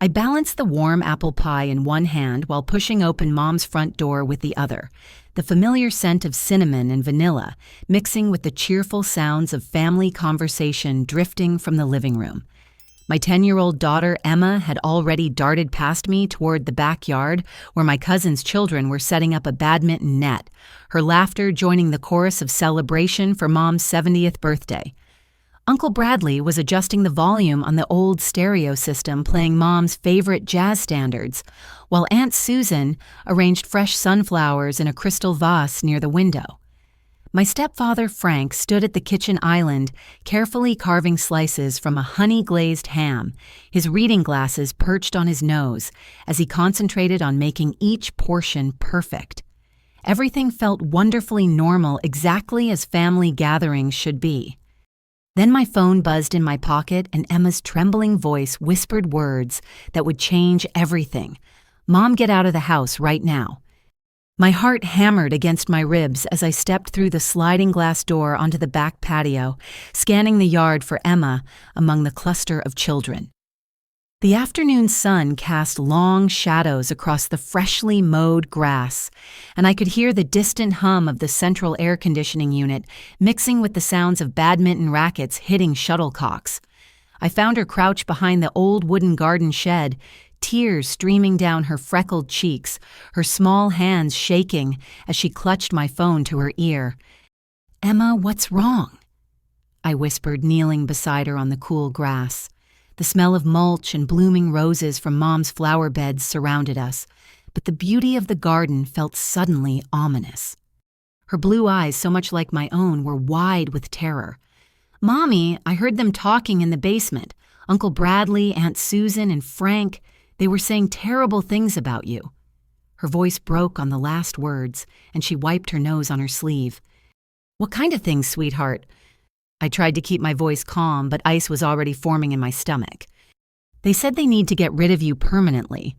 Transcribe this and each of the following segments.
I balanced the warm apple pie in one hand while pushing open Mom's front door with the other, the familiar scent of cinnamon and vanilla mixing with the cheerful sounds of family conversation drifting from the living room. My 10-year-old daughter, Emma, had already darted past me toward the backyard where my cousin's children were setting up a badminton net, her laughter joining the chorus of celebration for Mom's 70th birthday. Uncle Bradley was adjusting the volume on the old stereo system playing Mom's favorite jazz standards, while Aunt Susan arranged fresh sunflowers in a crystal vase near the window. My stepfather, Frank, stood at the kitchen island, carefully carving slices from a honey-glazed ham, his reading glasses perched on his nose as he concentrated on making each portion perfect. Everything felt wonderfully normal, exactly as family gatherings should be. Then my phone buzzed in my pocket and Emma's trembling voice whispered words that would change everything. "Mom, get out of the house right now." My heart hammered against my ribs as I stepped through the sliding glass door onto the back patio, scanning the yard for Emma among the cluster of children. The afternoon sun cast long shadows across the freshly mowed grass, and I could hear the distant hum of the central air conditioning unit mixing with the sounds of badminton rackets hitting shuttlecocks. I found her crouched behind the old wooden garden shed, tears streaming down her freckled cheeks, her small hands shaking as she clutched my phone to her ear. "Emma, what's wrong?" I whispered, kneeling beside her on the cool grass. The smell of mulch and blooming roses from Mom's flower beds surrounded us, but the beauty of the garden felt suddenly ominous. Her blue eyes, so much like my own, were wide with terror. "Mommy, I heard them talking in the basement. Uncle Bradley, Aunt Susan, and Frank, they were saying terrible things about you." Her voice broke on the last words, and she wiped her nose on her sleeve. "What kind of things, sweetheart?" I tried to keep my voice calm, but ice was already forming in my stomach. "They said they need to get rid of you permanently.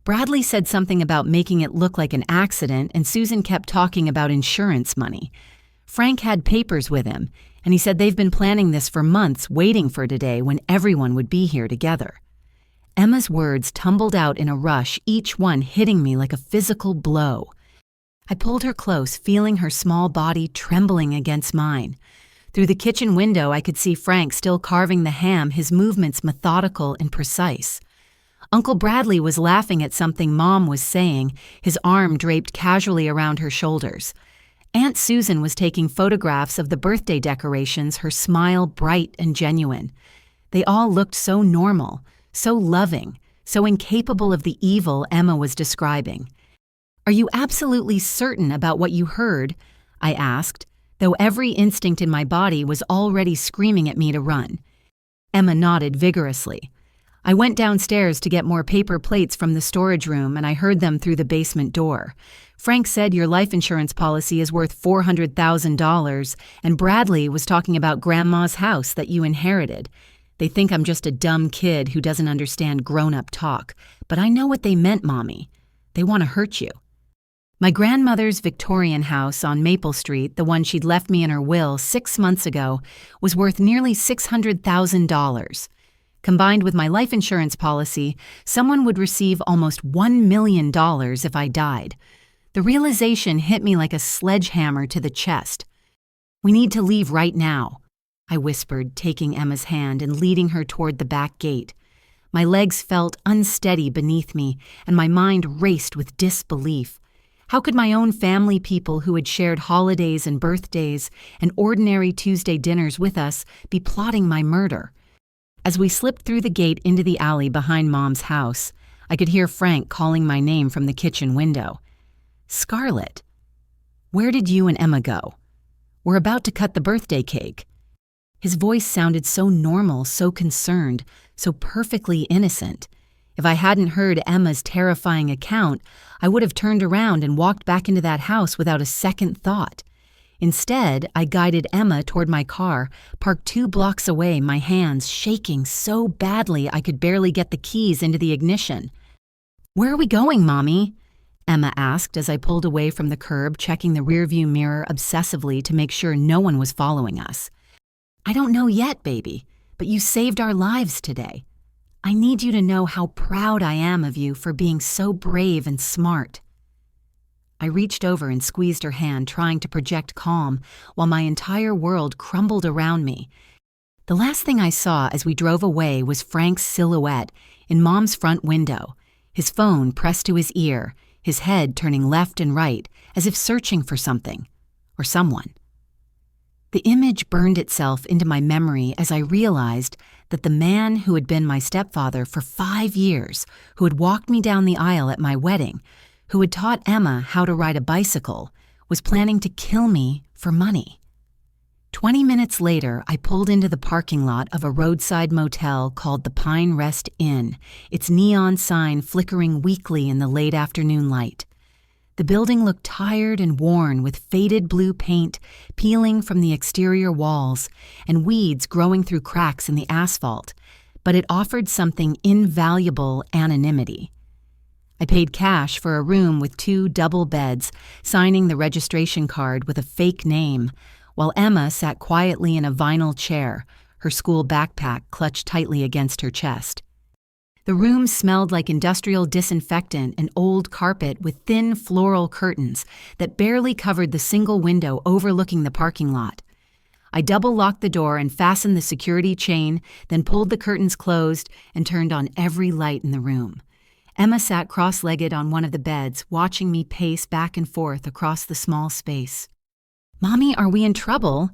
Bradley said something about making it look like an accident, and Susan kept talking about insurance money. Frank had papers with him, and he said they've been planning this for months, waiting for today when everyone would be here together." Emma's words tumbled out in a rush, each one hitting me like a physical blow. I pulled her close, feeling her small body trembling against mine. Through the kitchen window, I could see Frank still carving the ham, his movements methodical and precise. Uncle Bradley was laughing at something Mom was saying, his arm draped casually around her shoulders. Aunt Susan was taking photographs of the birthday decorations, her smile bright and genuine. They all looked so normal, so loving, so incapable of the evil Emma was describing. "Are you absolutely certain about what you heard?" I asked, though every instinct in my body was already screaming at me to run. Emma nodded vigorously. "I went downstairs to get more paper plates from the storage room, and I heard them through the basement door. Frank said your life insurance policy is worth $400,000, and Bradley was talking about Grandma's house that you inherited. They think I'm just a dumb kid who doesn't understand grown-up talk, but I know what they meant, Mommy. They want to hurt you." My grandmother's Victorian house on Maple Street, the one she'd left me in her will 6 months ago, was worth nearly $600,000. Combined with my life insurance policy, someone would receive almost $1 million if I died. The realization hit me like a sledgehammer to the chest. "We need to leave right now," I whispered, taking Emma's hand and leading her toward the back gate. My legs felt unsteady beneath me, and my mind raced with disbelief. How could my own family people who had shared holidays and birthdays and ordinary Tuesday dinners with us be plotting my murder? As we slipped through the gate into the alley behind Mom's house, I could hear Frank calling my name from the kitchen window. "Scarlett, where did you and Emma go? We're about to cut the birthday cake." His voice sounded so normal, so concerned, so perfectly innocent. If I hadn't heard Emma's terrifying account, I would have turned around and walked back into that house without a second thought. Instead, I guided Emma toward my car, parked 2 blocks away, my hands shaking so badly I could barely get the keys into the ignition. "Where are we going, Mommy?" Emma asked as I pulled away from the curb, checking the rearview mirror obsessively to make sure no one was following us. "I don't know yet, baby, but you saved our lives today." I need you to know how proud I am of you for being so brave and smart." I reached over and squeezed her hand, trying to project calm, while my entire world crumbled around me. The last thing I saw as we drove away was Frank's silhouette in Mom's front window, his phone pressed to his ear, his head turning left and right, as if searching for something, or someone. The image burned itself into my memory as I realized that the man who had been my stepfather for 5 years, who had walked me down the aisle at my wedding, who had taught Emma how to ride a bicycle, was planning to kill me for money. 20 minutes later, I pulled into the parking lot of a roadside motel called the Pine Rest Inn, its neon sign flickering weakly in the late afternoon light. The building looked tired and worn, with faded blue paint peeling from the exterior walls and weeds growing through cracks in the asphalt, but it offered something invaluable: anonymity. I paid cash for a room with 2 double beds, signing the registration card with a fake name, while Emma sat quietly in a vinyl chair, her school backpack clutched tightly against her chest. The room smelled like industrial disinfectant and old carpet, with thin floral curtains that barely covered the single window overlooking the parking lot. I double-locked the door and fastened the security chain, then pulled the curtains closed and turned on every light in the room. Emma sat cross-legged on one of the beds, watching me pace back and forth across the small space. "Mommy, are we in trouble?"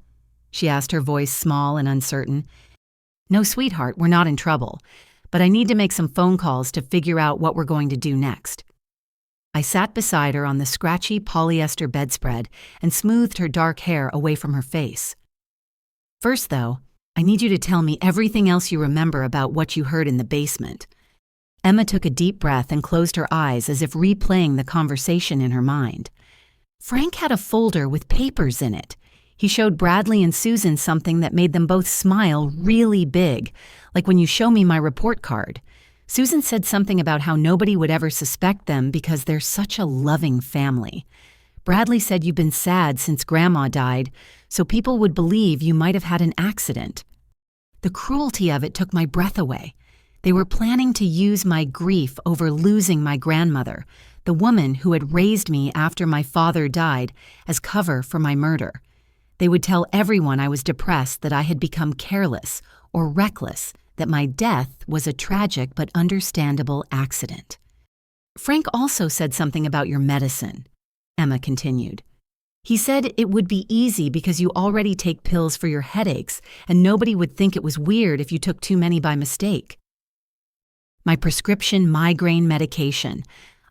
she asked, her voice small and uncertain. "No, sweetheart, we're not in trouble, but I need to make some phone calls to figure out what we're going to do next." I sat beside her on the scratchy polyester bedspread and smoothed her dark hair away from her face. "First, though, I need you to tell me everything else you remember about what you heard in the basement." Emma took a deep breath and closed her eyes as if replaying the conversation in her mind. "Frank had a folder with papers in it. He showed Bradley and Susan something that made them both smile really big, like when you show me my report card. Susan said something about how nobody would ever suspect them because they're such a loving family. Bradley said you've been sad since Grandma died, so people would believe you might have had an accident. The cruelty of it took my breath away. They were planning to use my grief over losing my grandmother, the woman who had raised me after my father died, as cover for my murder. They would tell everyone I was depressed, that I had become careless or reckless, that my death was a tragic but understandable accident. "Frank also said something about your medicine," Emma continued. "He said it would be easy because you already take pills for your headaches, and nobody would think it was weird if you took too many by mistake." My prescription migraine medication.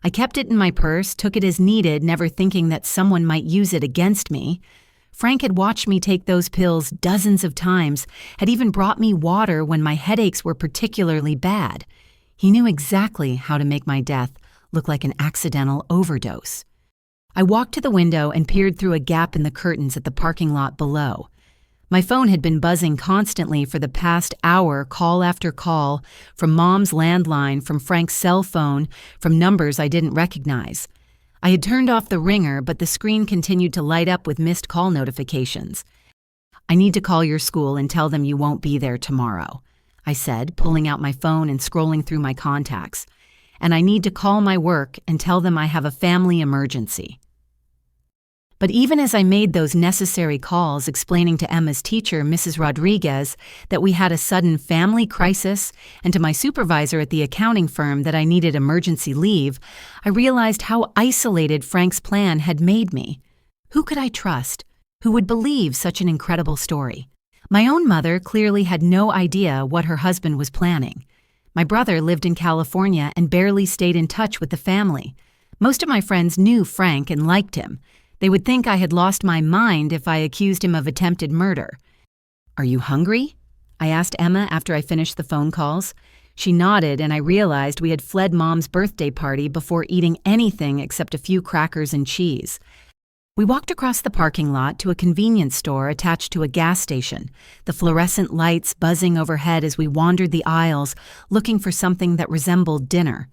I kept it in my purse, took it as needed, never thinking that someone might use it against me. Frank had watched me take those pills dozens of times, had even brought me water when my headaches were particularly bad. He knew exactly how to make my death look like an accidental overdose. I walked to the window and peered through a gap in the curtains at the parking lot below. My phone had been buzzing constantly for the past hour, call after call, from Mom's landline, from Frank's cell phone, from numbers I didn't recognize. I had turned off the ringer, but the screen continued to light up with missed call notifications. "I need to call your school and tell them you won't be there tomorrow," I said, pulling out my phone and scrolling through my contacts. "And I need to call my work and tell them I have a family emergency." But even as I made those necessary calls, explaining to Emma's teacher, Mrs. Rodriguez, that we had a sudden family crisis, and to my supervisor at the accounting firm that I needed emergency leave, I realized how isolated Frank's plan had made me. Who could I trust? Who would believe such an incredible story? My own mother clearly had no idea what her husband was planning. My brother lived in California and barely stayed in touch with the family. Most of my friends knew Frank and liked him. They would think I had lost my mind if I accused him of attempted murder. "Are you hungry?" I asked Emma after I finished the phone calls. She nodded, and I realized we had fled Mom's birthday party before eating anything except a few crackers and cheese. We walked across the parking lot to a convenience store attached to a gas station, the fluorescent lights buzzing overhead as we wandered the aisles looking for something that resembled dinner.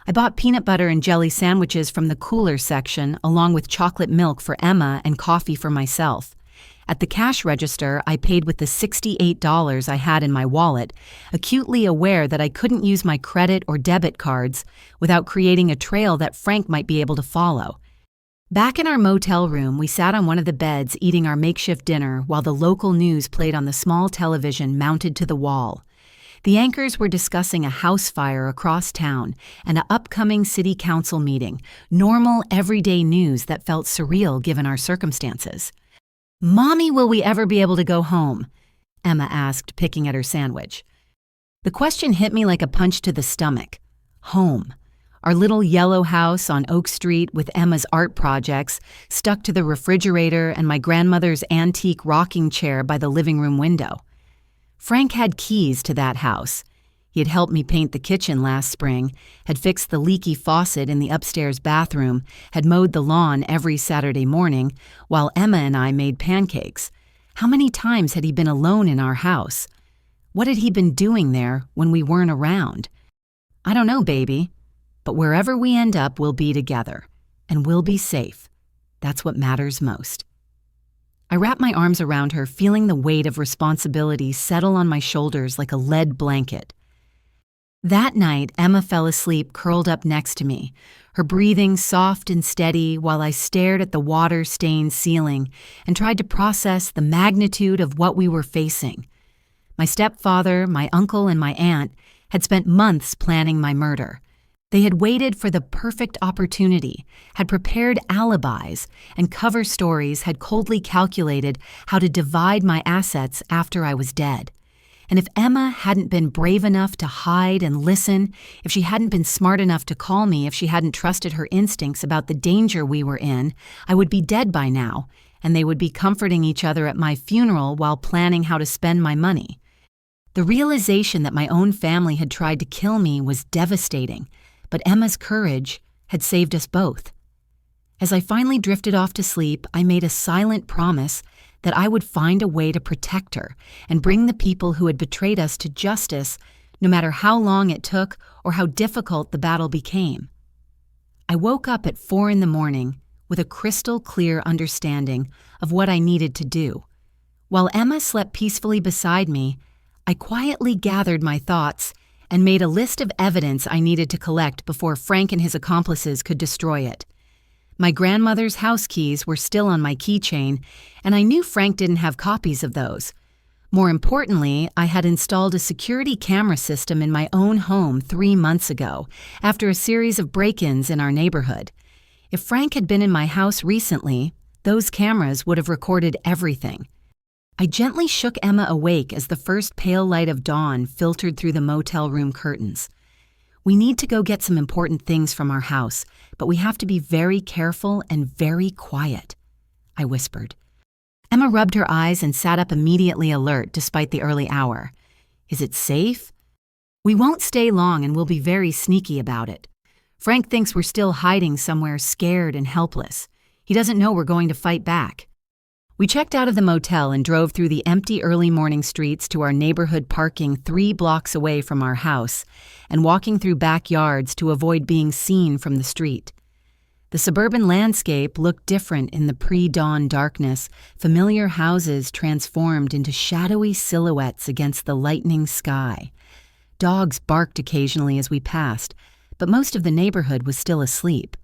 I bought peanut butter and jelly sandwiches from the cooler section, along with chocolate milk for Emma and coffee for myself. At the cash register, I paid with the $68 I had in my wallet, acutely aware that I couldn't use my credit or debit cards without creating a trail that Frank might be able to follow. Back in our motel room, we sat on one of the beds eating our makeshift dinner while the local news played on the small television mounted to the wall. The anchors were discussing a house fire across town and an upcoming city council meeting, normal, everyday news that felt surreal given our circumstances. "Mommy, will we ever be able to go home?" Emma asked, picking at her sandwich. The question hit me like a punch to the stomach. Home. Our little yellow house on Oak Street with Emma's art projects stuck to the refrigerator and my grandmother's antique rocking chair by the living room window. Frank had keys to that house. He had helped me paint the kitchen last spring, had fixed the leaky faucet in the upstairs bathroom, had mowed the lawn every Saturday morning, while Emma and I made pancakes. How many times had he been alone in our house? What had he been doing there when we weren't around? I don't know, baby. But wherever we end up, we'll be together, and we'll be safe. That's what matters most. I wrapped my arms around her, feeling the weight of responsibility settle on my shoulders like a lead blanket. That night, Emma fell asleep curled up next to me, her breathing soft and steady while I stared at the water-stained ceiling and tried to process the magnitude of what we were facing. My stepfather, my uncle, and my aunt had spent months planning my murder. They had waited for the perfect opportunity, had prepared alibis, and cover stories had coldly calculated how to divide my assets after I was dead. And if Emma hadn't been brave enough to hide and listen, if she hadn't been smart enough to call me, if she hadn't trusted her instincts about the danger we were in, I would be dead by now, and they would be comforting each other at my funeral while planning how to spend my money. The realization that my own family had tried to kill me was devastating, but Emma's courage had saved us both. As I finally drifted off to sleep, I made a silent promise that I would find a way to protect her and bring the people who had betrayed us to justice, no matter how long it took or how difficult the battle became. I woke up at 4 a.m. with a crystal clear understanding of what I needed to do. While Emma slept peacefully beside me, I quietly gathered my thoughts and made a list of evidence I needed to collect before Frank and his accomplices could destroy it. My grandmother's house keys were still on my keychain, and I knew Frank didn't have copies of those. More importantly, I had installed a security camera system in my own home 3 months ago, after a series of break-ins in our neighborhood. If Frank had been in my house recently, those cameras would have recorded everything. I gently shook Emma awake as the first pale light of dawn filtered through the motel room curtains. "We need to go get some important things from our house, but we have to be very careful and very quiet," I whispered. Emma rubbed her eyes and sat up immediately alert despite the early hour. "Is it safe?" "We won't stay long and we'll be very sneaky about it. Frank thinks we're still hiding somewhere scared and helpless. He doesn't know we're going to fight back." We checked out of the motel and drove through the empty early morning streets to our neighborhood parking 3 blocks away from our house and walking through backyards to avoid being seen from the street. The suburban landscape looked different in the pre-dawn darkness, familiar houses transformed into shadowy silhouettes against the lightening sky. Dogs barked occasionally as we passed, but most of the neighborhood was still asleep.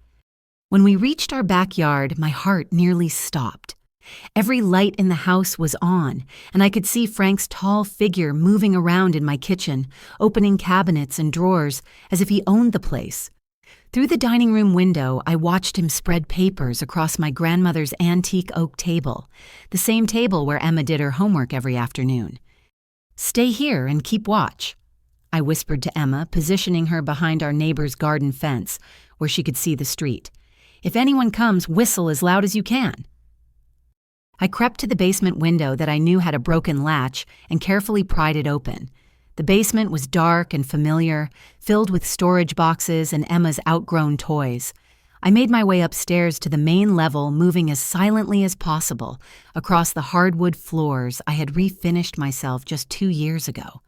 When we reached our backyard, my heart nearly stopped. Every light in the house was on, and I could see Frank's tall figure moving around in my kitchen, opening cabinets and drawers as if he owned the place. Through the dining room window, I watched him spread papers across my grandmother's antique oak table, the same table where Emma did her homework every afternoon. "Stay here and keep watch," I whispered to Emma, positioning her behind our neighbor's garden fence, where she could see the street. "If anyone comes, whistle as loud as you can." I crept to the basement window that I knew had a broken latch and carefully pried it open. The basement was dark and familiar, filled with storage boxes and Emma's outgrown toys. I made my way upstairs to the main level, moving as silently as possible across the hardwood floors I had refinished myself just 2 years ago.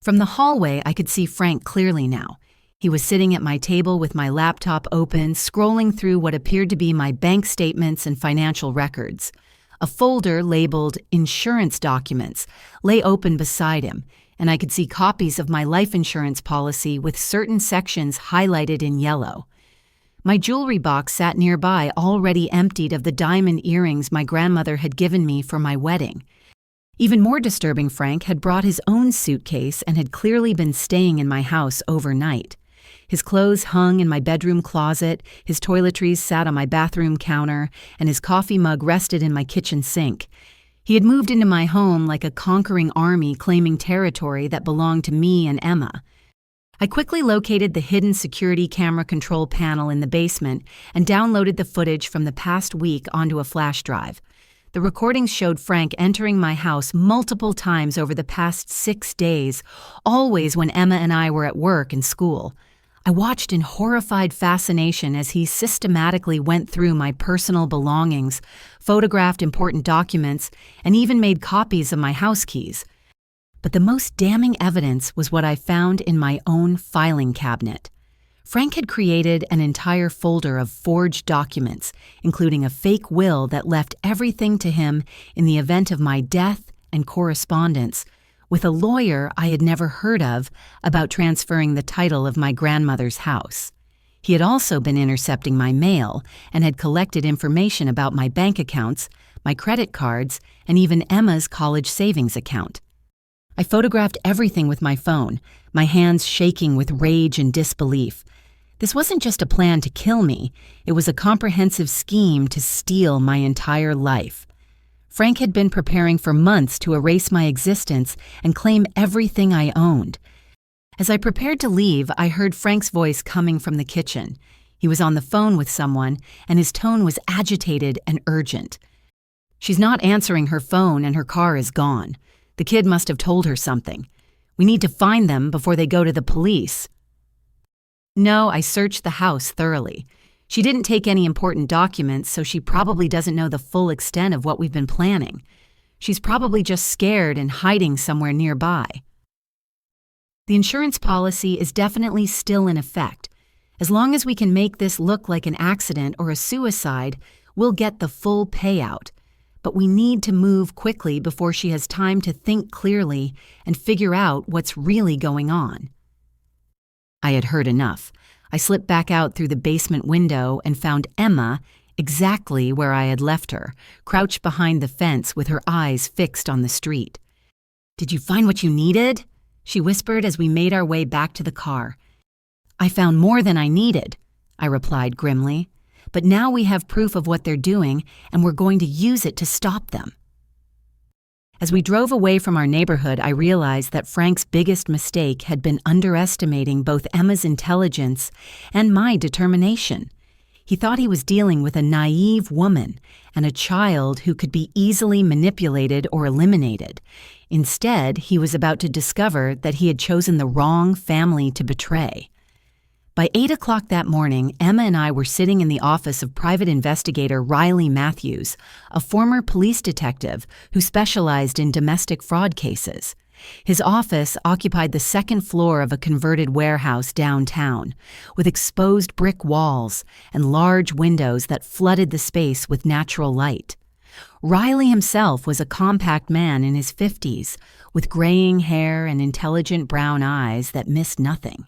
From the hallway, I could see Frank clearly now. He was sitting at my table with my laptop open, scrolling through what appeared to be my bank statements and financial records. A folder labeled Insurance Documents lay open beside him, and I could see copies of my life insurance policy with certain sections highlighted in yellow. My jewelry box sat nearby, already emptied of the diamond earrings my grandmother had given me for my wedding. Even more disturbing, Frank had brought his own suitcase and had clearly been staying in my house overnight. His clothes hung in my bedroom closet, his toiletries sat on my bathroom counter, and his coffee mug rested in my kitchen sink. He had moved into my home like a conquering army claiming territory that belonged to me and Emma. I quickly located the hidden security camera control panel in the basement and downloaded the footage from the past week onto a flash drive. The recordings showed Frank entering my house multiple times over the past 6 days, always when Emma and I were at work and school. I watched in horrified fascination as he systematically went through my personal belongings, photographed important documents, and even made copies of my house keys. But the most damning evidence was what I found in my own filing cabinet. Frank had created an entire folder of forged documents, including a fake will that left everything to him in the event of my death and correspondence with a lawyer I had never heard of about transferring the title of my grandmother's house. He had also been intercepting my mail and had collected information about my bank accounts, my credit cards, and even Emma's college savings account. I photographed everything with my phone, my hands shaking with rage and disbelief. This wasn't just a plan to kill me, it was a comprehensive scheme to steal my entire life. Frank had been preparing for months to erase my existence and claim everything I owned. As I prepared to leave, I heard Frank's voice coming from the kitchen. He was on the phone with someone, and his tone was agitated and urgent. "She's not answering her phone and her car is gone. The kid must have told her something. We need to find them before they go to the police." "No, I searched the house thoroughly. She didn't take any important documents, so she probably doesn't know the full extent of what we've been planning. She's probably just scared and hiding somewhere nearby." The insurance policy is definitely still in effect. As long as we can make this look like an accident or a suicide, we'll get the full payout. But we need to move quickly before she has time to think clearly and figure out what's really going on. I had heard enough. I slipped back out through the basement window and found Emma exactly where I had left her, crouched behind the fence with her eyes fixed on the street. "Did you find what you needed?" she whispered as we made our way back to the car. "I found more than I needed," I replied grimly. "But now we have proof of what they're doing, and we're going to use it to stop them." As we drove away from our neighborhood, I realized that Frank's biggest mistake had been underestimating both Emma's intelligence and my determination. He thought he was dealing with a naive woman and a child who could be easily manipulated or eliminated. Instead, he was about to discover that he had chosen the wrong family to betray. By 8 o'clock that morning, Emma and I were sitting in the office of private investigator Riley Matthews, a former police detective who specialized in domestic fraud cases. His office occupied the second floor of a converted warehouse downtown, with exposed brick walls and large windows that flooded the space with natural light. Riley himself was a compact man in his 50s, with graying hair and intelligent brown eyes that missed nothing.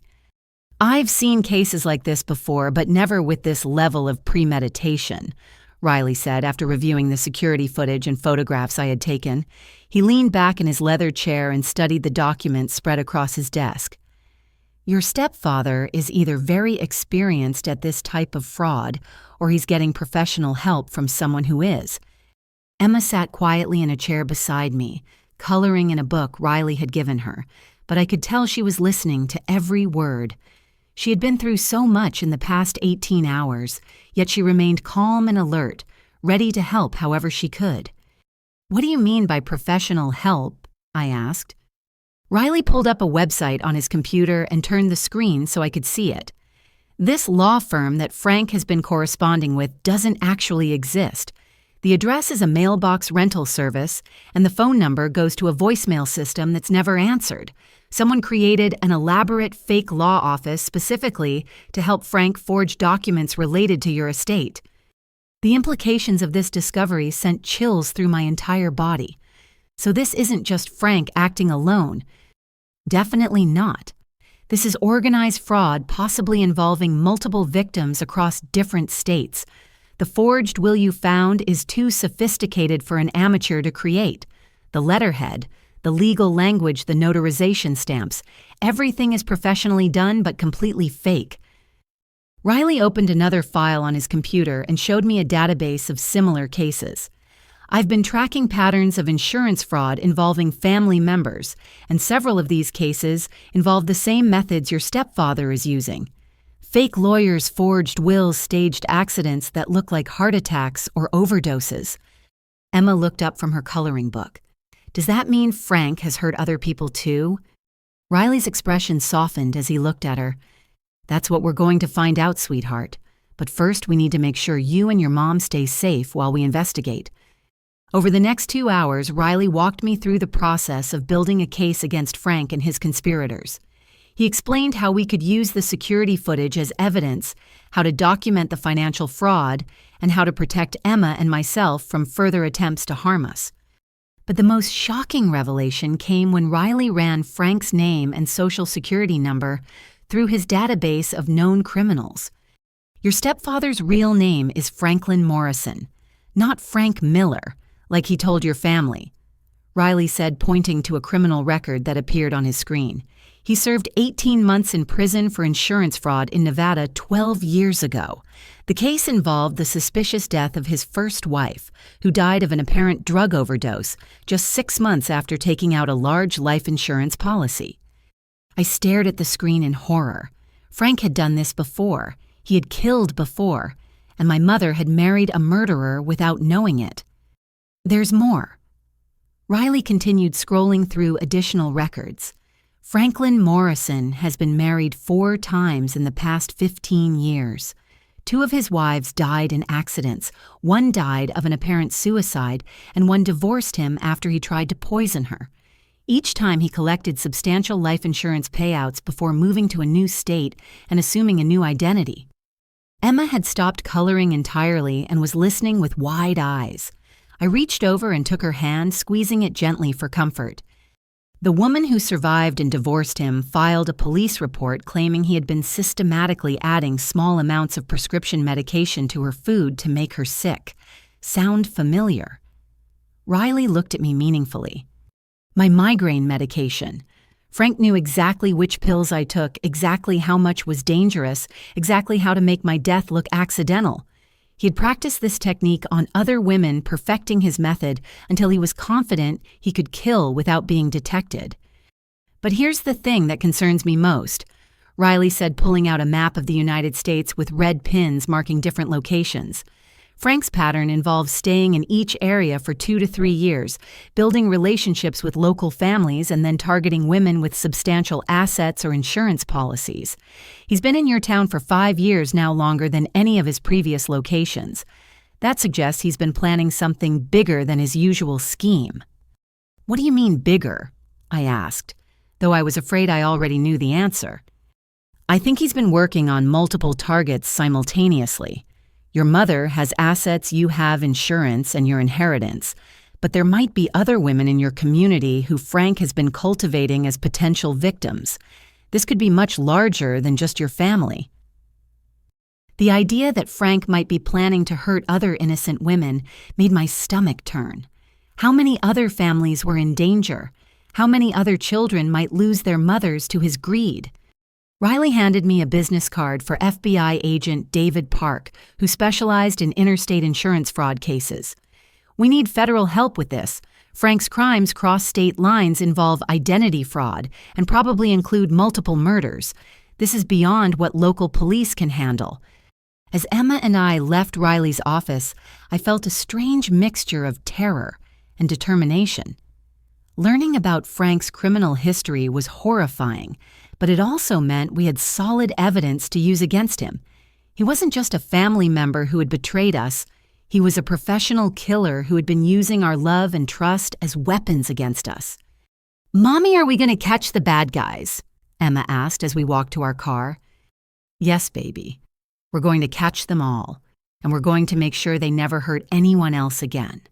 "I've seen cases like this before, but never with this level of premeditation," Riley said after reviewing the security footage and photographs I had taken. He leaned back in his leather chair and studied the documents spread across his desk. "Your stepfather is either very experienced at this type of fraud, or he's getting professional help from someone who is." Emma sat quietly in a chair beside me, coloring in a book Riley had given her, but I could tell she was listening to every word. She had been through so much in the past 18 hours, yet she remained calm and alert, ready to help however she could. "What do you mean by professional help?" I asked. Riley pulled up a website on his computer and turned the screen so I could see it. "This law firm that Frank has been corresponding with doesn't actually exist. The address is a mailbox rental service, and the phone number goes to a voicemail system that's never answered. Someone created an elaborate fake law office specifically to help Frank forge documents related to your estate." The implications of this discovery sent chills through my entire body. So this isn't just Frank acting alone. Definitely not. This is organized fraud, possibly involving multiple victims across different states. The forged will you found is too sophisticated for an amateur to create. The letterhead, the legal language, the notarization stamps, everything is professionally done but completely fake. Riley opened another file on his computer and showed me a database of similar cases. I've been tracking patterns of insurance fraud involving family members, and several of these cases involve the same methods your stepfather is using. Fake lawyers forged wills, staged accidents that look like heart attacks or overdoses. Emma looked up from her coloring book. Does that mean Frank has hurt other people too? Riley's expression softened as he looked at her. That's what we're going to find out, sweetheart. But first we need to make sure you and your mom stay safe while we investigate. Over the next 2 hours, Riley walked me through the process of building a case against Frank and his conspirators. He explained how we could use the security footage as evidence, how to document the financial fraud, and how to protect Emma and myself from further attempts to harm us. But the most shocking revelation came when Riley ran Frank's name and social security number through his database of known criminals. Your stepfather's real name is Franklin Morrison, not Frank Miller, like he told your family, Riley said, pointing to a criminal record that appeared on his screen. He served 18 months in prison for insurance fraud in Nevada 12 years ago. The case involved the suspicious death of his first wife, who died of an apparent drug overdose just 6 months after taking out a large life insurance policy. I stared at the screen in horror. Frank had done this before. He had killed before, and my mother had married a murderer without knowing it. There's more. Riley continued scrolling through additional records. Franklin Morrison has been married 4 times in the past 15 years. 2 of his wives died in accidents. 1 died of an apparent suicide, and 1 divorced him after he tried to poison her. Each time he collected substantial life insurance payouts before moving to a new state and assuming a new identity. Emma had stopped coloring entirely and was listening with wide eyes. I reached over and took her hand, squeezing it gently for comfort. The woman who survived and divorced him filed a police report claiming he had been systematically adding small amounts of prescription medication to her food to make her sick. Sound familiar? Riley looked at me meaningfully. My migraine medication. Frank knew exactly which pills I took, exactly how much was dangerous, exactly how to make my death look accidental. He had practiced this technique on other women, perfecting his method until he was confident he could kill without being detected. But here's the thing that concerns me most, Riley said, pulling out a map of the United States with red pins marking different locations. Frank's pattern involves staying in each area for 2 to 3 years, building relationships with local families, and then targeting women with substantial assets or insurance policies. He's been in your town for 5 years now, longer than any of his previous locations. That suggests he's been planning something bigger than his usual scheme. What do you mean bigger? I asked, though I was afraid I already knew the answer. I think he's been working on multiple targets simultaneously. Your mother has assets, you have insurance and your inheritance, but there might be other women in your community who Frank has been cultivating as potential victims. This could be much larger than just your family. The idea that Frank might be planning to hurt other innocent women made my stomach turn. How many other families were in danger? How many other children might lose their mothers to his greed? Riley handed me a business card for FBI agent David Park, who specialized in interstate insurance fraud cases. We need federal help with this. Frank's crimes cross state lines, involve identity fraud, and probably include multiple murders. This is beyond what local police can handle. As Emma and I left Riley's office, I felt a strange mixture of terror and determination. Learning about Frank's criminal history was horrifying, but it also meant we had solid evidence to use against him. He wasn't just a family member who had betrayed us. He was a professional killer who had been using our love and trust as weapons against us. "Mommy, are we going to catch the bad guys?" Emma asked as we walked to our car. "Yes, baby. We're going to catch them all. and we're going to make sure they never hurt anyone else again.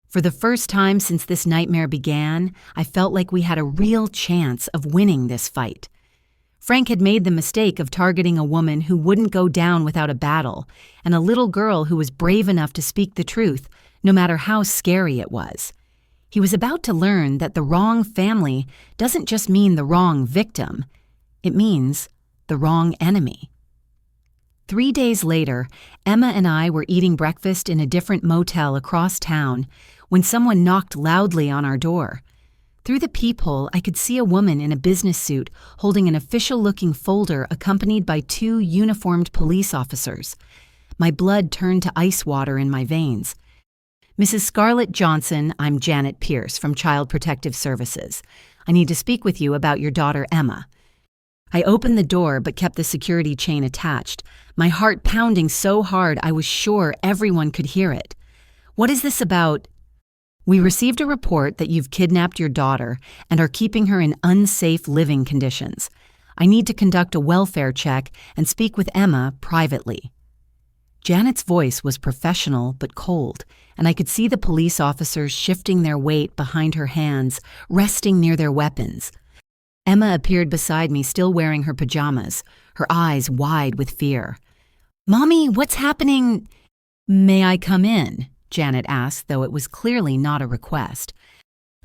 For the first time since this nightmare began, I felt like we had a real chance of winning this fight. Frank had made the mistake of targeting a woman who wouldn't go down without a battle, and a little girl who was brave enough to speak the truth, no matter how scary it was. He was about to learn that the wrong family doesn't just mean the wrong victim, it means the wrong enemy. 3 days later, Emma and I were eating breakfast in a different motel across town when someone knocked loudly on our door. Through the peephole, I could see a woman in a business suit holding an official-looking folder accompanied by 2 uniformed police officers. My blood turned to ice water in my veins. "Mrs. Scarlett Johnson, I'm Janet Pierce from Child Protective Services. I need to speak with you about your daughter, Emma." I opened the door but kept the security chain attached, my heart pounding so hard I was sure everyone could hear it. "What is this about?" "We received a report that you've kidnapped your daughter and are keeping her in unsafe living conditions. I need to conduct a welfare check and speak with Emma privately." Janet's voice was professional but cold, and I could see the police officers shifting their weight behind her hands, resting near their weapons. Emma appeared beside me, still wearing her pajamas, her eyes wide with fear. "Mommy, what's happening?" "May I come in?" Janet asked, though it was clearly not a request.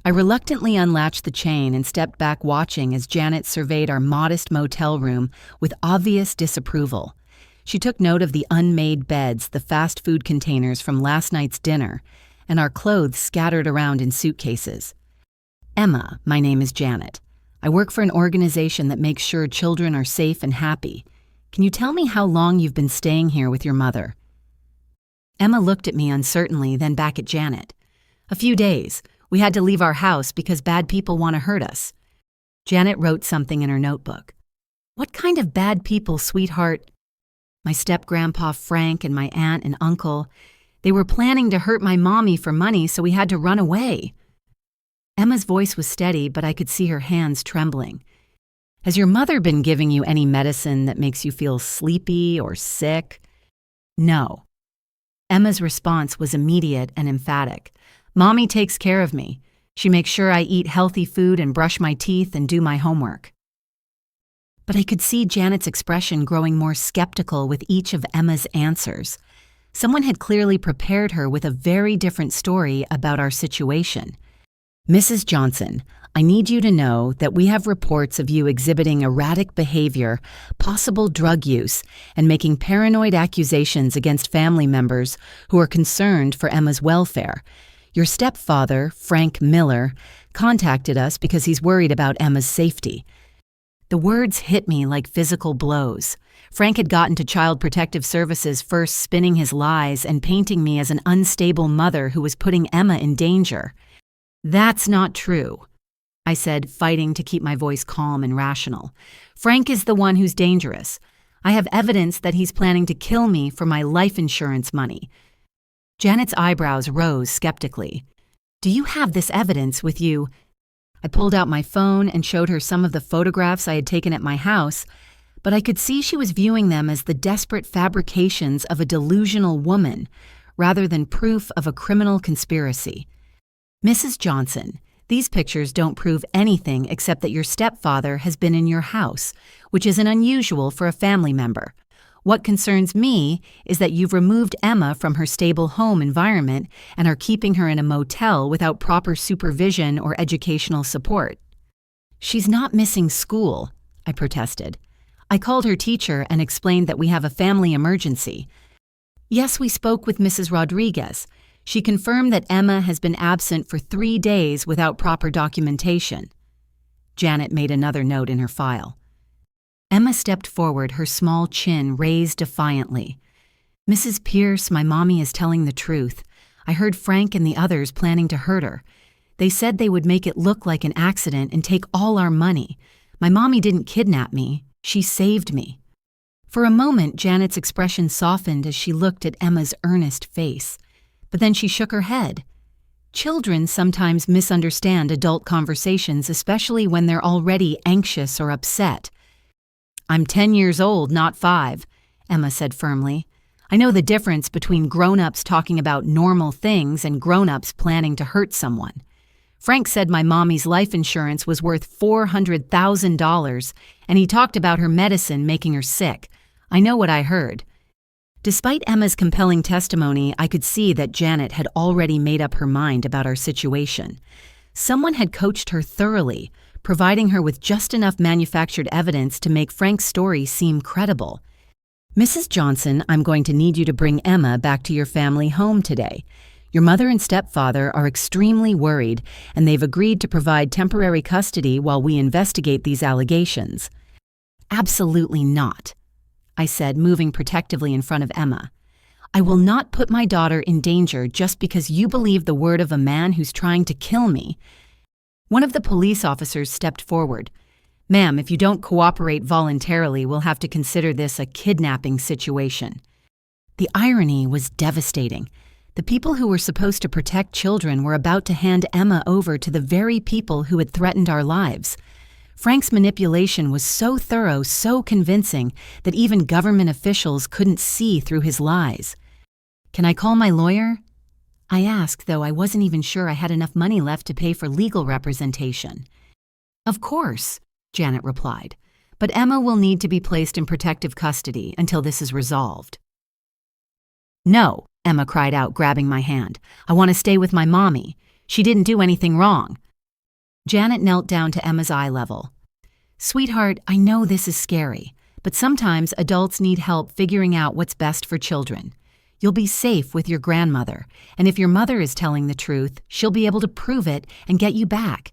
I reluctantly unlatched the chain and stepped back, watching as Janet surveyed our modest motel room with obvious disapproval. She took note of the unmade beds, the fast food containers from last night's dinner, and our clothes scattered around in suitcases. "Emma, my name is Janet. I work for an organization that makes sure children are safe and happy. Can you tell me how long you've been staying here with your mother?" Emma looked at me uncertainly, then back at Janet. "A few days. We had to leave our house because bad people want to hurt us." Janet wrote something in her notebook. "What kind of bad people, sweetheart?" "My step-grandpa Frank and my aunt and uncle. They were planning to hurt my mommy for money, so we had to run away." Emma's voice was steady, but I could see her hands trembling. "Has your mother been giving you any medicine that makes you feel sleepy or sick?" "No." Emma's response was immediate and emphatic. "Mommy takes care of me. She makes sure I eat healthy food and brush my teeth and do my homework." But I could see Janet's expression growing more skeptical with each of Emma's answers. Someone had clearly prepared her with a very different story about our situation. "Mrs. Johnson, I need you to know that we have reports of you exhibiting erratic behavior, possible drug use, and making paranoid accusations against family members who are concerned for Emma's welfare. Your stepfather, Frank Miller, contacted us because he's worried about Emma's safety." The words hit me like physical blows. Frank had gotten to Child Protective Services first, spinning his lies and painting me as an unstable mother who was putting Emma in danger. "That's not true," I said, fighting to keep my voice calm and rational. "Frank is the one who's dangerous. I have evidence that he's planning to kill me for my life insurance money." Janet's eyebrows rose skeptically. "Do you have this evidence with you?" I pulled out my phone and showed her some of the photographs I had taken at my house, but I could see she was viewing them as the desperate fabrications of a delusional woman, rather than proof of a criminal conspiracy. "Mrs. Johnson, these pictures don't prove anything except that your stepfather has been in your house, which isn't unusual for a family member. What concerns me is that you've removed Emma from her stable home environment and are keeping her in a motel without proper supervision or educational support." "She's not missing school," I protested. "I called her teacher and explained that we have a family emergency." "Yes, we spoke with Mrs. Rodriguez. She confirmed that Emma has been absent for 3 days without proper documentation." Janet made another note in her file. Emma stepped forward, her small chin raised defiantly. "Mrs. Pierce, my mommy is telling the truth. I heard Frank and the others planning to hurt her. They said they would make it look like an accident and take all our money. My mommy didn't kidnap me. She saved me." For a moment, Janet's expression softened as she looked at Emma's earnest face. But then she shook her head. Children sometimes misunderstand adult conversations, especially when they're already anxious or upset. "I'm 10 years old, not 5, Emma said firmly. I know the difference between grown-ups talking about normal things and grown-ups planning to hurt someone. Frank said my mommy's life insurance was worth $400,000, and he talked about her medicine making her sick. I know what I heard. Despite Emma's compelling testimony, I could see that Janet had already made up her mind about our situation. Someone had coached her thoroughly, providing her with just enough manufactured evidence to make Frank's story seem credible. "Mrs. Johnson, I'm going to need you to bring Emma back to your family home today. Your mother and stepfather are extremely worried, and they've agreed to provide temporary custody while we investigate these allegations." "Absolutely not," I said, moving protectively in front of Emma. "I will not put my daughter in danger just because you believe the word of a man who's trying to kill me." One of the police officers stepped forward. "Ma'am, if you don't cooperate voluntarily, we'll have to consider this a kidnapping situation." The irony was devastating. The people who were supposed to protect children were about to hand Emma over to the very people who had threatened our lives. Frank's manipulation was so thorough, so convincing, that even government officials couldn't see through his lies. "Can I call my lawyer?" I asked, though I wasn't even sure I had enough money left to pay for legal representation. "Of course," Janet replied, "but Emma will need to be placed in protective custody until this is resolved." "No," Emma cried out, grabbing my hand. "I want to stay with my mommy. She didn't do anything wrong." Janet knelt down to Emma's eye level. "Sweetheart, I know this is scary, but sometimes adults need help figuring out what's best for children. You'll be safe with your grandmother, and if your mother is telling the truth, she'll be able to prove it and get you back."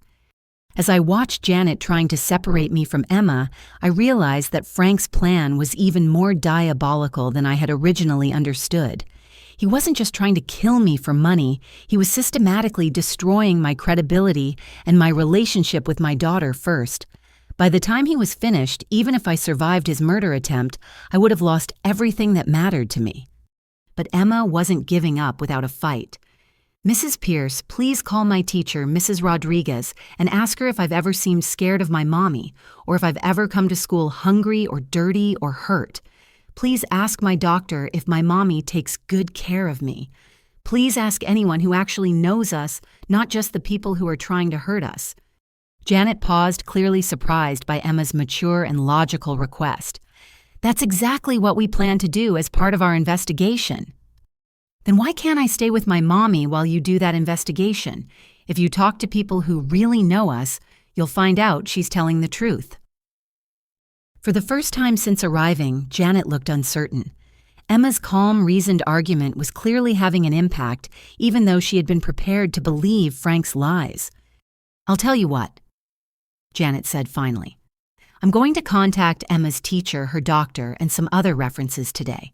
As I watched Janet trying to separate me from Emma, I realized that Frank's plan was even more diabolical than I had originally understood. He wasn't just trying to kill me for money, he was systematically destroying my credibility and my relationship with my daughter first. By the time he was finished, even if I survived his murder attempt, I would have lost everything that mattered to me. But Emma wasn't giving up without a fight. "Mrs. Pierce, please call my teacher, Mrs. Rodriguez, and ask her if I've ever seemed scared of my mommy, or if I've ever come to school hungry or dirty or hurt. Please ask my doctor if my mommy takes good care of me. Please ask anyone who actually knows us, not just the people who are trying to hurt us." Janet paused, clearly surprised by Emma's mature and logical request. "That's exactly what we plan to do as part of our investigation." "Then why can't I stay with my mommy while you do that investigation? If you talk to people who really know us, you'll find out she's telling the truth." For the first time since arriving, Janet looked uncertain. Emma's calm, reasoned argument was clearly having an impact, even though she had been prepared to believe Frank's lies. "I'll tell you what," Janet said finally. "I'm going to contact Emma's teacher, her doctor, and some other references today.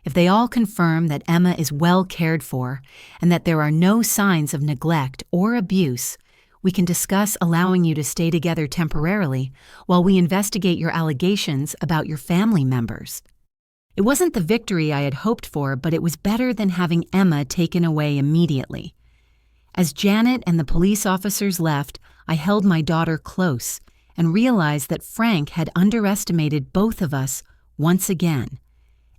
If they all confirm that Emma is well cared for and that there are no signs of neglect or abuse, we can discuss allowing you to stay together temporarily while we investigate your allegations about your family members." It wasn't the victory I had hoped for, but it was better than having Emma taken away immediately. As Janet and the police officers left, I held my daughter close and realized that Frank had underestimated both of us once again.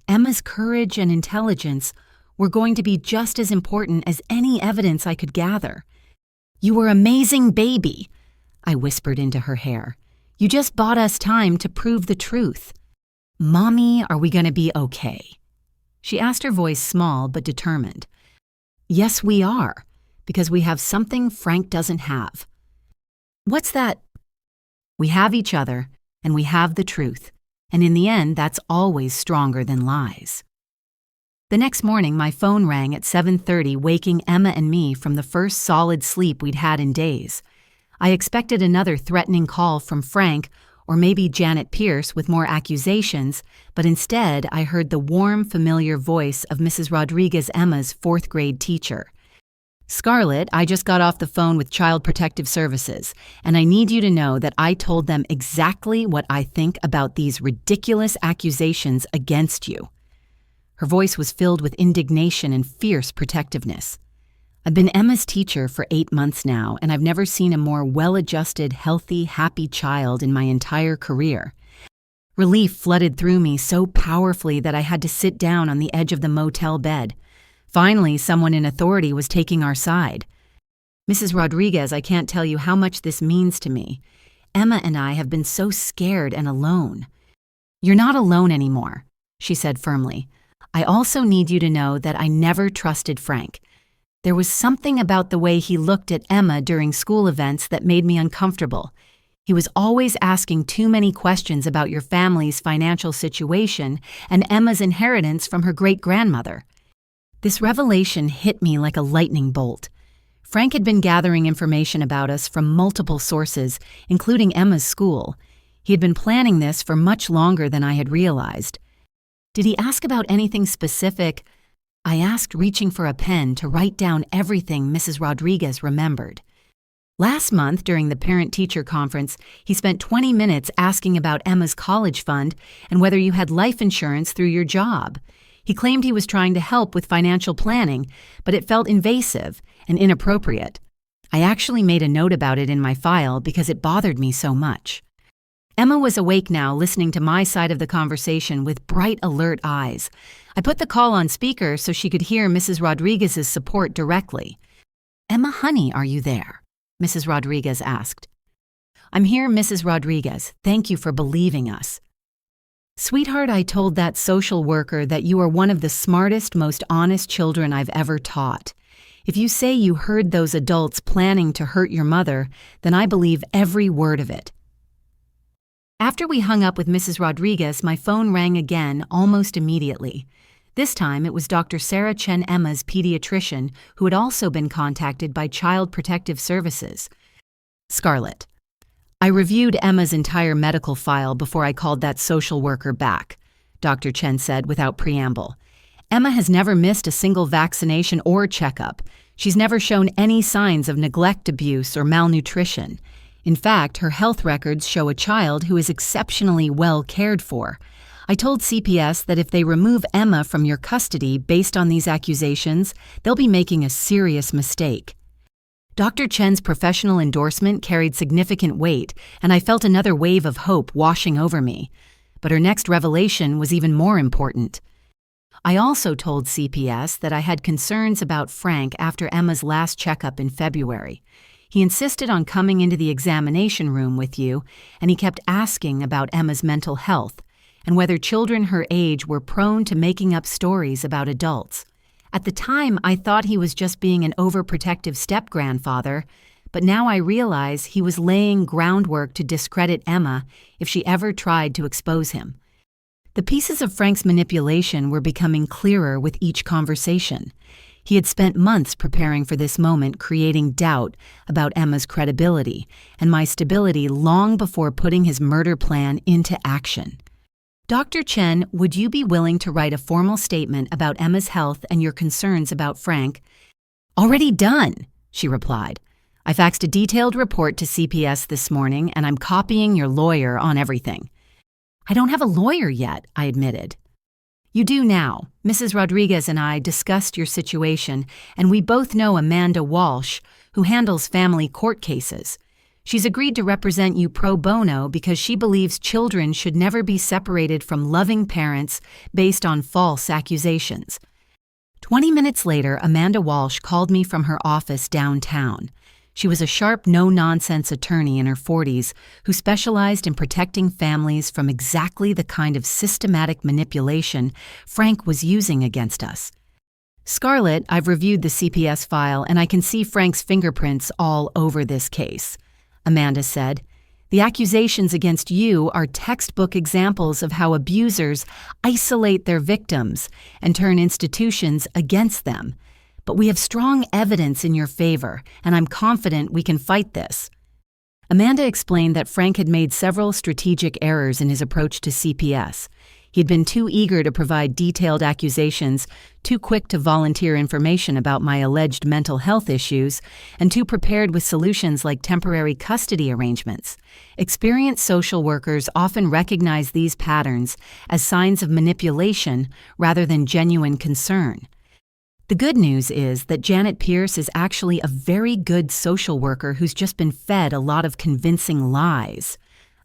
Emma's courage and intelligence were going to be just as important as any evidence I could gather. "You were amazing, baby," I whispered into her hair. "You just bought us time to prove the truth." "Mommy, are we going to be okay?" She asked, her voice small but determined. "Yes, we are, because we have something Frank doesn't have." "What's that?" "We have each other, and we have the truth, and in the end, that's always stronger than lies." The next morning, my phone rang at 7:30, waking Emma and me from the first solid sleep we'd had in days. I expected another threatening call from Frank, or maybe Janet Pierce with more accusations, but instead I heard the warm, familiar voice of Mrs. Rodriguez, Emma's fourth-grade teacher. "Scarlett, I just got off the phone with Child Protective Services, and I need you to know that I told them exactly what I think about these ridiculous accusations against you." Her voice was filled with indignation and fierce protectiveness. "I've been Emma's teacher for 8 months now, and I've never seen a more well-adjusted, healthy, happy child in my entire career. Relief flooded through me so powerfully that I had to sit down on the edge of the motel bed. Finally, someone in authority was taking our side. "Mrs. Rodriguez, I can't tell you how much this means to me. Emma and I have been so scared and alone." "You're not alone anymore," she said firmly. "I also need you to know that I never trusted Frank. There was something about the way he looked at Emma during school events that made me uncomfortable. He was always asking too many questions about your family's financial situation and Emma's inheritance from her great-grandmother." This revelation hit me like a lightning bolt. Frank had been gathering information about us from multiple sources, including Emma's school. He had been planning this for much longer than I had realized. "Did he ask about anything specific?" I asked, reaching for a pen to write down everything Mrs. Rodriguez remembered. "Last month, during the parent-teacher conference, he spent 20 minutes asking about Emma's college fund and whether you had life insurance through your job. He claimed he was trying to help with financial planning, but it felt invasive and inappropriate. I actually made a note about it in my file because it bothered me so much." Emma was awake now, listening to my side of the conversation with bright, alert eyes. I put the call on speaker so she could hear Mrs. Rodriguez's support directly. "Emma, honey, are you there?" Mrs. Rodriguez asked. "I'm here, Mrs. Rodriguez. Thank you for believing us." "Sweetheart, I told that social worker that you are one of the smartest, most honest children I've ever taught. If you say you heard those adults planning to hurt your mother, then I believe every word of it." After we hung up with Mrs. Rodriguez, my phone rang again almost immediately. This time it was Dr. Sarah Chen, Emma's pediatrician, who had also been contacted by Child Protective Services. "Scarlett, I reviewed Emma's entire medical file before I called that social worker back," Dr. Chen said without preamble. "Emma has never missed a single vaccination or checkup. She's never shown any signs of neglect, abuse, or malnutrition. In fact, her health records show a child who is exceptionally well cared for. I told CPS that if they remove Emma from your custody based on these accusations, they'll be making a serious mistake." Dr. Chen's professional endorsement carried significant weight, and I felt another wave of hope washing over me. But her next revelation was even more important. I also told CPS that I had concerns about Frank after Emma's last checkup in February. He insisted on coming into the examination room with you, and he kept asking about Emma's mental health and whether children her age were prone to making up stories about adults. At the time, I thought he was just being an overprotective step-grandfather, but now I realize he was laying groundwork to discredit Emma if she ever tried to expose him. The pieces of Frank's manipulation were becoming clearer with each conversation. He had spent months preparing for this moment, creating doubt about Emma's credibility and my stability long before putting his murder plan into action. "Dr. Chen, would you be willing to write a formal statement about Emma's health and your concerns about Frank?" "Already done," she replied. "I faxed a detailed report to CPS this morning, and I'm copying your lawyer on everything." "I don't have a lawyer yet," I admitted. "You do now. Mrs. Rodriguez and I discussed your situation, and we both know Amanda Walsh, who handles family court cases. She's agreed to represent you pro bono because she believes children should never be separated from loving parents based on false accusations." 20 minutes later, Amanda Walsh called me from her office downtown. She was a sharp, no-nonsense attorney in her 40s who specialized in protecting families from exactly the kind of systematic manipulation Frank was using against us. "Scarlett, I've reviewed the CPS file and I can see Frank's fingerprints all over this case," Amanda said. "The accusations against you are textbook examples of how abusers isolate their victims and turn institutions against them. But we have strong evidence in your favor, and I'm confident we can fight this." Amanda explained that Frank had made several strategic errors in his approach to CPS. He'd been too eager to provide detailed accusations, too quick to volunteer information about my alleged mental health issues, and too prepared with solutions like temporary custody arrangements. Experienced social workers often recognize these patterns as signs of manipulation rather than genuine concern. The good news is that Janet Pierce is actually a very good social worker who's just been fed a lot of convincing lies,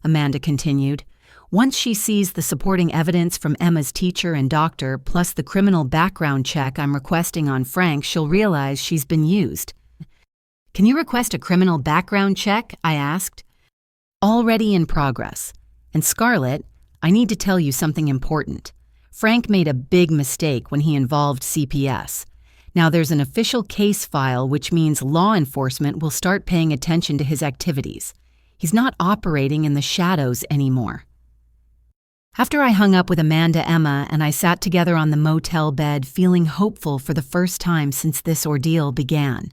Amanda continued. Once she sees the supporting evidence from Emma's teacher and doctor, plus the criminal background check I'm requesting on Frank, she'll realize she's been used. "Can you request a criminal background check?" I asked. "Already in progress. And Scarlett, I need to tell you something important. Frank made a big mistake when he involved CPS. Now there's an official case file, which means law enforcement will start paying attention to his activities. He's not operating in the shadows anymore." After I hung up with Amanda, Emma, and I sat together on the motel bed feeling hopeful for the first time since this ordeal began.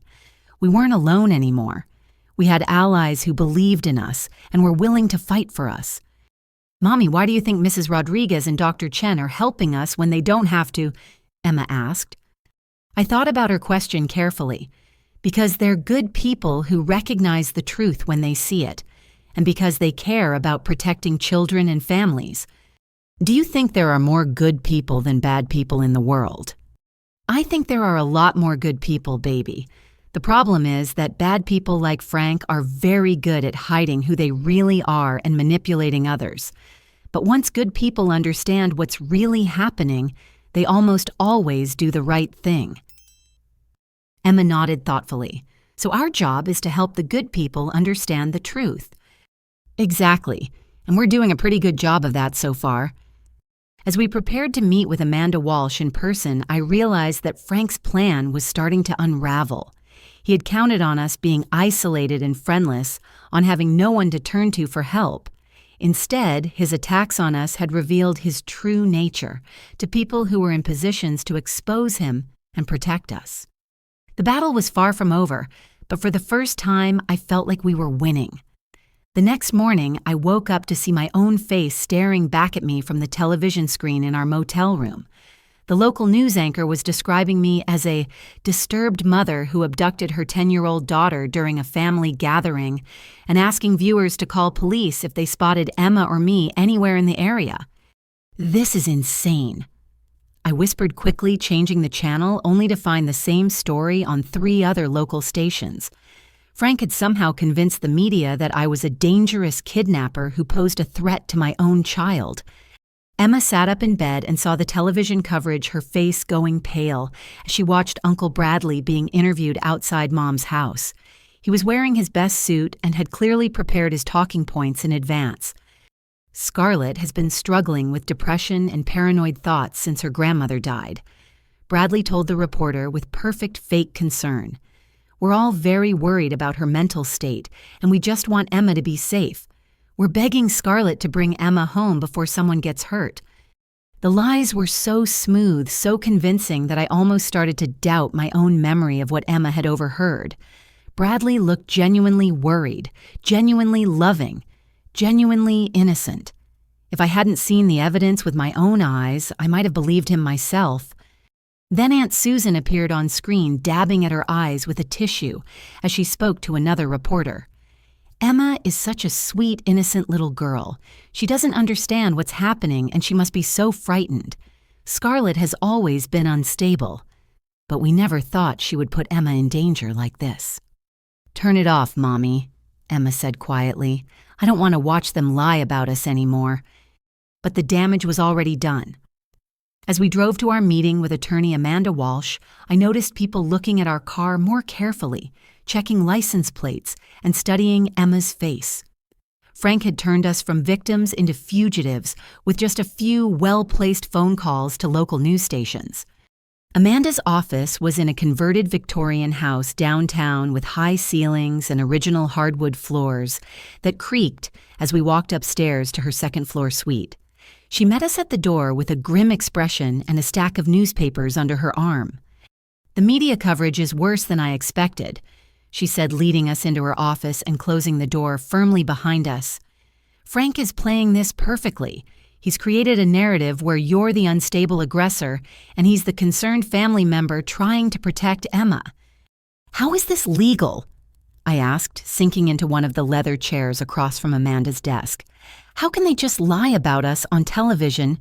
We weren't alone anymore. We had allies who believed in us and were willing to fight for us. "Mommy, why do you think Mrs. Rodriguez and Dr. Chen are helping us when they don't have to?" Emma asked. I thought about her question carefully. Because they're good people who recognize the truth when they see it, and because they care about protecting children and families. "Do you think there are more good people than bad people in the world?" "I think there are a lot more good people, baby. The problem is that bad people like Frank are very good at hiding who they really are and manipulating others. But once good people understand what's really happening, they almost always do the right thing." Emma nodded thoughtfully. "So our job is to help the good people understand the truth." "Exactly, and we're doing a pretty good job of that so far." As we prepared to meet with Amanda Walsh in person, I realized that Frank's plan was starting to unravel. He had counted on us being isolated and friendless, on having no one to turn to for help. Instead, his attacks on us had revealed his true nature to people who were in positions to expose him and protect us. The battle was far from over, but for the first time, I felt like we were winning. The next morning, I woke up to see my own face staring back at me from the television screen in our motel room. The local news anchor was describing me as a disturbed mother who abducted her 10-year-old daughter during a family gathering and asking viewers to call police if they spotted Emma or me anywhere in the area. "This is insane." I whispered quickly, changing the channel, only to find the same story on 3 other local stations. Frank had somehow convinced the media that I was a dangerous kidnapper who posed a threat to my own child. Emma sat up in bed and saw the television coverage, her face going pale, as she watched Uncle Bradley being interviewed outside Mom's house. He was wearing his best suit and had clearly prepared his talking points in advance. "Scarlett has been struggling with depression and paranoid thoughts since her grandmother died," Bradley told the reporter with perfect fake concern. "We're all very worried about her mental state, and we just want Emma to be safe. We're begging Scarlett to bring Emma home before someone gets hurt." The lies were so smooth, so convincing that I almost started to doubt my own memory of what Emma had overheard. Bradley looked genuinely worried, genuinely loving, genuinely innocent. If I hadn't seen the evidence with my own eyes, I might have believed him myself. Then Aunt Susan appeared on screen, dabbing at her eyes with a tissue as she spoke to another reporter. "Emma is such a sweet, innocent little girl. She doesn't understand what's happening and she must be so frightened. Scarlett has always been unstable, but we never thought she would put Emma in danger like this." "Turn it off, Mommy," Emma said quietly. "I don't want to watch them lie about us anymore." But the damage was already done. As we drove to our meeting with attorney Amanda Walsh, I noticed people looking at our car more carefully, checking license plates and studying Emma's face. Frank had turned us from victims into fugitives with just a few well-placed phone calls to local news stations. Amanda's office was in a converted Victorian house downtown with high ceilings and original hardwood floors that creaked as we walked upstairs to her second-floor suite. She met us at the door with a grim expression and a stack of newspapers under her arm. "The media coverage is worse than I expected," she said, leading us into her office and closing the door firmly behind us. "Frank is playing this perfectly. He's created a narrative where you're the unstable aggressor and he's the concerned family member trying to protect Emma." "How is this legal?" I asked, sinking into one of the leather chairs across from Amanda's desk. "How can they just lie about us on television?"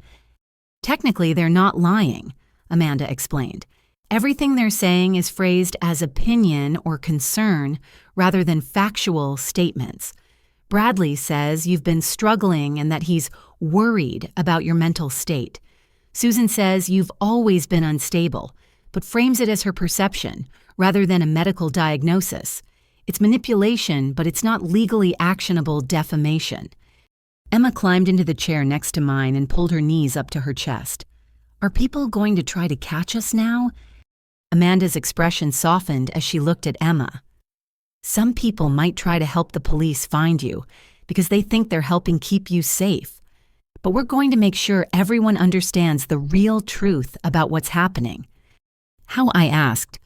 "Technically, they're not lying," Amanda explained. "Everything they're saying is phrased as opinion or concern rather than factual statements. Bradley says you've been struggling and that he's worried about your mental state. Susan says you've always been unstable, but frames it as her perception rather than a medical diagnosis. It's manipulation, but it's not legally actionable defamation. Emma climbed into the chair next to mine and pulled her knees up to her chest. Are people going to try to catch us now? Amanda's expression softened as she looked at Emma. Some people might try to help the police find you because they think they're helping keep you safe. But we're going to make sure everyone understands the real truth about what's happening. How? I asked.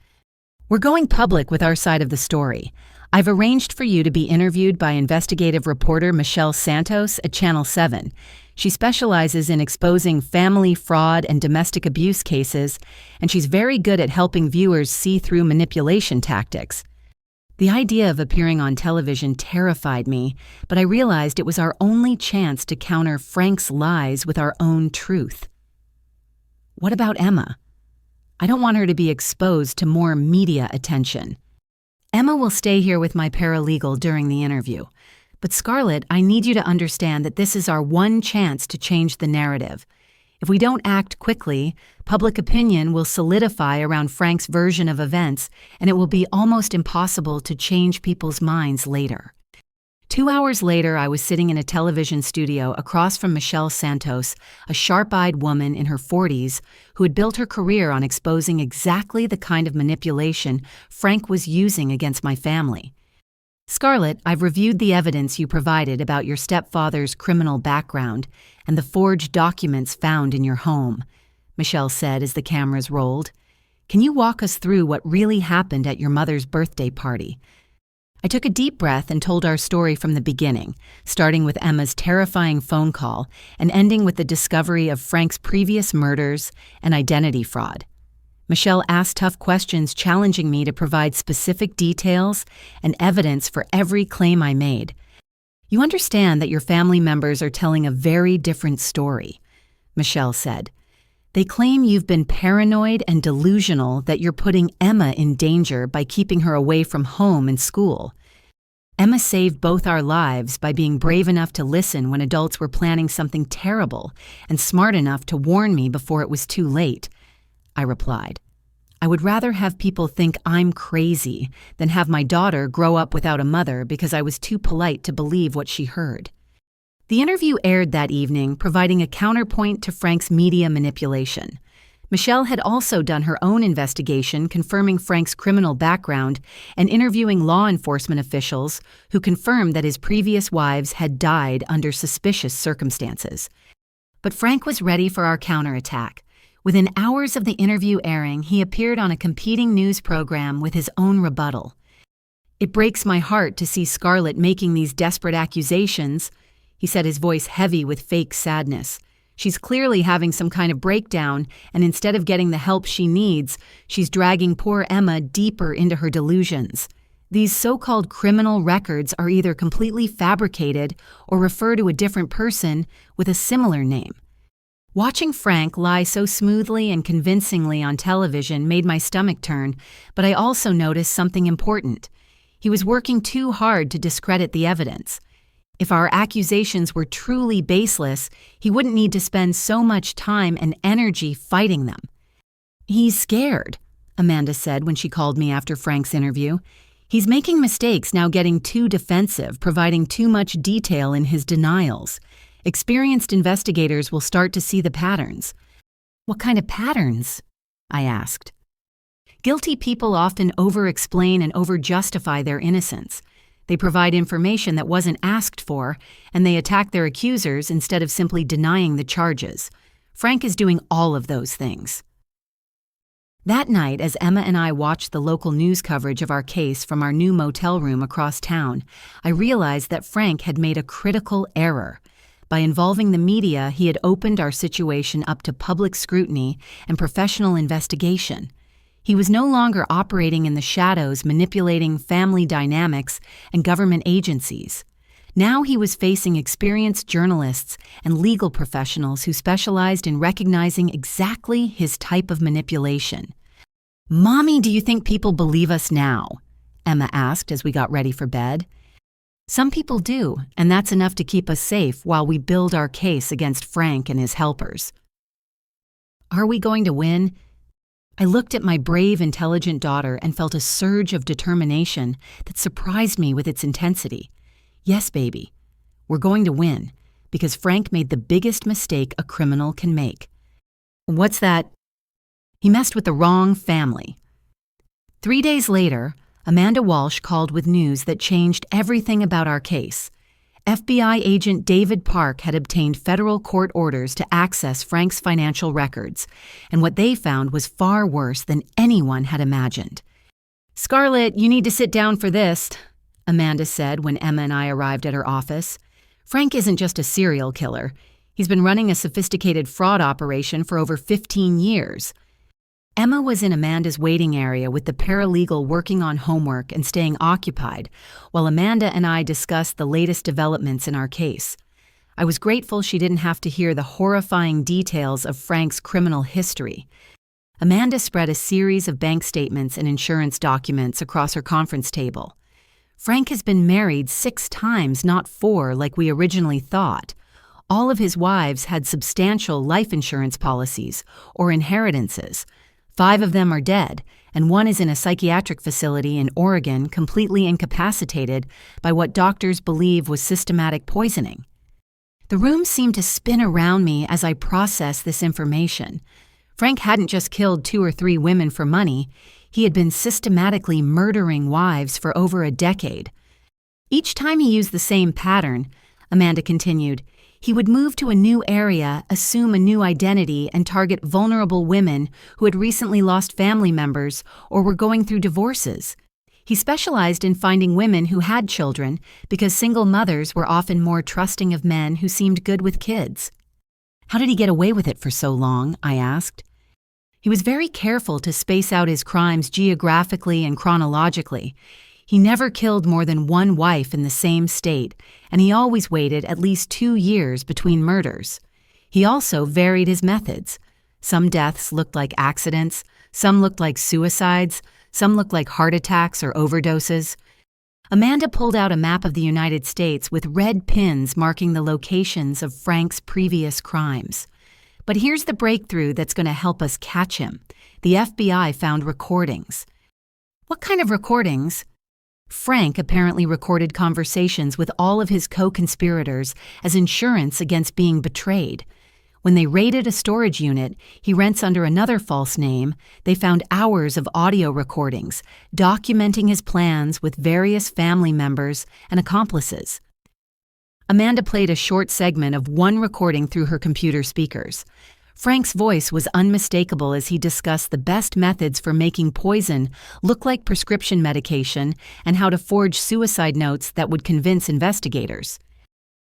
We're going public with our side of the story. I've arranged for you to be interviewed by investigative reporter Michelle Santos at Channel 7. She specializes in exposing family fraud and domestic abuse cases, and she's very good at helping viewers see through manipulation tactics. The idea of appearing on television terrified me, but I realized it was our only chance to counter Frank's lies with our own truth. What about Emma? I don't want her to be exposed to more media attention. Emma will stay here with my paralegal during the interview. But Scarlett, I need you to understand that this is our one chance to change the narrative. If we don't act quickly, public opinion will solidify around Frank's version of events, and it will be almost impossible to change people's minds later. 2 hours later, I was sitting in a television studio across from Michelle Santos, a sharp-eyed woman in her 40s who had built her career on exposing exactly the kind of manipulation Frank was using against my family. Scarlett, I've reviewed the evidence you provided about your stepfather's criminal background and the forged documents found in your home, Michelle said as the cameras rolled. Can you walk us through what really happened at your mother's birthday party? I took a deep breath and told our story from the beginning, starting with Emma's terrifying phone call and ending with the discovery of Frank's previous murders and identity fraud. Michelle asked tough questions, challenging me to provide specific details and evidence for every claim I made. You understand that your family members are telling a very different story, Michelle said. They claim you've been paranoid and delusional, that you're putting Emma in danger by keeping her away from home and school. Emma saved both our lives by being brave enough to listen when adults were planning something terrible and smart enough to warn me before it was too late, I replied. I would rather have people think I'm crazy than have my daughter grow up without a mother because I was too polite to believe what she heard. The interview aired that evening, providing a counterpoint to Frank's media manipulation. Michelle had also done her own investigation, confirming Frank's criminal background and interviewing law enforcement officials who confirmed that his previous wives had died under suspicious circumstances. But Frank was ready for our counterattack. Within hours of the interview airing, he appeared on a competing news program with his own rebuttal. It breaks my heart to see Scarlett making these desperate accusations, he said, his voice heavy with fake sadness. She's clearly having some kind of breakdown, and instead of getting the help she needs, she's dragging poor Emma deeper into her delusions. These so-called criminal records are either completely fabricated or refer to a different person with a similar name. Watching Frank lie so smoothly and convincingly on television made my stomach turn, but I also noticed something important. He was working too hard to discredit the evidence. If our accusations were truly baseless, he wouldn't need to spend so much time and energy fighting them. He's scared, Amanda said when she called me after Frank's interview. He's making mistakes now, getting too defensive, providing too much detail in his denials. Experienced investigators will start to see the patterns. What kind of patterns? I asked. Guilty people often over-explain and over-justify their innocence. They provide information that wasn't asked for, and they attack their accusers instead of simply denying the charges. Frank is doing all of those things. That night, as Emma and I watched the local news coverage of our case from our new motel room across town, I realized that Frank had made a critical error. By involving the media, he had opened our situation up to public scrutiny and professional investigation. He was no longer operating in the shadows, manipulating family dynamics and government agencies. Now he was facing experienced journalists and legal professionals who specialized in recognizing exactly his type of manipulation. "Mommy, do you think people believe us now?" Emma asked as we got ready for bed. Some people do, and that's enough to keep us safe while we build our case against Frank and his helpers. Are we going to win? I looked at my brave, intelligent daughter and felt a surge of determination that surprised me with its intensity. Yes, baby, we're going to win, because Frank made the biggest mistake a criminal can make. What's that? He messed with the wrong family. 3 days later, Amanda Walsh called with news that changed everything about our case. FBI agent David Park had obtained federal court orders to access Frank's financial records, and what they found was far worse than anyone had imagined. "Scarlett, you need to sit down for this," Amanda said when Emma and I arrived at her office. "Frank isn't just a serial killer. He's been running a sophisticated fraud operation for over 15 years. Emma was in Amanda's waiting area with the paralegal working on homework and staying occupied, while Amanda and I discussed the latest developments in our case. I was grateful she didn't have to hear the horrifying details of Frank's criminal history. Amanda spread a series of bank statements and insurance documents across her conference table. Frank has been married 6 times, not 4, like we originally thought. All of his wives had substantial life insurance policies or inheritances. 5 of them are dead, and 1 is in a psychiatric facility in Oregon, completely incapacitated by what doctors believe was systematic poisoning. The room seemed to spin around me as I processed this information. Frank hadn't just killed 2 or 3 women for money. He had been systematically murdering wives for over a decade. Each time he used the same pattern, Amanda continued, he would move to a new area, assume a new identity, and target vulnerable women who had recently lost family members or were going through divorces. He specialized in finding women who had children because single mothers were often more trusting of men who seemed good with kids. "How did he get away with it for so long?" I asked. He was very careful to space out his crimes geographically and chronologically. He never killed more than 1 wife in the same state, and he always waited at least 2 years between murders. He also varied his methods. Some deaths looked like accidents, some looked like suicides, some looked like heart attacks or overdoses. Amanda pulled out a map of the United States with red pins marking the locations of Frank's previous crimes. But here's the breakthrough that's going to help us catch him. The FBI found recordings. What kind of recordings? Frank apparently recorded conversations with all of his co-conspirators as insurance against being betrayed. When they raided a storage unit he rents under another false name, they found hours of audio recordings documenting his plans with various family members and accomplices. Amanda played a short segment of one recording through her computer speakers. Frank's voice was unmistakable as he discussed the best methods for making poison look like prescription medication and how to forge suicide notes that would convince investigators.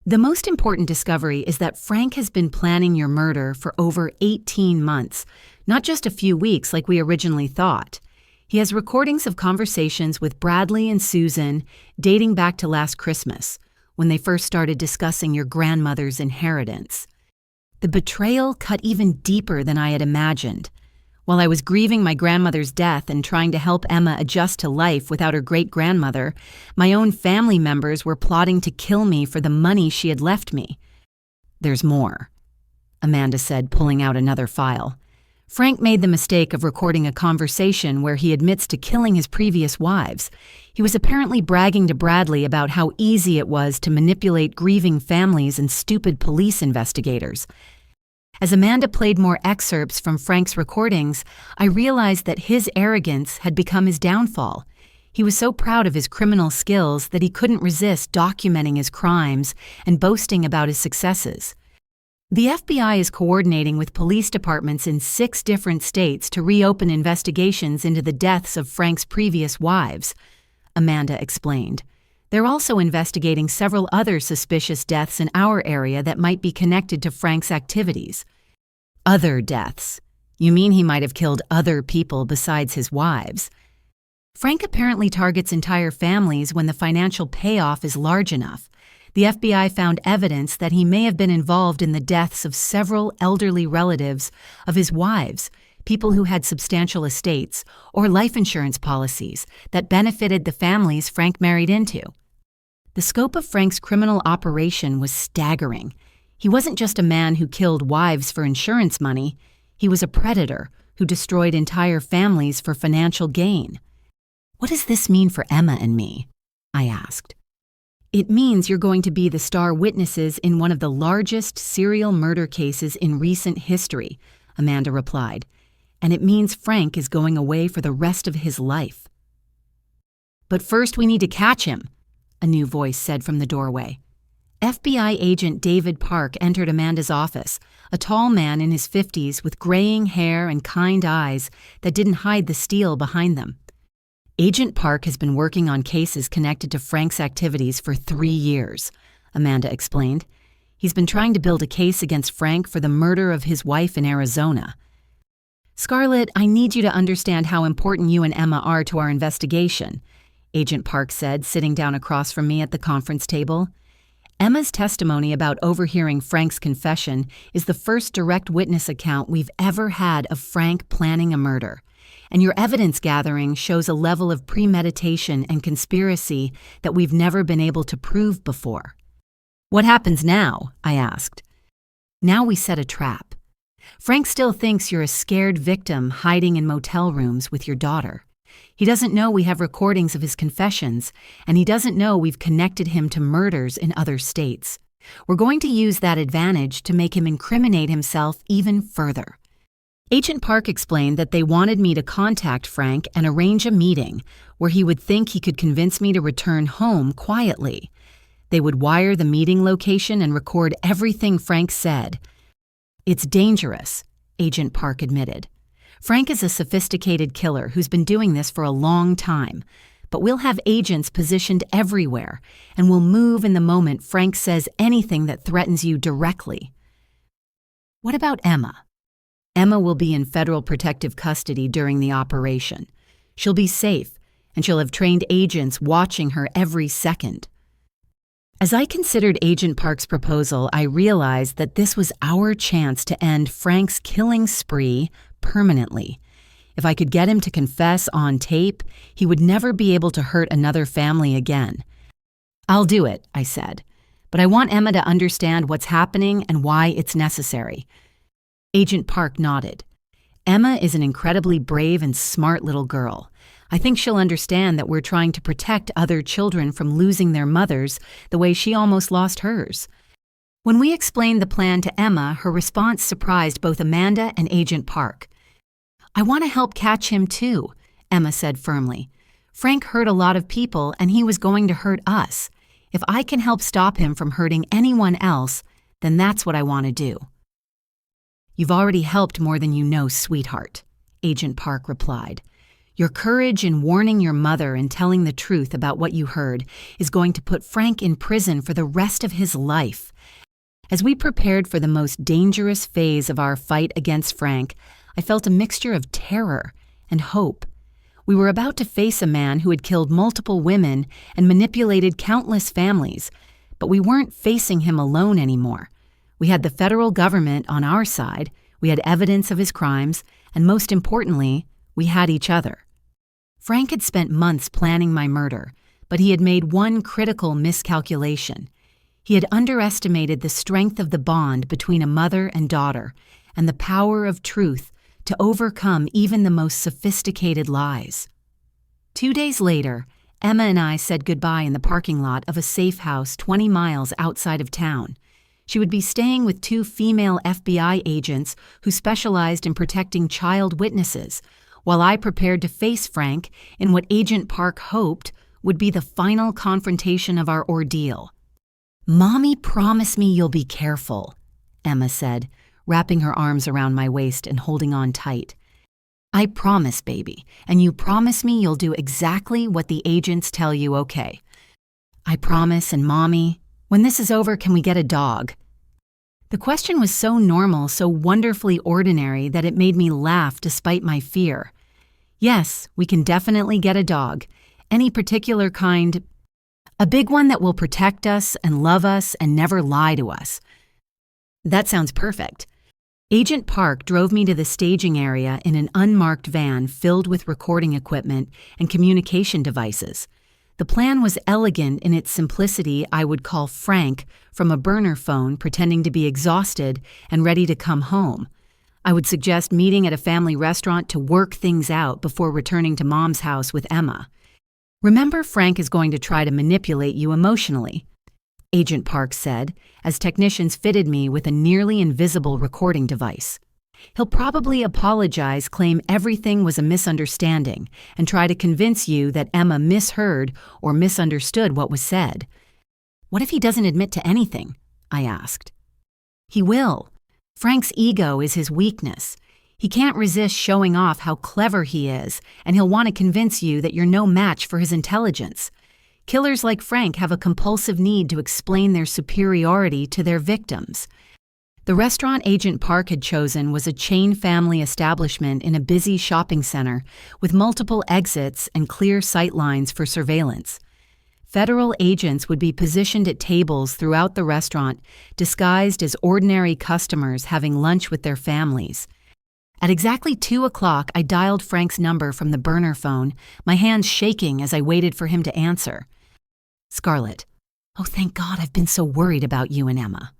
"The most important discovery is that Frank has been planning your murder for over 18 months, not just a few weeks like we originally thought. He has recordings of conversations with Bradley and Susan dating back to last Christmas, when they first started discussing your grandmother's inheritance." The betrayal cut even deeper than I had imagined. While I was grieving my grandmother's death and trying to help Emma adjust to life without her great-grandmother, my own family members were plotting to kill me for the money she had left me. "There's more," Amanda said, pulling out another file. Frank made the mistake of recording a conversation where he admits to killing his previous wives. He was apparently bragging to Bradley about how easy it was to manipulate grieving families and stupid police investigators. As Amanda played more excerpts from Frank's recordings, I realized that his arrogance had become his downfall. He was so proud of his criminal skills that he couldn't resist documenting his crimes and boasting about his successes. The FBI is coordinating with police departments in 6 different states to reopen investigations into the deaths of Frank's previous wives, Amanda explained. They're also investigating several other suspicious deaths in our area that might be connected to Frank's activities. Other deaths? You mean he might have killed other people besides his wives? Frank apparently targets entire families when the financial payoff is large enough. The FBI found evidence that he may have been involved in the deaths of several elderly relatives of his wives, people who had substantial estates or life insurance policies that benefited the families Frank married into. The scope of Frank's criminal operation was staggering. He wasn't just a man who killed wives for insurance money. He was a predator who destroyed entire families for financial gain. "What does this mean for Emma and me?" I asked. "It means you're going to be the star witnesses in one of the largest serial murder cases in recent history," Amanda replied. "And it means Frank is going away for the rest of his life." "But first we need to catch him," a new voice said from the doorway. FBI agent David Park entered Amanda's office, a tall man in his 50s with graying hair and kind eyes that didn't hide the steel behind them. "Agent Park has been working on cases connected to Frank's activities for 3 years," Amanda explained. "He's been trying to build a case against Frank for the murder of his wife in Arizona." "Scarlett, I need you to understand how important you and Emma are to our investigation," Agent Park said, sitting down across from me at the conference table. "Emma's testimony about overhearing Frank's confession is the first direct witness account we've ever had of Frank planning a murder. And your evidence gathering shows a level of premeditation and conspiracy that we've never been able to prove before." "What happens now?" I asked. "Now we set a trap. Frank still thinks you're a scared victim hiding in motel rooms with your daughter. He doesn't know we have recordings of his confessions, and he doesn't know we've connected him to murders in other states. We're going to use that advantage to make him incriminate himself even further." Agent Park explained that they wanted me to contact Frank and arrange a meeting where he would think he could convince me to return home quietly. They would wire the meeting location and record everything Frank said. "It's dangerous," Agent Park admitted. "Frank is a sophisticated killer who's been doing this for a long time, but we'll have agents positioned everywhere, and we'll move in the moment Frank says anything that threatens you directly." "What about Emma?" "Emma will be in federal protective custody during the operation. She'll be safe, and she'll have trained agents watching her every second." As I considered Agent Park's proposal, I realized that this was our chance to end Frank's killing spree permanently. If I could get him to confess on tape, he would never be able to hurt another family again. "I'll do it," I said, "but I want Emma to understand what's happening and why it's necessary." Agent Park nodded. "Emma is an incredibly brave and smart little girl. I think she'll understand that we're trying to protect other children from losing their mothers the way she almost lost hers." When we explained the plan to Emma, her response surprised both Amanda and Agent Park. "I want to help catch him too," Emma said firmly. "Frank hurt a lot of people, and he was going to hurt us. If I can help stop him from hurting anyone else, then that's what I want to do." "You've already helped more than you know, sweetheart," Agent Park replied. "Your courage in warning your mother and telling the truth about what you heard is going to put Frank in prison for the rest of his life." As we prepared for the most dangerous phase of our fight against Frank, I felt a mixture of terror and hope. We were about to face a man who had killed multiple women and manipulated countless families, but we weren't facing him alone anymore. We had the federal government on our side, we had evidence of his crimes, and most importantly, we had each other. Frank had spent months planning my murder, but he had made one critical miscalculation. He had underestimated the strength of the bond between a mother and daughter and the power of truth to overcome even the most sophisticated lies. 2 days later, Emma and I said goodbye in the parking lot of a safe house 20 miles outside of town. She would be staying with 2 female FBI agents who specialized in protecting child witnesses, while I prepared to face Frank in what Agent Park hoped would be the final confrontation of our ordeal. "Mommy, promise me you'll be careful," Emma said, wrapping her arms around my waist and holding on tight. "I promise, baby, and you promise me you'll do exactly what the agents tell you, okay?" "I promise, and Mommy, when this is over, can we get a dog?" The question was so normal, so wonderfully ordinary that it made me laugh despite my fear. "Yes, we can definitely get a dog. Any particular kind? A big one that will protect us and love us and never lie to us." "That sounds perfect." Agent Park drove me to the staging area in an unmarked van filled with recording equipment and communication devices. The plan was elegant in its simplicity. I would call Frank from a burner phone, pretending to be exhausted and ready to come home. I would suggest meeting at a family restaurant to work things out before returning to Mom's house with Emma. Remember, Frank is going to try to manipulate you emotionally, Agent Park said, as technicians fitted me with a nearly invisible recording device. He'll probably apologize, claim everything was a misunderstanding, and try to convince you that Emma misheard or misunderstood what was said. What if he doesn't admit to anything? I asked. He will. Frank's ego is his weakness. He can't resist showing off how clever he is, and he'll want to convince you that you're no match for his intelligence. Killers like Frank have a compulsive need to explain their superiority to their victims. The restaurant Agent Park had chosen was a chain family establishment in a busy shopping center with multiple exits and clear sight lines for surveillance. Federal agents would be positioned at tables throughout the restaurant, disguised as ordinary customers having lunch with their families. At exactly 2 o'clock, I dialed Frank's number from the burner phone, my hands shaking as I waited for him to answer. Scarlett, oh, thank God, I've been so worried about you and Emma.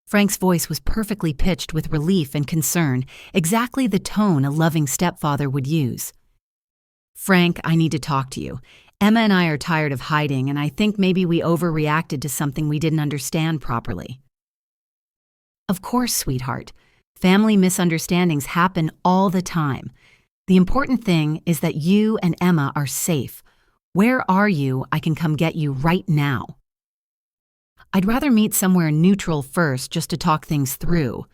Frank's voice was perfectly pitched with relief and concern, exactly the tone a loving stepfather would use. Frank, I need to talk to you. Emma and I are tired of hiding, and I think maybe we overreacted to something we didn't understand properly. Of course, sweetheart. Family misunderstandings happen all the time. The important thing is that you and Emma are safe. Where are you? I can come get you right now. I'd rather meet somewhere neutral first just to talk things through.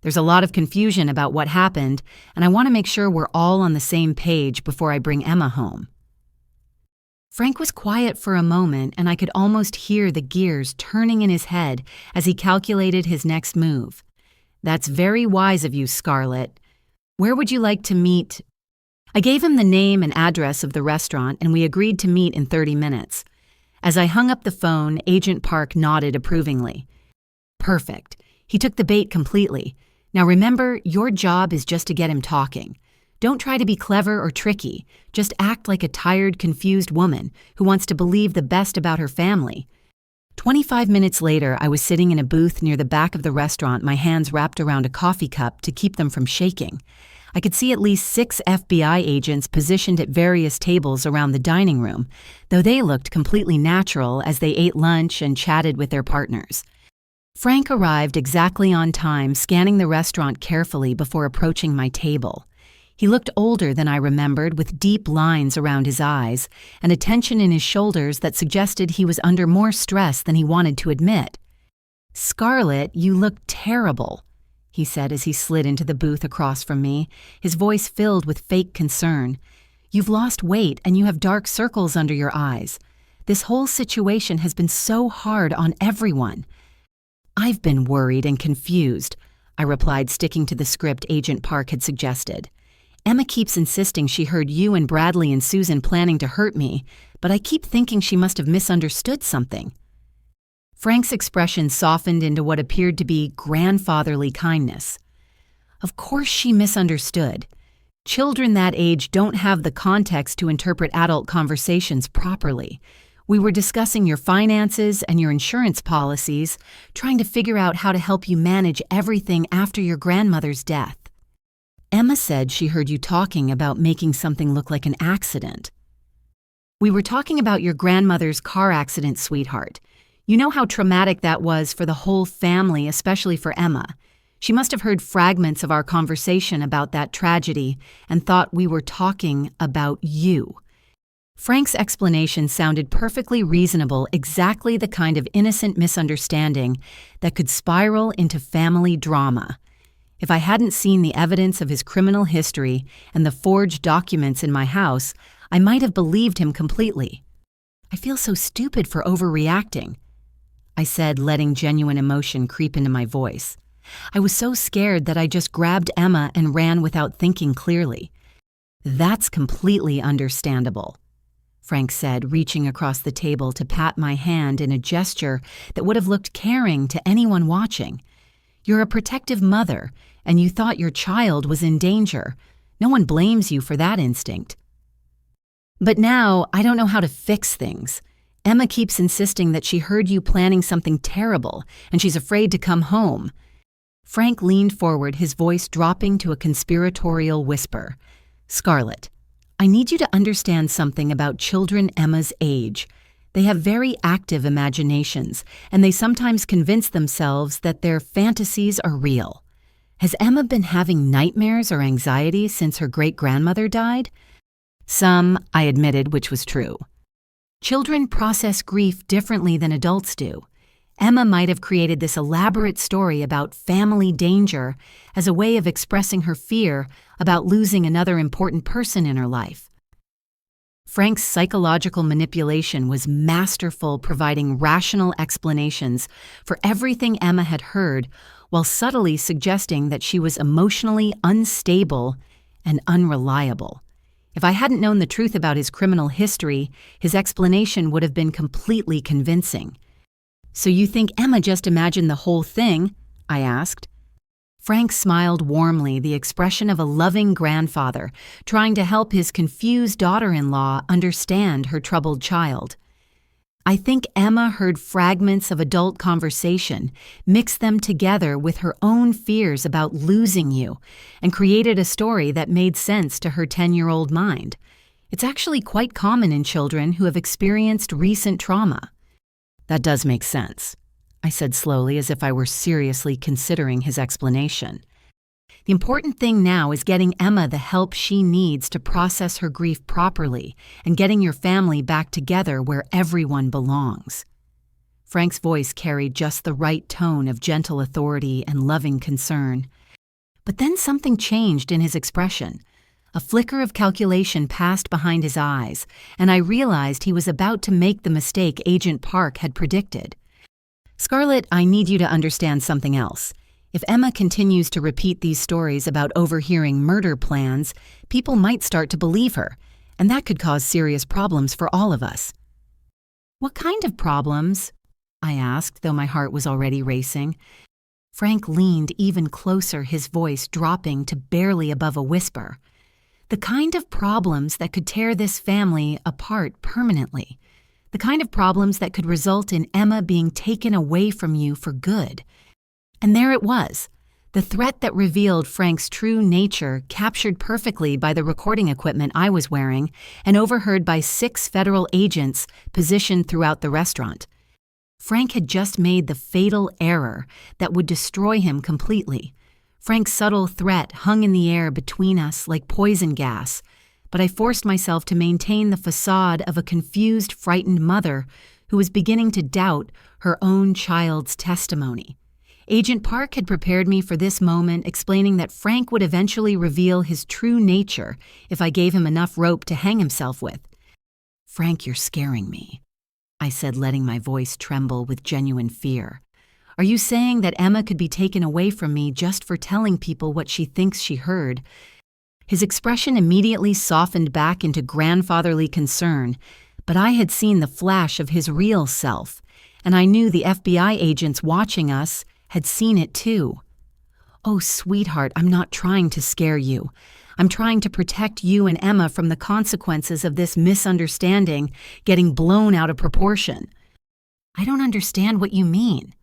There's a lot of confusion about what happened, and I want to make sure we're all on the same page before I bring Emma home. Frank was quiet for a moment, and I could almost hear the gears turning in his head as he calculated his next move. That's very wise of you, Scarlett. Where would you like to meet? I gave him the name and address of the restaurant, and we agreed to meet in 30 minutes. As I hung up the phone, Agent Park nodded approvingly. Perfect. He took the bait completely. Now remember, your job is just to get him talking. Don't try to be clever or tricky. Just act like a tired, confused woman who wants to believe the best about her family. 25 minutes later, I was sitting in a booth near the back of the restaurant, my hands wrapped around a coffee cup to keep them from shaking. I could see at least 6 FBI agents positioned at various tables around the dining room, though they looked completely natural as they ate lunch and chatted with their partners. Frank arrived exactly on time, scanning the restaurant carefully before approaching my table. He looked older than I remembered, with deep lines around his eyes and a tension in his shoulders that suggested he was under more stress than he wanted to admit. "Scarlett, you look terrible," he said as he slid into the booth across from me, his voice filled with fake concern. "You've lost weight and you have dark circles under your eyes. This whole situation has been so hard on everyone." "I've been worried and confused," I replied, sticking to the script Agent Park had suggested. "Emma keeps insisting she heard you and Bradley and Susan planning to hurt me, but I keep thinking she must have misunderstood something." Frank's expression softened into what appeared to be grandfatherly kindness. "Of course she misunderstood. Children that age don't have the context to interpret adult conversations properly. We were discussing your finances and your insurance policies, trying to figure out how to help you manage everything after your grandmother's death. Emma said she heard you talking about making something look like an accident." "We were talking about your grandmother's car accident, sweetheart. You know how traumatic that was for the whole family, especially for Emma. She must have heard fragments of our conversation about that tragedy and thought we were talking about you." Frank's explanation sounded perfectly reasonable, exactly the kind of innocent misunderstanding that could spiral into family drama. If I hadn't seen the evidence of his criminal history and the forged documents in my house, I might have believed him completely. "I feel so stupid for overreacting," I said, letting genuine emotion creep into my voice. "I was so scared that I just grabbed Emma and ran without thinking clearly." "That's completely understandable," Frank said, reaching across the table to pat my hand in a gesture that would have looked caring to anyone watching. "You're a protective mother, and you thought your child was in danger. No one blames you for that instinct." But now, I don't know how to fix things. Emma keeps insisting that she heard you planning something terrible, and she's afraid to come home." Frank leaned forward, his voice dropping to a conspiratorial whisper. "Scarlett, I need you to understand something about children Emma's age. They have very active imaginations, and they sometimes convince themselves that their fantasies are real. Has Emma been having nightmares or anxiety since her great-grandmother died?" "Some," I admitted, which was true. "Children process grief differently than adults do. Emma might have created this elaborate story about family danger as a way of expressing her fear about losing another important person in her life." Frank's psychological manipulation was masterful, providing rational explanations for everything Emma had heard while subtly suggesting that she was emotionally unstable and unreliable. If I hadn't known the truth about his criminal history, his explanation would have been completely convincing. "So you think Emma just imagined the whole thing?" I asked. Frank smiled warmly, the expression of a loving grandfather trying to help his confused daughter-in-law understand her troubled child. "I think Emma heard fragments of adult conversation, mixed them together with her own fears about losing you, and created a story that made sense to her 10-year-old mind. It's actually quite common in children who have experienced recent trauma." "That does make sense," I said slowly, as if I were seriously considering his explanation. "The important thing now is getting Emma the help she needs to process her grief properly and getting your family back together where everyone belongs." Frank's voice carried just the right tone of gentle authority and loving concern. But then something changed in his expression. A flicker of calculation passed behind his eyes, and I realized he was about to make the mistake Agent Park had predicted. "Scarlett, I need you to understand something else. If Emma continues to repeat these stories about overhearing murder plans, people might start to believe her, and that could cause serious problems for all of us." "What kind of problems?" I asked, though my heart was already racing. Frank leaned even closer, his voice dropping to barely above a whisper. "The kind of problems that could tear this family apart permanently. The kind of problems that could result in Emma being taken away from you for good." And there it was, the threat that revealed Frank's true nature, captured perfectly by the recording equipment I was wearing and overheard by 6 federal agents positioned throughout the restaurant. Frank had just made the fatal error that would destroy him completely. Frank's subtle threat hung in the air between us like poison gas, but I forced myself to maintain the facade of a confused, frightened mother who was beginning to doubt her own child's testimony. Agent Park had prepared me for this moment, explaining that Frank would eventually reveal his true nature if I gave him enough rope to hang himself with. "Frank, you're scaring me," I said, letting my voice tremble with genuine fear. "Are you saying that Emma could be taken away from me just for telling people what she thinks she heard?" His expression immediately softened back into grandfatherly concern, but I had seen the flash of his real self, and I knew the FBI agents watching us had seen it too. "Oh, sweetheart, I'm not trying to scare you. I'm trying to protect you and Emma from the consequences of this misunderstanding getting blown out of proportion." "I don't understand what you mean."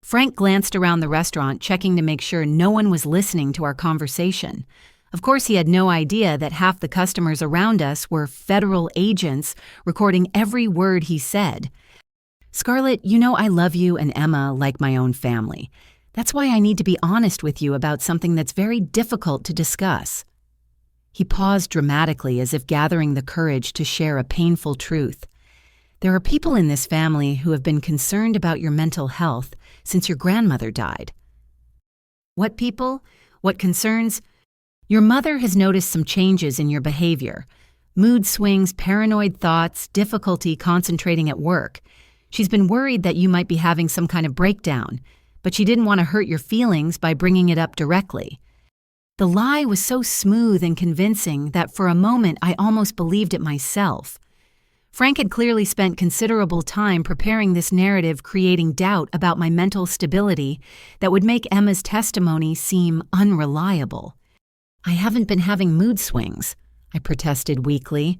Frank glanced around the restaurant, checking to make sure no one was listening to our conversation. Of course, he had no idea that half the customers around us were federal agents recording every word he said. "Scarlett, you know I love you and Emma like my own family. That's why I need to be honest with you about something that's very difficult to discuss." He paused dramatically, as if gathering the courage to share a painful truth. "There are people in this family who have been concerned about your mental health since your grandmother died." "What people? What concerns?" "Your mother has noticed some changes in your behavior. Mood swings, paranoid thoughts, difficulty concentrating at work. She's been worried that you might be having some kind of breakdown, but she didn't want to hurt your feelings by bringing it up directly." The lie was so smooth and convincing that for a moment I almost believed it myself. Frank had clearly spent considerable time preparing this narrative, creating doubt about my mental stability that would make Emma's testimony seem unreliable. "I haven't been having mood swings," I protested weakly.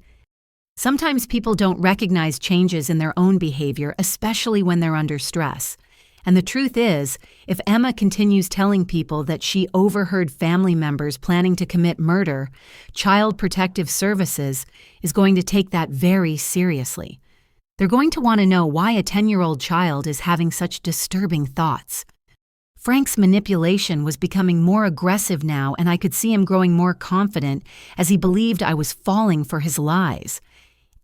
Sometimes people don't recognize changes in their own behavior, especially when they're under stress. And the truth is, if Emma continues telling people that she overheard family members planning to commit murder, Child Protective Services is going to take that very seriously. They're going to want to know why a 10-year-old child is having such disturbing thoughts. Frank's manipulation was becoming more aggressive now, and I could see him growing more confident as he believed I was falling for his lies.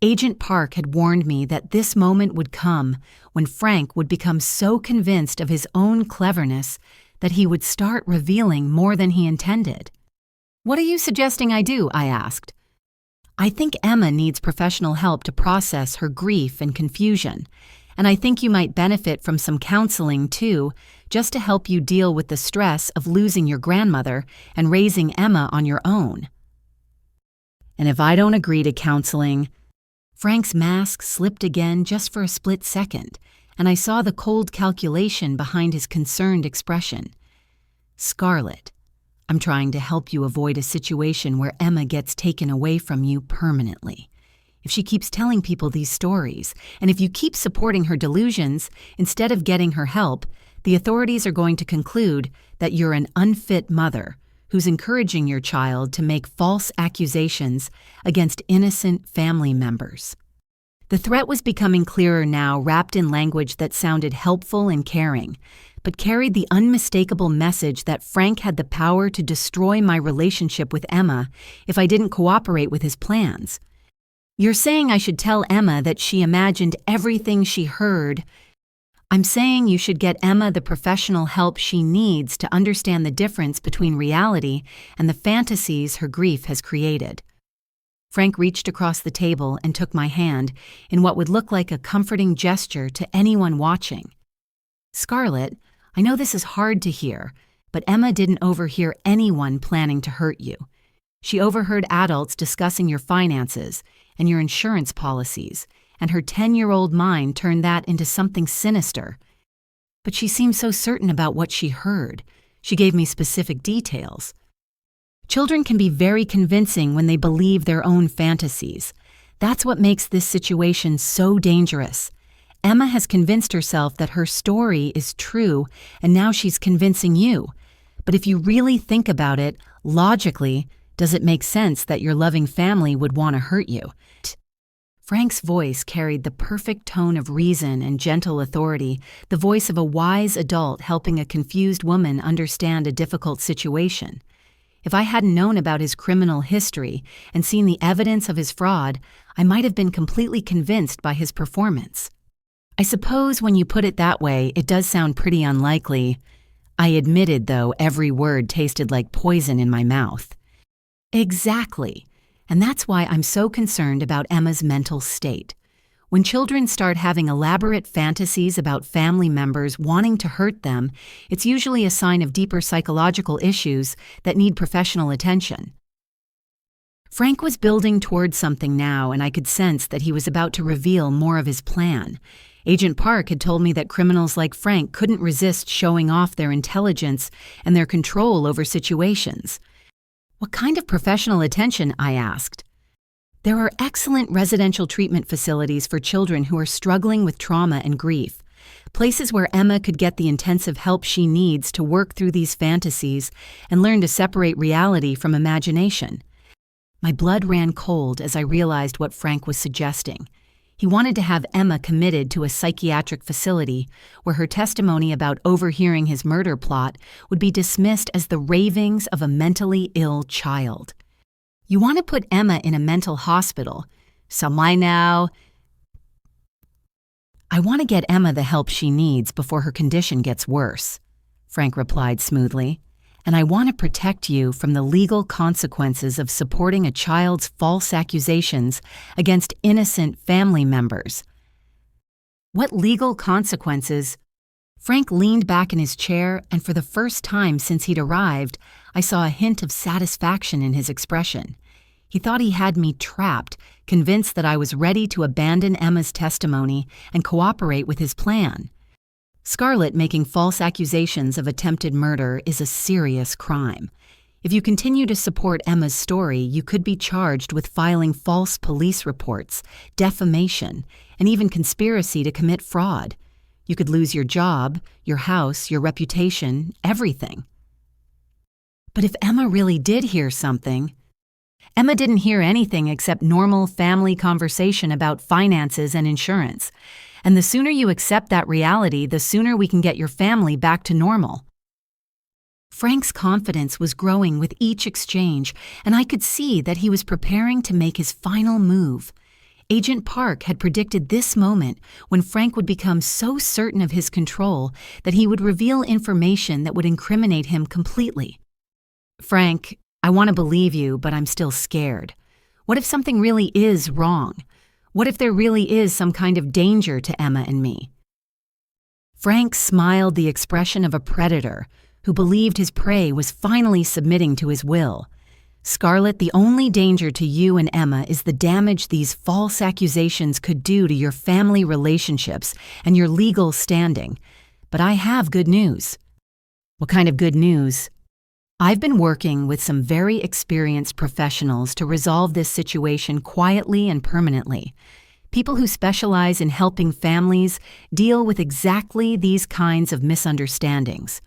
Agent Park had warned me that this moment would come when Frank would become so convinced of his own cleverness that he would start revealing more than he intended. "What are you suggesting I do?" I asked. "I think Emma needs professional help to process her grief and confusion, and I think you might benefit from some counseling too, just to help you deal with the stress of losing your grandmother and raising Emma on your own." "And if I don't agree to counseling?" Frank's mask slipped again just for a split second, and I saw the cold calculation behind his concerned expression. "Scarlett, I'm trying to help you avoid a situation where Emma gets taken away from you permanently. If she keeps telling people these stories, and if you keep supporting her delusions instead of getting her help, the authorities are going to conclude that you're an unfit mother who's encouraging your child to make false accusations against innocent family members." The threat was becoming clearer now, wrapped in language that sounded helpful and caring, but carried the unmistakable message that Frank had the power to destroy my relationship with Emma if I didn't cooperate with his plans. "You're saying I should tell Emma that she imagined everything she heard. I'm saying you should get Emma the professional help she needs to understand the difference between reality and the fantasies her grief has created." Frank reached across the table and took my hand in what would look like a comforting gesture to anyone watching. "Scarlett, I know this is hard to hear, but Emma didn't overhear anyone planning to hurt you. She overheard adults discussing your finances and your insurance policies, and her 10-year-old mind turned that into something sinister. But she seemed so certain about what she heard. She gave me specific details. Children can be very convincing when they believe their own fantasies. That's what makes this situation so dangerous. Emma has convinced herself that her story is true, and now she's convincing you. But if you really think about it, logically, does it make sense that your loving family would want to hurt you?" Frank's voice carried the perfect tone of reason and gentle authority, the voice of a wise adult helping a confused woman understand a difficult situation. If I hadn't known about his criminal history and seen the evidence of his fraud, I might have been completely convinced by his performance. "I suppose when you put it that way, it does sound pretty unlikely." I admitted, though every word tasted like poison in my mouth. "Exactly. And that's why I'm so concerned about Emma's mental state. When children start having elaborate fantasies about family members wanting to hurt them, it's usually a sign of deeper psychological issues that need professional attention." Frank was building toward something now, and I could sense that he was about to reveal more of his plan. Agent Park had told me that criminals like Frank couldn't resist showing off their intelligence and their control over situations. "What kind of professional attention?" I asked. "There are excellent residential treatment facilities for children who are struggling with trauma and grief. Places where Emma could get the intensive help she needs to work through these fantasies and learn to separate reality from imagination." My blood ran cold as I realized what Frank was suggesting. He wanted to have Emma committed to a psychiatric facility where her testimony about overhearing his murder plot would be dismissed as the ravings of a mentally ill child. "You want to put Emma in a mental hospital. Samai now." "I want to get Emma the help she needs before her condition gets worse," Frank replied smoothly. "And I want to protect you from the legal consequences of supporting a child's false accusations against innocent family members." "What legal consequences?" Frank leaned back in his chair, and for the first time since he'd arrived, I saw a hint of satisfaction in his expression. He thought he had me trapped, convinced that I was ready to abandon Emma's testimony and cooperate with his plan. Scarlett making false accusations of attempted murder is a serious crime. If you continue to support Emma's story, you could be charged with filing false police reports, defamation, and even conspiracy to commit fraud. You could lose your job, your house, your reputation, everything. But if Emma really did hear something, Emma didn't hear anything except normal family conversation about finances and insurance. And the sooner you accept that reality, the sooner we can get your family back to normal. Frank's confidence was growing with each exchange, and I could see that he was preparing to make his final move. Agent Park had predicted this moment when Frank would become so certain of his control that he would reveal information that would incriminate him completely. "Frank, I want to believe you, but I'm still scared. What if something really is wrong? What if there really is some kind of danger to Emma and me?" Frank smiled the expression of a predator who believed his prey was finally submitting to his will. "Scarlett, the only danger to you and Emma is the damage these false accusations could do to your family relationships and your legal standing. But I have good news." "What kind of good news?" "I've been working with some very experienced professionals to resolve this situation quietly and permanently. People who specialize in helping families deal with exactly these kinds of misunderstandings."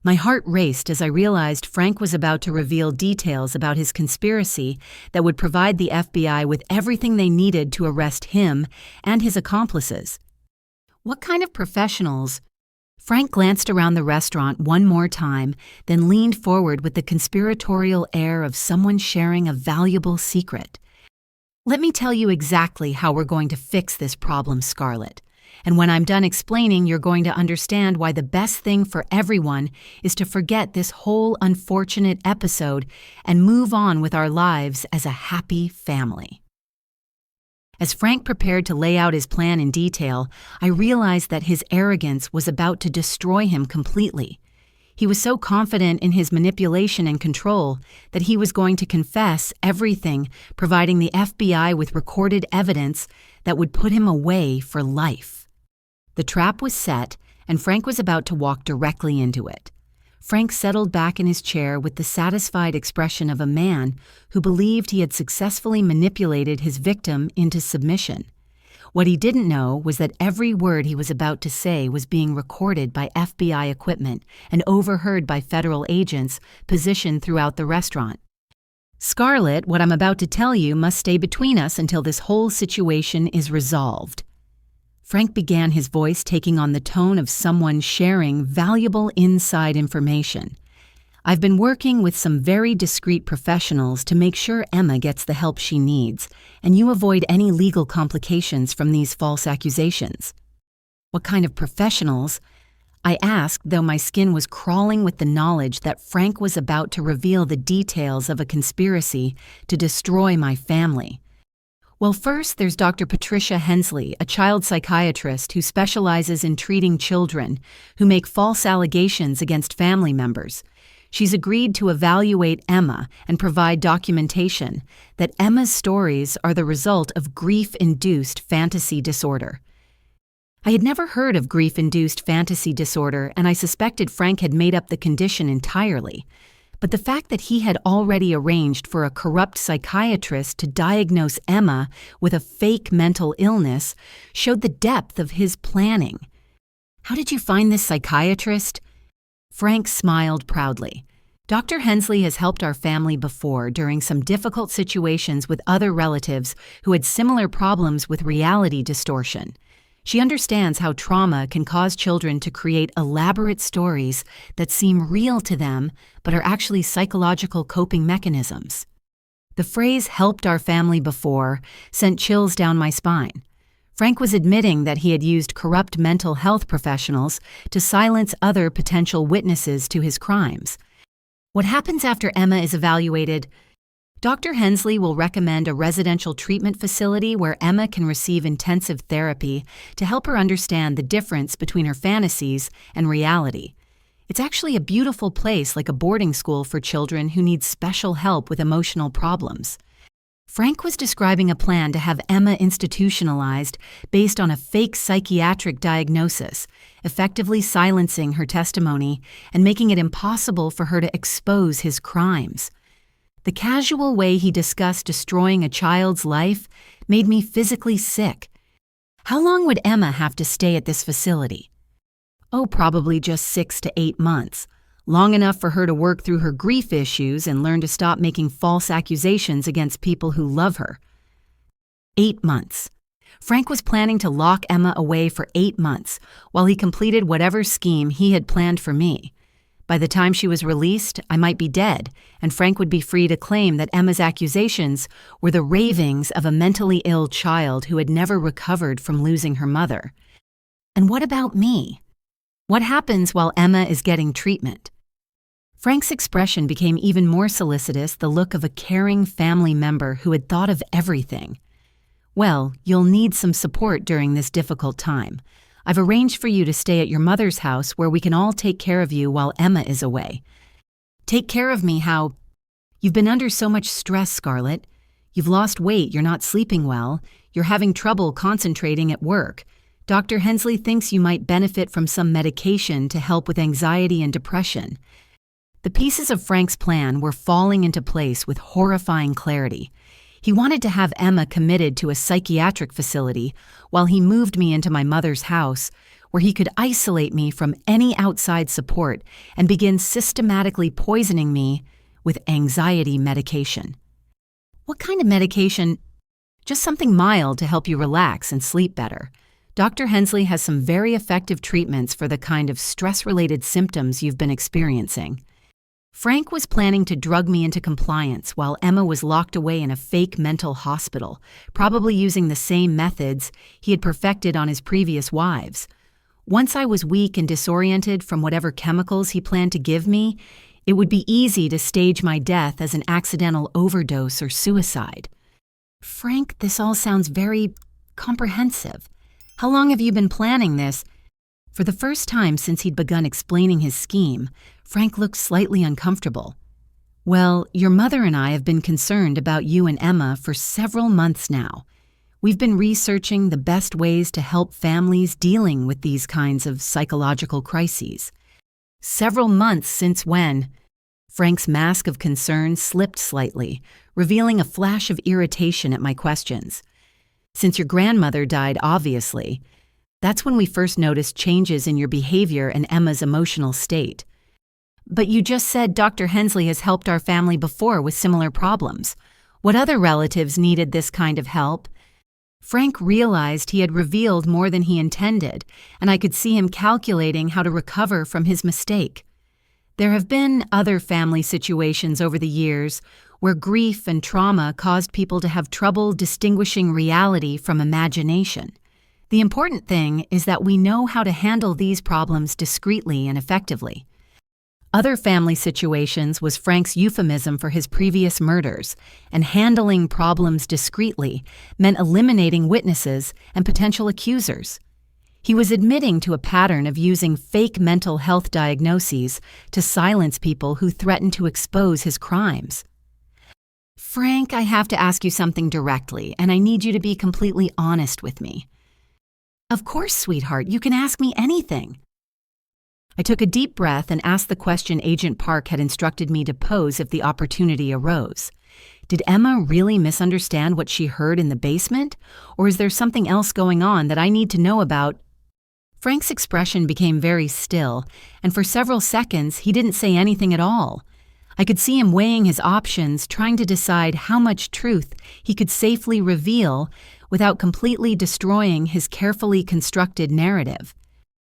My heart raced as I realized Frank was about to reveal details about his conspiracy that would provide the FBI with everything they needed to arrest him and his accomplices. "What kind of professionals?" Frank glanced around the restaurant one more time, then leaned forward with the conspiratorial air of someone sharing a valuable secret. "Let me tell you exactly how we're going to fix this problem, Scarlett. And when I'm done explaining, you're going to understand why the best thing for everyone is to forget this whole unfortunate episode and move on with our lives as a happy family." As Frank prepared to lay out his plan in detail, I realized that his arrogance was about to destroy him completely. He was so confident in his manipulation and control that he was going to confess everything, providing the FBI with recorded evidence that would put him away for life. The trap was set, and Frank was about to walk directly into it. Frank settled back in his chair with the satisfied expression of a man who believed he had successfully manipulated his victim into submission. What he didn't know was that every word he was about to say was being recorded by FBI equipment and overheard by federal agents positioned throughout the restaurant. "Scarlett, what I'm about to tell you must stay between us until this whole situation is resolved." Frank began, his voice taking on the tone of someone sharing valuable inside information. "I've been working with some very discreet professionals to make sure Emma gets the help she needs, and you avoid any legal complications from these false accusations." "What kind of professionals?" I asked, though my skin was crawling with the knowledge that Frank was about to reveal the details of a conspiracy to destroy my family. "Well, first, there's Dr. Patricia Hensley, a child psychiatrist who specializes in treating children who make false allegations against family members. She's agreed to evaluate Emma and provide documentation that Emma's stories are the result of grief-induced fantasy disorder." I had never heard of grief-induced fantasy disorder, and I suspected Frank had made up the condition entirely. But the fact that he had already arranged for a corrupt psychiatrist to diagnose Emma with a fake mental illness showed the depth of his planning. "How did you find this psychiatrist?" Frank smiled proudly. "Dr. Hensley has helped our family before during some difficult situations with other relatives who had similar problems with reality distortion. She understands how trauma can cause children to create elaborate stories that seem real to them but are actually psychological coping mechanisms." The phrase "helped our family before" sent chills down my spine. Frank was admitting that he had used corrupt mental health professionals to silence other potential witnesses to his crimes. "What happens after Emma is evaluated?" "Dr. Hensley will recommend a residential treatment facility where Emma can receive intensive therapy to help her understand the difference between her fantasies and reality. It's actually a beautiful place, like a boarding school for children who need special help with emotional problems." Frank was describing a plan to have Emma institutionalized based on a fake psychiatric diagnosis, effectively silencing her testimony and making it impossible for her to expose his crimes. The casual way he discussed destroying a child's life made me physically sick. How long would Emma have to stay at this facility? Oh, probably just 6 to 8 months. Long enough for her to work through her grief issues and learn to stop making false accusations against people who love her. 8 months. Frank was planning to lock Emma away for 8 months while he completed whatever scheme he had planned for me. By the time she was released, I might be dead, and Frank would be free to claim that Emma's accusations were the ravings of a mentally ill child who had never recovered from losing her mother. And what about me? What happens while Emma is getting treatment? Frank's expression became even more solicitous, the look of a caring family member who had thought of everything. Well, you'll need some support during this difficult time. I've arranged for you to stay at your mother's house where we can all take care of you while Emma is away. Take care of me how? You've been under so much stress, Scarlett. You've lost weight, you're not sleeping well, you're having trouble concentrating at work. Dr. Hensley thinks you might benefit from some medication to help with anxiety and depression. The pieces of Frank's plan were falling into place with horrifying clarity. He wanted to have Emma committed to a psychiatric facility while he moved me into my mother's house, where he could isolate me from any outside support and begin systematically poisoning me with anxiety medication. What kind of medication? Just something mild to help you relax and sleep better. Dr. Hensley has some very effective treatments for the kind of stress-related symptoms you've been experiencing. Frank was planning to drug me into compliance while Emma was locked away in a fake mental hospital, probably using the same methods he had perfected on his previous wives. Once I was weak and disoriented from whatever chemicals he planned to give me, it would be easy to stage my death as an accidental overdose or suicide. Frank, this all sounds very comprehensive. How long have you been planning this? For the first time since he'd begun explaining his scheme, Frank looked slightly uncomfortable. Well, your mother and I have been concerned about you and Emma for several months now. We've been researching the best ways to help families dealing with these kinds of psychological crises. Several months since when? Frank's mask of concern slipped slightly, revealing a flash of irritation at my questions. Since your grandmother died, obviously. That's when we first noticed changes in your behavior and Emma's emotional state. But you just said Dr. Hensley has helped our family before with similar problems. What other relatives needed this kind of help? Frank realized he had revealed more than he intended, and I could see him calculating how to recover from his mistake. There have been other family situations over the years where grief and trauma caused people to have trouble distinguishing reality from imagination. The important thing is that we know how to handle these problems discreetly and effectively. Other family situations was Frank's euphemism for his previous murders, and handling problems discreetly meant eliminating witnesses and potential accusers. He was admitting to a pattern of using fake mental health diagnoses to silence people who threatened to expose his crimes. Frank, I have to ask you something directly, and I need you to be completely honest with me. Of course, sweetheart, you can ask me anything. I took a deep breath and asked the question Agent Park had instructed me to pose if the opportunity arose. Did Emma really misunderstand what she heard in the basement? Or is there something else going on that I need to know about? Frank's expression became very still, and for several seconds he didn't say anything at all. I could see him weighing his options, trying to decide how much truth he could safely reveal without completely destroying his carefully constructed narrative.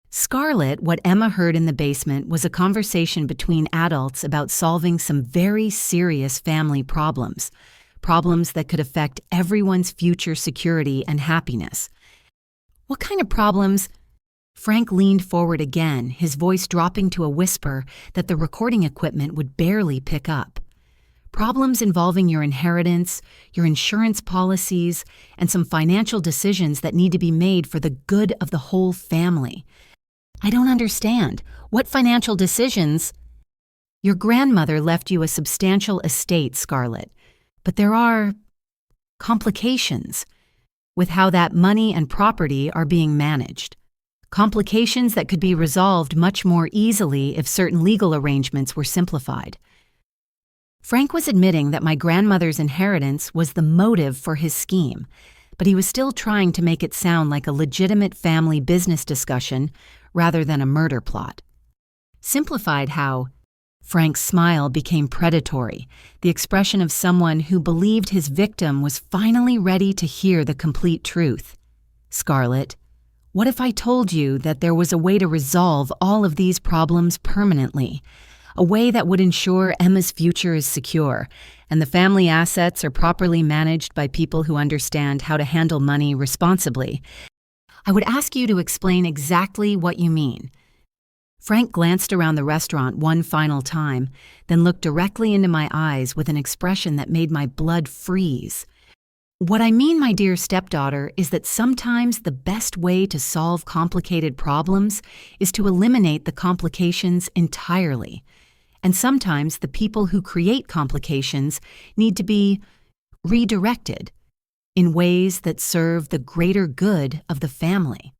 Scarlett, what Emma heard in the basement was a conversation between adults about solving some very serious family problems that could affect everyone's future security and happiness. What kind of problems? Frank leaned forward again, his voice dropping to a whisper that the recording equipment would barely pick up. Problems involving your inheritance, your insurance policies, and some financial decisions that need to be made for the good of the whole family. I don't understand. What financial decisions? Your grandmother left you a substantial estate, Scarlett. But there are complications with how that money and property are being managed. Complications that could be resolved much more easily if certain legal arrangements were simplified. Frank was admitting that my grandmother's inheritance was the motive for his scheme, but he was still trying to make it sound like a legitimate family business discussion rather than a murder plot. Simplified how Frank's smile became predatory, the expression of someone who believed his victim was finally ready to hear the complete truth. Scarlett, what if I told you that there was a way to resolve all of these problems permanently? A way that would ensure Emma's future is secure, and the family assets are properly managed by people who understand how to handle money responsibly. I would ask you to explain exactly what you mean. Frank glanced around the restaurant one final time, then looked directly into my eyes with an expression that made my blood freeze. What I mean, my dear stepdaughter, is that sometimes the best way to solve complicated problems is to eliminate the complications entirely. And sometimes the people who create complications need to be redirected in ways that serve the greater good of the family.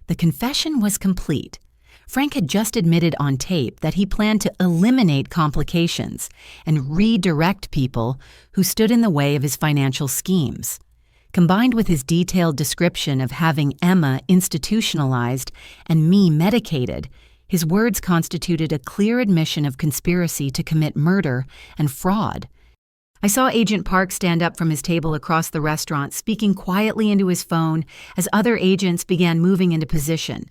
The confession was complete. Frank had just admitted on tape that he planned to eliminate complications and redirect people who stood in the way of his financial schemes. Combined with his detailed description of having Emma institutionalized and me medicated, his words constituted a clear admission of conspiracy to commit murder and fraud. I saw Agent Park stand up from his table across the restaurant, speaking quietly into his phone as other agents began moving into position.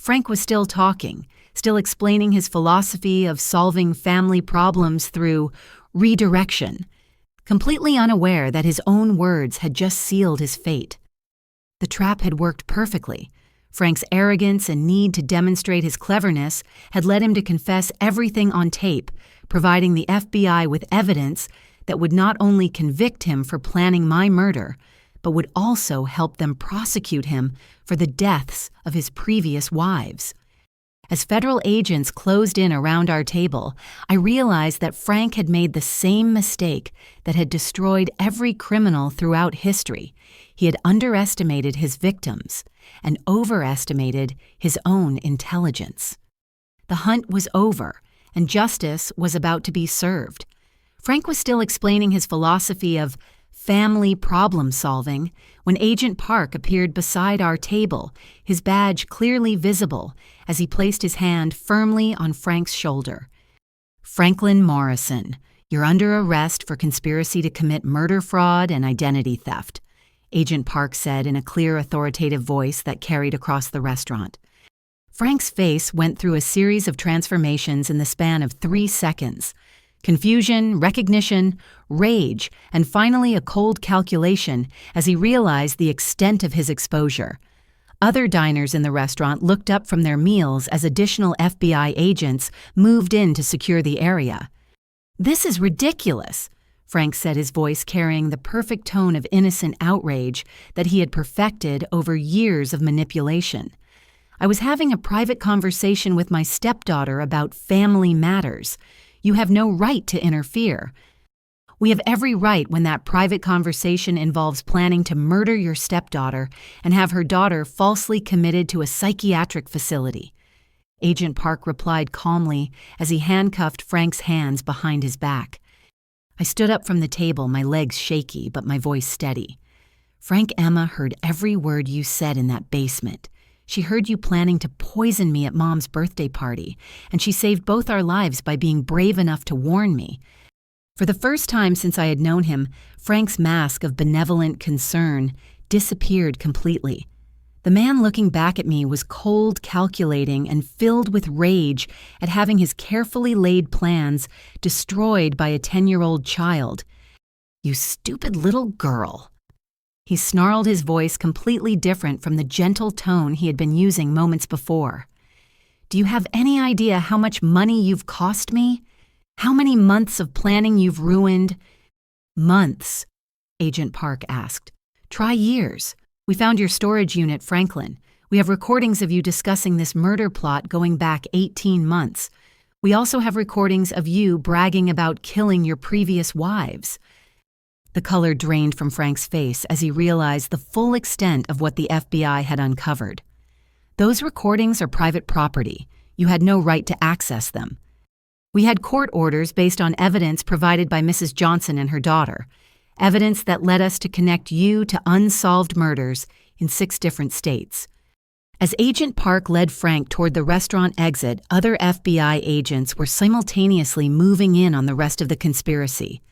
Frank was still talking, still explaining his philosophy of solving family problems through redirection, completely unaware that his own words had just sealed his fate. The trap had worked perfectly. Frank's arrogance and need to demonstrate his cleverness had led him to confess everything on tape, providing the FBI with evidence that would not only convict him for planning my murder, but would also help them prosecute him for the deaths of his previous wives. As federal agents closed in around our table, I realized that Frank had made the same mistake that had destroyed every criminal throughout history. He had underestimated his victims and overestimated his own intelligence. The hunt was over, and justice was about to be served. Frank was still explaining his philosophy of family problem solving when Agent Park appeared beside our table, his badge clearly visible as he placed his hand firmly on Frank's shoulder. Franklin Morrison, you're under arrest for conspiracy to commit murder fraud and identity theft, Agent Park said in a clear, authoritative voice that carried across the restaurant. Frank's face went through a series of transformations in the span of 3 seconds. Confusion, recognition, rage, and finally a cold calculation as he realized the extent of his exposure. Other diners in the restaurant looked up from their meals as additional FBI agents moved in to secure the area. "This is ridiculous," Frank said, his voice carrying the perfect tone of innocent outrage that he had perfected over years of manipulation. "I was having a private conversation with my stepdaughter about family matters. You have no right to interfere. We have every right when that private conversation involves planning to murder your stepdaughter and have her daughter falsely committed to a psychiatric facility." Agent Park replied calmly as he handcuffed Frank's hands behind his back. I stood up from the table, my legs shaky but my voice steady. "Frank, Emma heard every word you said in that basement. She heard you planning to poison me at Mom's birthday party, and she saved both our lives by being brave enough to warn me." For the first time since I had known him, Frank's mask of benevolent concern disappeared completely. The man looking back at me was cold, calculating, and filled with rage at having his carefully laid plans destroyed by a 10-year-old child. "You stupid little girl." He snarled, his voice completely different from the gentle tone he had been using moments before. "Do you have any idea how much money you've cost me? How many months of planning you've ruined?" "Months?" Agent Park asked. "Try years. We found your storage unit, Franklin. We have recordings of you discussing this murder plot going back 18 months. We also have recordings of you bragging about killing your previous wives." The color drained from Frank's face as he realized the full extent of what the FBI had uncovered. Those recordings are private property. You had no right to access them. We had court orders based on evidence provided by Mrs. Johnson and her daughter, evidence that led us to connect you to unsolved murders in 6 different states. As Agent Park led Frank toward the restaurant exit, other FBI agents were simultaneously moving in on the rest of the conspiracy.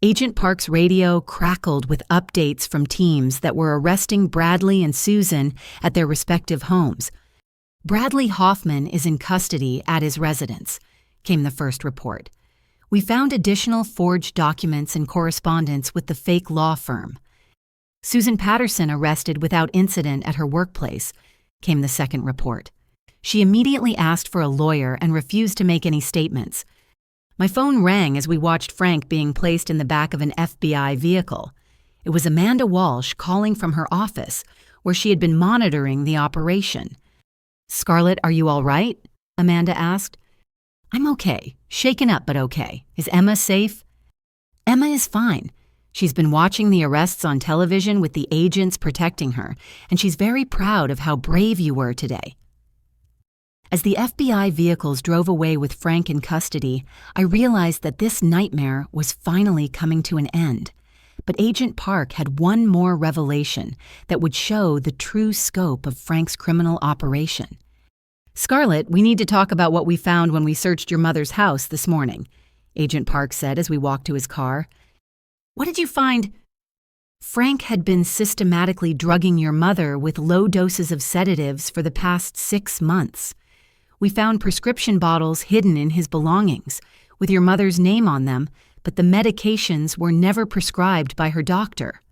Agent Park's radio crackled with updates from teams that were arresting Bradley and Susan at their respective homes. Bradley Hoffman is in custody at his residence, came the first report. We found additional forged documents and correspondence with the fake law firm. Susan Patterson arrested without incident at her workplace, came the second report. She immediately asked for a lawyer and refused to make any statements. My phone rang as we watched Frank being placed in the back of an FBI vehicle. It was Amanda Walsh calling from her office, where she had been monitoring the operation. "Scarlett, are you all right?" Amanda asked. "I'm okay. Shaken up, but okay. Is Emma safe?" "Emma is fine. She's been watching the arrests on television with the agents protecting her, and she's very proud of how brave you were today." As the FBI vehicles drove away with Frank in custody, I realized that this nightmare was finally coming to an end. But Agent Park had one more revelation that would show the true scope of Frank's criminal operation. "Scarlett, we need to talk about what we found when we searched your mother's house this morning," Agent Park said as we walked to his car. "What did you find?" "Frank had been systematically drugging your mother with low doses of sedatives for the past 6 months. We found prescription bottles hidden in his belongings, with your mother's name on them, but the medications were never prescribed by her doctor."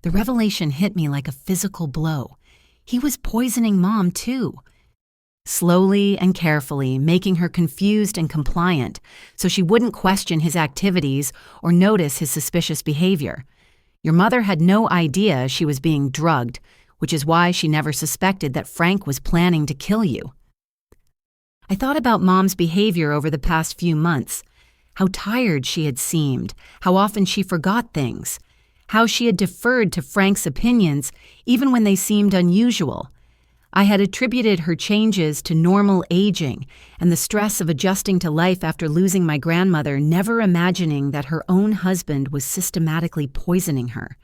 The revelation hit me like a physical blow. He was poisoning Mom, too. Slowly and carefully, making her confused and compliant so she wouldn't question his activities or notice his suspicious behavior. Your mother had no idea she was being drugged, which is why she never suspected that Frank was planning to kill you. I thought about Mom's behavior over the past few months, how tired she had seemed, how often she forgot things, how she had deferred to Frank's opinions even when they seemed unusual. I had attributed her changes to normal aging and the stress of adjusting to life after losing my grandmother, never imagining that her own husband was systematically poisoning her.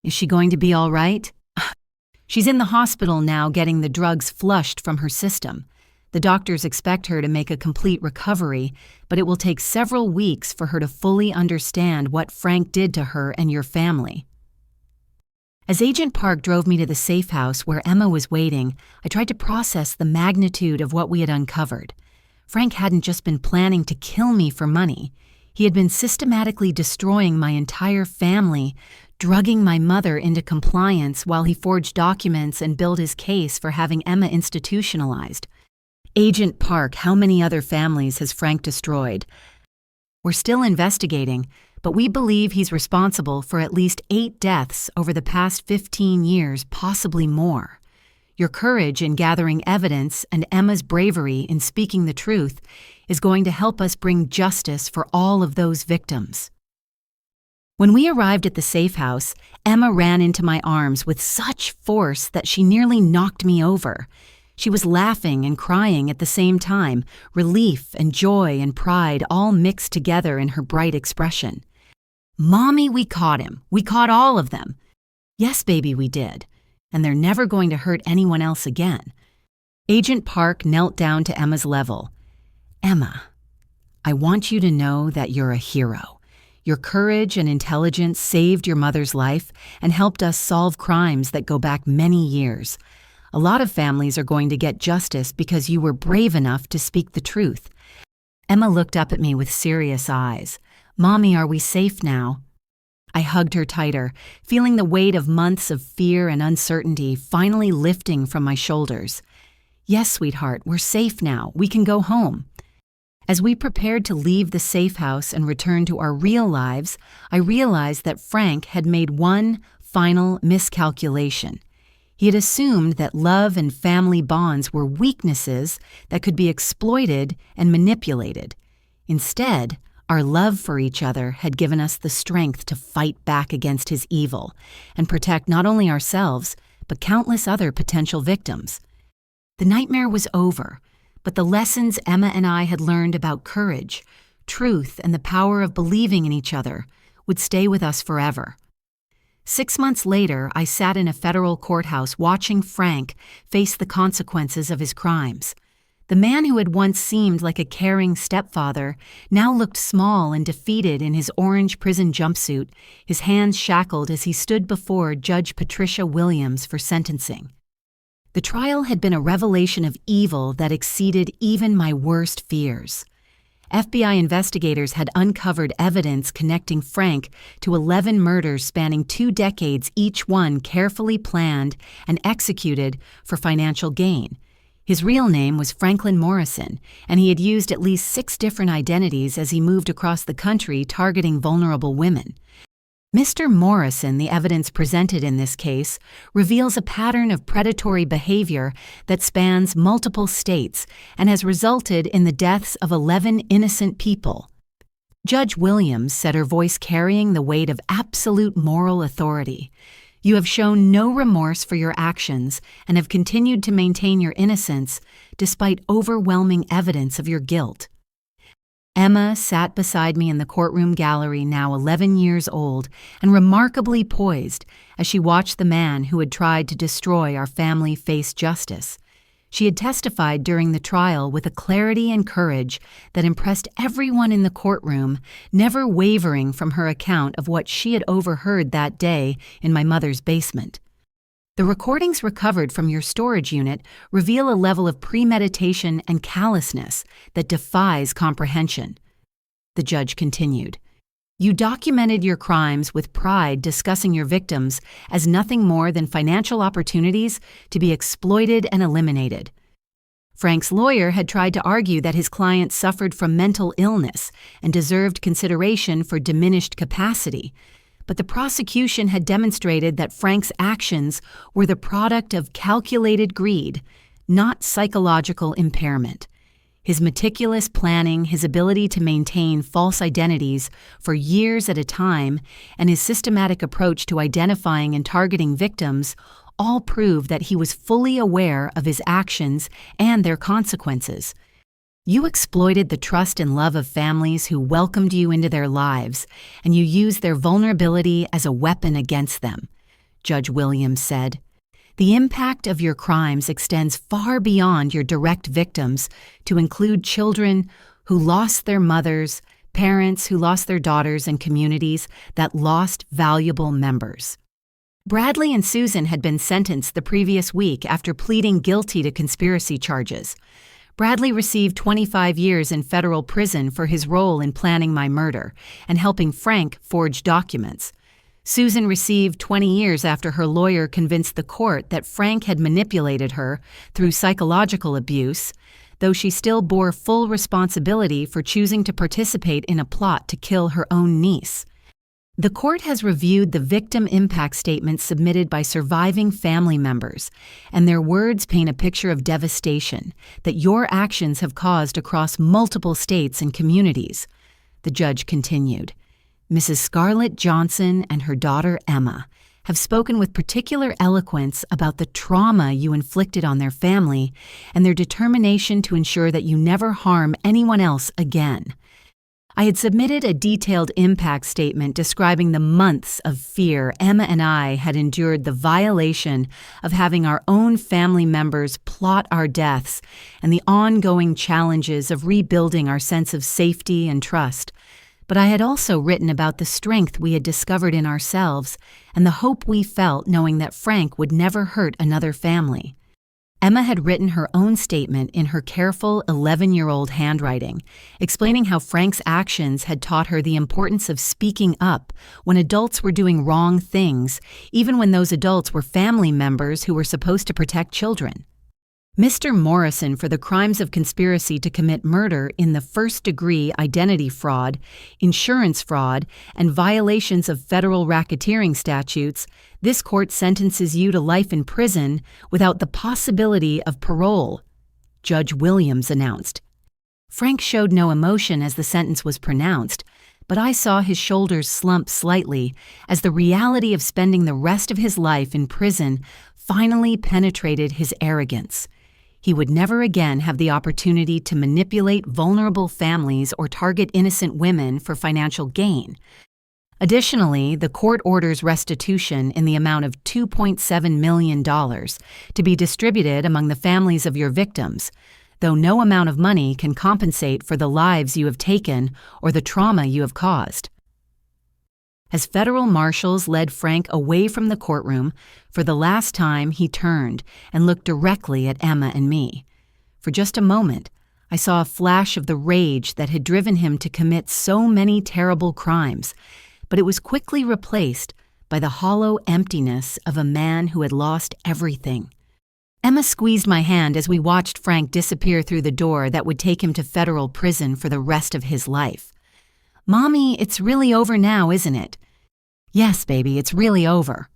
Is she going to be all right? She's in the hospital now getting the drugs flushed from her system. The doctors expect her to make a complete recovery, but it will take several weeks for her to fully understand what Frank did to her and your family. As Agent Park drove me to the safe house where Emma was waiting, I tried to process the magnitude of what we had uncovered. Frank hadn't just been planning to kill me for money. He had been systematically destroying my entire family, drugging my mother into compliance while he forged documents and built his case for having Emma institutionalized. Agent Park, how many other families has Frank destroyed? We're still investigating, but we believe he's responsible for at least 8 deaths over the past 15 years, possibly more. Your courage in gathering evidence and Emma's bravery in speaking the truth is going to help us bring justice for all of those victims. When we arrived at the safe house, Emma ran into my arms with such force that she nearly knocked me over. She was laughing and crying at the same time, relief and joy and pride all mixed together in her bright expression. "Mommy, we caught him. We caught all of them." "Yes, baby, we did. And they're never going to hurt anyone else again." Agent Park knelt down to Emma's level. "Emma, I want you to know that you're a hero. Your courage and intelligence saved your mother's life and helped us solve crimes that go back many years. A lot of families are going to get justice because you were brave enough to speak the truth." Emma looked up at me with serious eyes. "Mommy, are we safe now?" I hugged her tighter, feeling the weight of months of fear and uncertainty finally lifting from my shoulders. "Yes, sweetheart, we're safe now. We can go home." As we prepared to leave the safe house and return to our real lives, I realized that Frank had made one final miscalculation. He had assumed that love and family bonds were weaknesses that could be exploited and manipulated. Instead, Our love for each other had given us the strength to fight back against his evil and protect not only ourselves, but countless other potential victims. The nightmare was over, but the lessons Emma and I had learned about courage, truth, and the power of believing in each other would stay with us forever. 6 months later, I sat in a federal courthouse watching Frank face the consequences of his crimes. The man who had once seemed like a caring stepfather now looked small and defeated in his orange prison jumpsuit, his hands shackled as he stood before Judge Patricia Williams for sentencing. The trial had been a revelation of evil that exceeded even my worst fears. FBI investigators had uncovered evidence connecting Frank to 11 murders spanning 2 decades, each one carefully planned and executed for financial gain. His real name was Franklin Morrison, and he had used at least 6 different identities as he moved across the country targeting vulnerable women. Mr. Morrison, the evidence presented in this case, reveals a pattern of predatory behavior that spans multiple states and has resulted in the deaths of 11 innocent people. Judge Williams said, her voice carrying the weight of absolute moral authority, "You have shown no remorse for your actions and have continued to maintain your innocence despite overwhelming evidence of your guilt." Emma sat beside me in the courtroom gallery, now 11 years old, and remarkably poised as she watched the man who had tried to destroy our family face justice. She had testified during the trial with a clarity and courage that impressed everyone in the courtroom, never wavering from her account of what she had overheard that day in my mother's basement. "The recordings recovered from your storage unit reveal a level of premeditation and callousness that defies comprehension," the judge continued. "You documented your crimes with pride, discussing your victims as nothing more than financial opportunities to be exploited and eliminated." Frank's lawyer had tried to argue that his client suffered from mental illness and deserved consideration for diminished capacity, but the prosecution had demonstrated that Frank's actions were the product of calculated greed, not psychological impairment. His meticulous planning, his ability to maintain false identities for years at a time, and his systematic approach to identifying and targeting victims all prove that he was fully aware of his actions and their consequences. "You exploited the trust and love of families who welcomed you into their lives, and you used their vulnerability as a weapon against them," Judge Williams said. "The impact of your crimes extends far beyond your direct victims to include children who lost their mothers, parents who lost their daughters, and communities that lost valuable members." Bradley and Susan had been sentenced the previous week after pleading guilty to conspiracy charges. Bradley received 25 years in federal prison for his role in planning my murder and helping Frank forge documents. Susan received 20 years after her lawyer convinced the court that Frank had manipulated her through psychological abuse, though she still bore full responsibility for choosing to participate in a plot to kill her own niece. The court has reviewed the victim impact statements submitted by surviving family members, and their words paint a picture of devastation that your actions have caused across multiple states and communities. The judge continued. "Mrs. Scarlett Johnson and her daughter Emma have spoken with particular eloquence about the trauma you inflicted on their family and their determination to ensure that you never harm anyone else again." I had submitted a detailed impact statement describing the months of fear Emma and I had endured, the violation of having our own family members plot our deaths, and the ongoing challenges of rebuilding our sense of safety and trust. But I had also written about the strength we had discovered in ourselves and the hope we felt knowing that Frank would never hurt another family. Emma had written her own statement in her careful 11-year-old handwriting, explaining how Frank's actions had taught her the importance of speaking up when adults were doing wrong things, even when those adults were family members who were supposed to protect children. Mr. Morrison, for the crimes of conspiracy to commit murder in the first-degree identity fraud, insurance fraud, and violations of federal racketeering statutes, this court sentences you to life in prison without the possibility of parole, Judge Williams announced. Frank showed no emotion as the sentence was pronounced, but I saw his shoulders slump slightly as the reality of spending the rest of his life in prison finally penetrated his arrogance. He would never again have the opportunity to manipulate vulnerable families or target innocent women for financial gain. Additionally, the court orders restitution in the amount of $2.7 million to be distributed among the families of your victims, though no amount of money can compensate for the lives you have taken or the trauma you have caused. As federal marshals led Frank away from the courtroom, for the last time he turned and looked directly at Emma and me. For just a moment, I saw a flash of the rage that had driven him to commit so many terrible crimes, but it was quickly replaced by the hollow emptiness of a man who had lost everything. Emma squeezed my hand as we watched Frank disappear through the door that would take him to federal prison for the rest of his life. "Mommy, it's really over now, isn't it?" "Yes, baby, it's really over."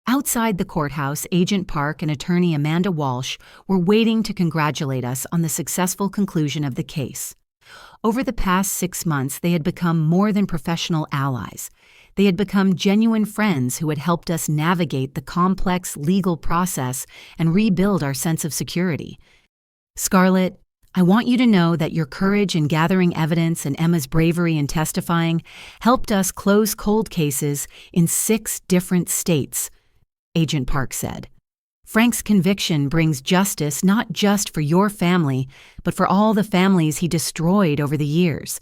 Outside the courthouse, Agent Park and attorney Amanda Walsh were waiting to congratulate us on the successful conclusion of the case. Over the past 6 months, they had become more than professional allies. They had become genuine friends who had helped us navigate the complex legal process and rebuild our sense of security. "Scarlett, I want you to know that your courage in gathering evidence and Emma's bravery in testifying helped us close cold cases in 6 different states," Agent Park said. "Frank's conviction brings justice not just for your family, but for all the families he destroyed over the years."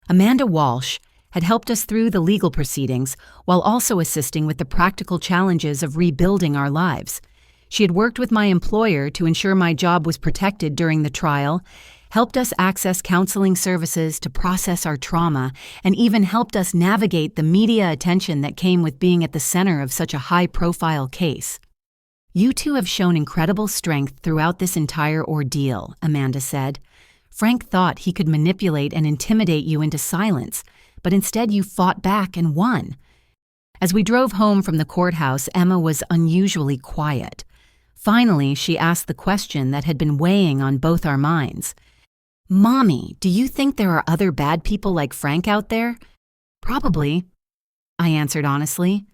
Amanda Walsh had helped us through the legal proceedings while also assisting with the practical challenges of rebuilding our lives. She had worked with my employer to ensure my job was protected during the trial, helped us access counseling services to process our trauma, and even helped us navigate the media attention that came with being at the center of such a high-profile case. "You two have shown incredible strength throughout this entire ordeal," Amanda said. "Frank thought he could manipulate and intimidate you into silence, but instead you fought back and won." As we drove home from the courthouse, Emma was unusually quiet. Finally, she asked the question that had been weighing on both our minds. "Mommy, do you think there are other bad people like Frank out there?" "Probably," I answered honestly.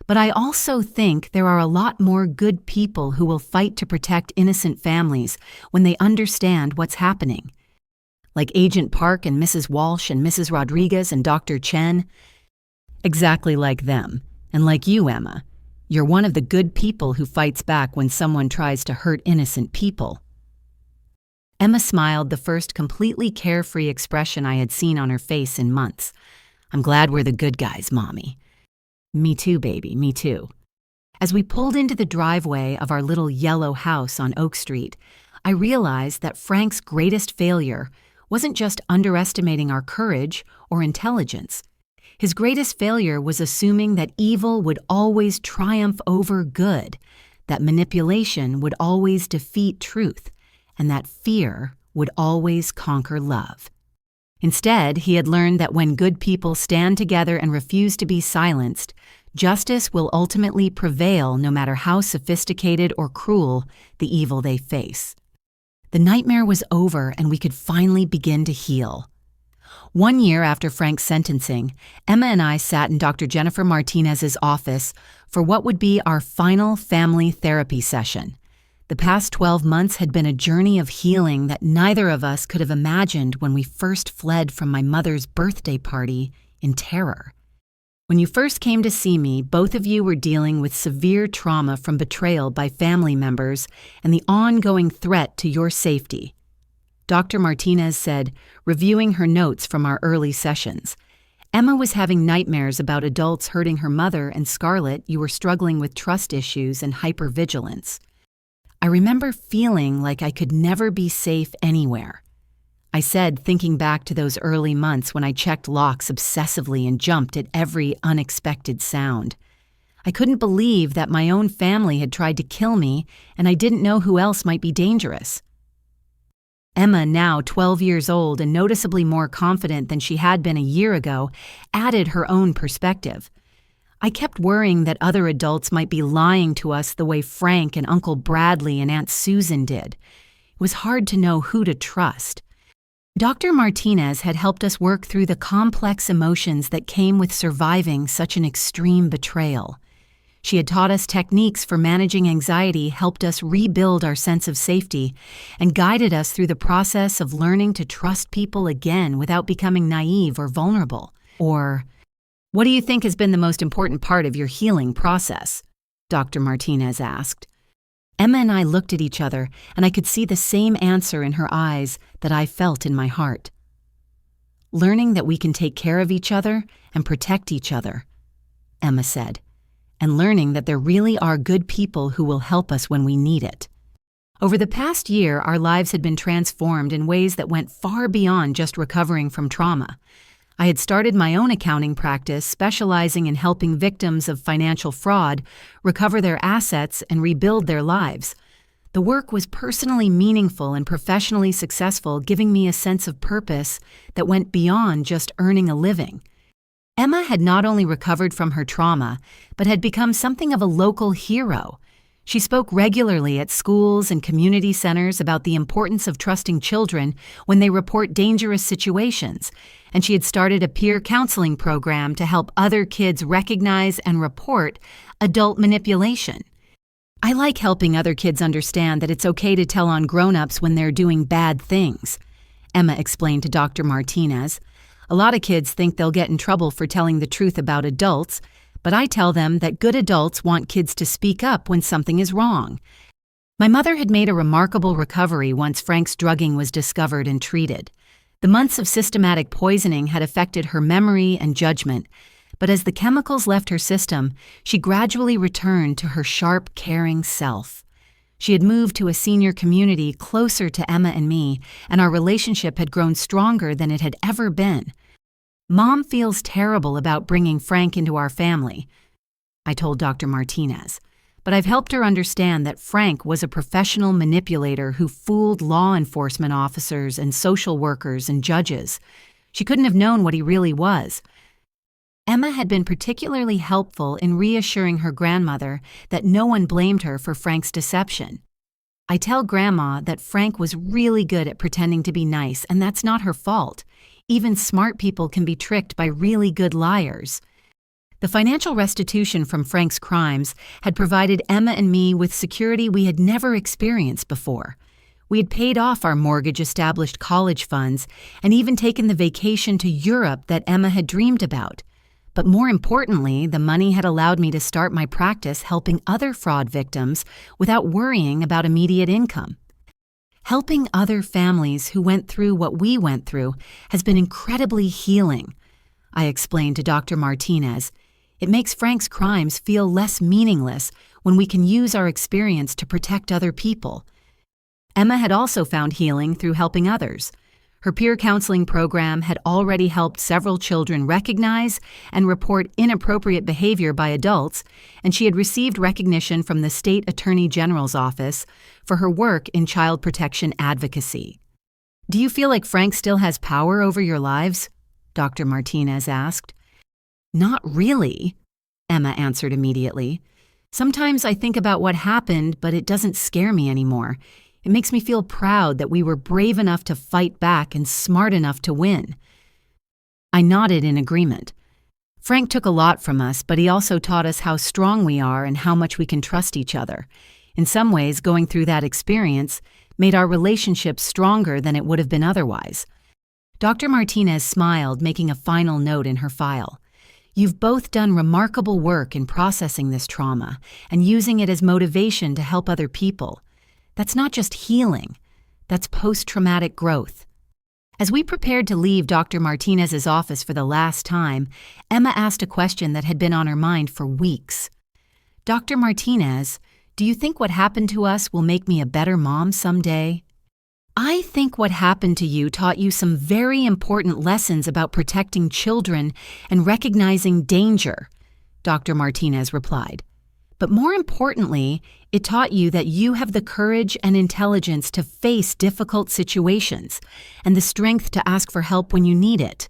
"But I also think there are a lot more good people who will fight to protect innocent families when they understand what's happening. Like Agent Park and Mrs. Walsh and Mrs. Rodriguez and Dr. Chen." "Exactly like them. And like you, Emma. You're one of the good people who fights back when someone tries to hurt innocent people." Emma smiled, the first completely carefree expression I had seen on her face in months. "I'm glad we're the good guys, Mommy." "Me too, baby, me too." As we pulled into the driveway of our little yellow house on Oak Street, I realized that Frank's greatest failure wasn't just underestimating our courage or intelligence. His greatest failure was assuming that evil would always triumph over good, that manipulation would always defeat truth, and that fear would always conquer love. Instead, he had learned that when good people stand together and refuse to be silenced, justice will ultimately prevail no matter how sophisticated or cruel the evil they face. The nightmare was over and we could finally begin to heal. 1 year after Frank's sentencing, Emma and I sat in Dr. Jennifer Martinez's office for what would be our final family therapy session. The past 12 months had been a journey of healing that neither of us could have imagined when we first fled from my mother's birthday party in terror. When you first came to see me, both of you were dealing with severe trauma from betrayal by family members and the ongoing threat to your safety. Dr. Martinez said, reviewing her notes from our early sessions, "Emma was having nightmares about adults hurting her mother, and Scarlett, you were struggling with trust issues and hypervigilance. I remember feeling like I could never be safe anywhere." I said, thinking back to those early months when I checked locks obsessively and jumped at every unexpected sound. I couldn't believe that my own family had tried to kill me, and I didn't know who else might be dangerous. Emma, now 12 years old and noticeably more confident than she had been a year ago, added her own perspective. I kept worrying that other adults might be lying to us the way Frank and Uncle Bradley and Aunt Susan did. It was hard to know who to trust. Dr. Martinez had helped us work through the complex emotions that came with surviving such an extreme betrayal. She had taught us techniques for managing anxiety, helped us rebuild our sense of safety, and guided us through the process of learning to trust people again without becoming naive or vulnerable. Or, what do you think has been the most important part of your healing process? Dr. Martinez asked. Emma and I looked at each other, and I could see the same answer in her eyes that I felt in my heart. Learning that we can take care of each other and protect each other, Emma said, and learning that there really are good people who will help us when we need it. Over the past year, our lives had been transformed in ways that went far beyond just recovering from trauma. I had started my own accounting practice, specializing in helping victims of financial fraud recover their assets and rebuild their lives. The work was personally meaningful and professionally successful, giving me a sense of purpose that went beyond just earning a living. Emma had not only recovered from her trauma, but had become something of a local hero. She spoke regularly at schools and community centers about the importance of trusting children when they report dangerous situations, and she had started a peer counseling program to help other kids recognize and report adult manipulation. I like helping other kids understand that it's okay to tell on grown-ups when they're doing bad things, Emma explained to Dr. Martinez. A lot of kids think they'll get in trouble for telling the truth about adults, but I tell them that good adults want kids to speak up when something is wrong. My mother had made a remarkable recovery once Frank's drugging was discovered and treated. The months of systematic poisoning had affected her memory and judgment, but as the chemicals left her system, she gradually returned to her sharp, caring self. She had moved to a senior community closer to Emma and me, and our relationship had grown stronger than it had ever been. Mom feels terrible about bringing Frank into our family, I told Dr. Martinez, but I've helped her understand that Frank was a professional manipulator who fooled law enforcement officers and social workers and judges. She couldn't have known what he really was. Emma had been particularly helpful in reassuring her grandmother that no one blamed her for Frank's deception. I tell Grandma that Frank was really good at pretending to be nice, and that's not her fault. Even smart people can be tricked by really good liars. The financial restitution from Frank's crimes had provided Emma and me with security we had never experienced before. We had paid off our mortgage-established college funds and even taken the vacation to Europe that Emma had dreamed about. But more importantly, the money had allowed me to start my practice helping other fraud victims without worrying about immediate income. Helping other families who went through what we went through has been incredibly healing, I explained to Dr. Martinez. It makes Frank's crimes feel less meaningless when we can use our experience to protect other people. Emma had also found healing through helping others. Her peer counseling program had already helped several children recognize and report inappropriate behavior by adults, and she had received recognition from the State Attorney General's office for her work in child protection advocacy. Do you feel like Frank still has power over your lives? Dr. Martinez asked. Not really, Emma answered immediately. Sometimes I think about what happened, but it doesn't scare me anymore. It makes me feel proud that we were brave enough to fight back and smart enough to win. I nodded in agreement. Frank took a lot from us, but he also taught us how strong we are and how much we can trust each other. In some ways, going through that experience made our relationship stronger than it would have been otherwise. Dr. Martinez smiled, making a final note in her file. You've both done remarkable work in processing this trauma and using it as motivation to help other people. That's not just healing, that's post-traumatic growth. As we prepared to leave Dr. Martinez's office for the last time, Emma asked a question that had been on her mind for weeks. Dr. Martinez, do you think what happened to us will make me a better mom someday? I think what happened to you taught you some very important lessons about protecting children and recognizing danger, Dr. Martinez replied. But more importantly, it taught you that you have the courage and intelligence to face difficult situations and the strength to ask for help when you need it.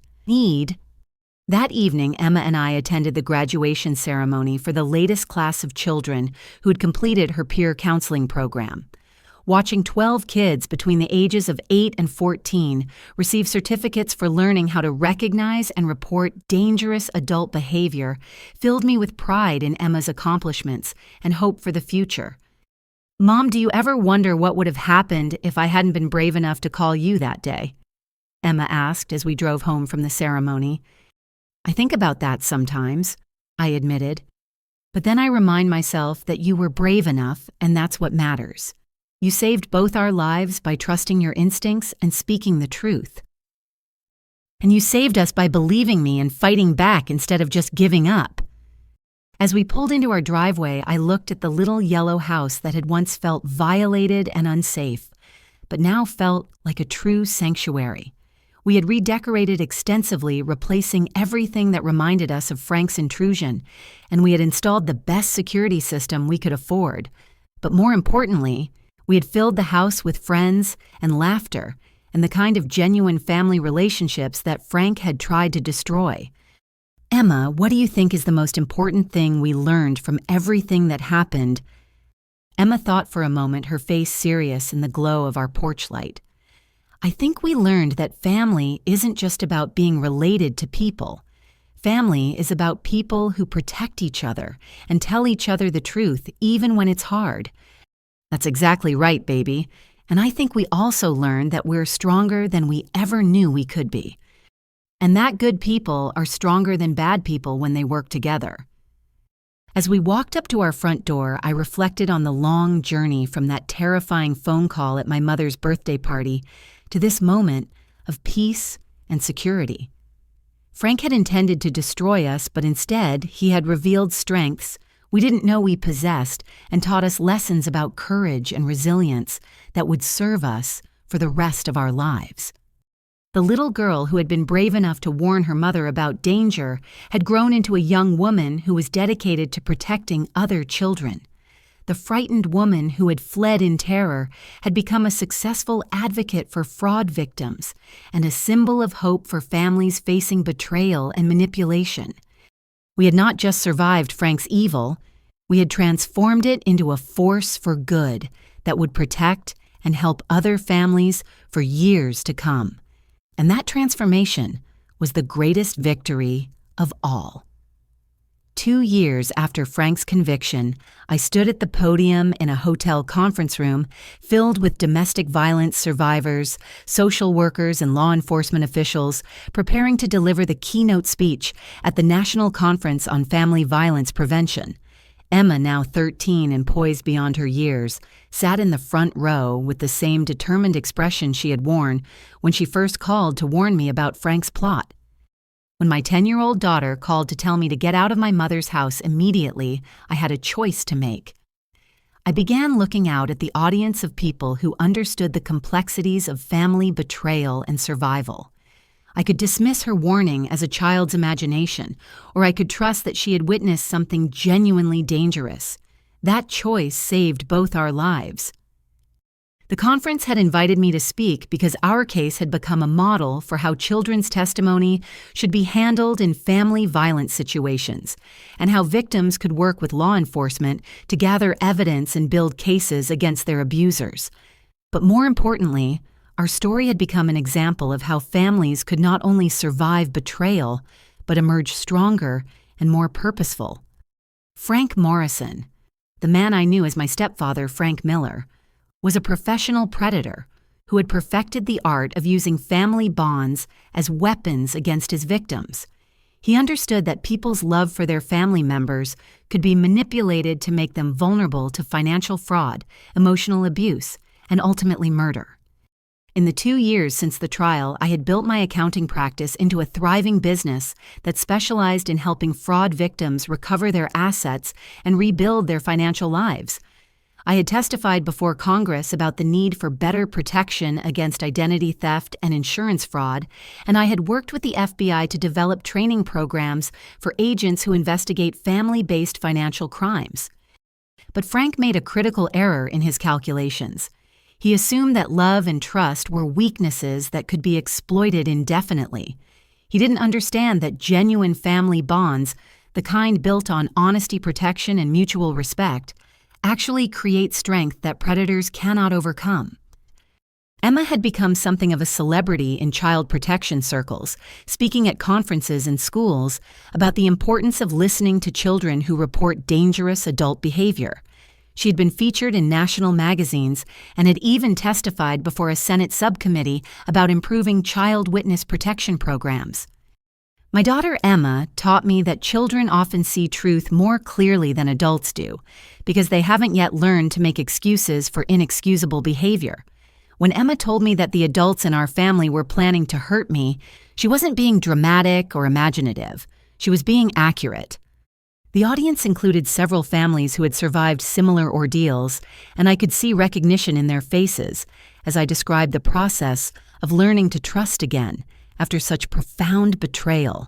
That evening, Emma and I attended the graduation ceremony for the latest class of children who had completed her peer counseling program. watching 12 kids between the ages of 8 and 14 receive certificates for learning how to recognize and report dangerous adult behavior filled me with pride in Emma's accomplishments and hope for the future. "Mom, do you ever wonder what would have happened if I hadn't been brave enough to call you that day?" Emma asked as we drove home from the ceremony. "I think about that sometimes," I admitted. "But then I remind myself that you were brave enough, and that's what matters. You saved both our lives by trusting your instincts and speaking the truth. And you saved us by believing me and fighting back instead of just giving up." As we pulled into our driveway, I looked at the little yellow house that had once felt violated and unsafe, but now felt like a true sanctuary. We had redecorated extensively, replacing everything that reminded us of Frank's intrusion, and we had installed the best security system we could afford. But more importantly, we had filled the house with friends and laughter and the kind of genuine family relationships that Frank had tried to destroy. "Emma, what do you think is the most important thing we learned from everything that happened?" Emma thought for a moment, her face serious in the glow of our porch light. "I think we learned that family isn't just about being related to people. Family is about people who protect each other and tell each other the truth even when it's hard." "That's exactly right, baby. And I think we also learned that we're stronger than we ever knew we could be. And that good people are stronger than bad people when they work together." As we walked up to our front door, I reflected on the long journey from that terrifying phone call at my mother's birthday party to this moment of peace and security. Frank had intended to destroy us, but instead he had revealed strengths we didn't know we possessed and taught us lessons about courage and resilience that would serve us for the rest of our lives. The little girl who had been brave enough to warn her mother about danger had grown into a young woman who was dedicated to protecting other children. The frightened woman who had fled in terror had become a successful advocate for fraud victims and a symbol of hope for families facing betrayal and manipulation. We had not just survived Frank's evil, we had transformed it into a force for good that would protect and help other families for years to come. And that transformation was the greatest victory of all. 2 years after Frank's conviction, I stood at the podium in a hotel conference room filled with domestic violence survivors, social workers, and law enforcement officials preparing to deliver the keynote speech at the National Conference on Family Violence Prevention. Emma, now 13 and poised beyond her years, sat in the front row with the same determined expression she had worn when she first called to warn me about Frank's plot. When my 10-year-old daughter called to tell me to get out of my mother's house immediately, I had a choice to make. I began looking out at the audience of people who understood the complexities of family betrayal and survival. I could dismiss her warning as a child's imagination, or I could trust that she had witnessed something genuinely dangerous. That choice saved both our lives. The conference had invited me to speak because our case had become a model for how children's testimony should be handled in family violence situations, and how victims could work with law enforcement to gather evidence and build cases against their abusers. But more importantly, our story had become an example of how families could not only survive betrayal, but emerge stronger and more purposeful. Frank Morrison, the man I knew as my stepfather, Frank Miller, was a professional predator who had perfected the art of using family bonds as weapons against his victims. He understood that people's love for their family members could be manipulated to make them vulnerable to financial fraud, emotional abuse, and ultimately murder. In the 2 years since the trial, I had built my accounting practice into a thriving business that specialized in helping fraud victims recover their assets and rebuild their financial lives. I had testified before Congress about the need for better protection against identity theft and insurance fraud, and I had worked with the FBI to develop training programs for agents who investigate family-based financial crimes. But Frank made a critical error in his calculations. He assumed that love and trust were weaknesses that could be exploited indefinitely. He didn't understand that genuine family bonds, the kind built on honesty, protection, and mutual respect, actually create strength that predators cannot overcome. Emma had become something of a celebrity in child protection circles, speaking at conferences and schools about the importance of listening to children who report dangerous adult behavior. She had been featured in national magazines and had even testified before a Senate subcommittee about improving child witness protection programs. My daughter Emma taught me that children often see truth more clearly than adults do, because they haven't yet learned to make excuses for inexcusable behavior. When Emma told me that the adults in our family were planning to hurt me, she wasn't being dramatic or imaginative. She was being accurate. The audience included several families who had survived similar ordeals, and I could see recognition in their faces as I described the process of learning to trust again after such profound betrayal.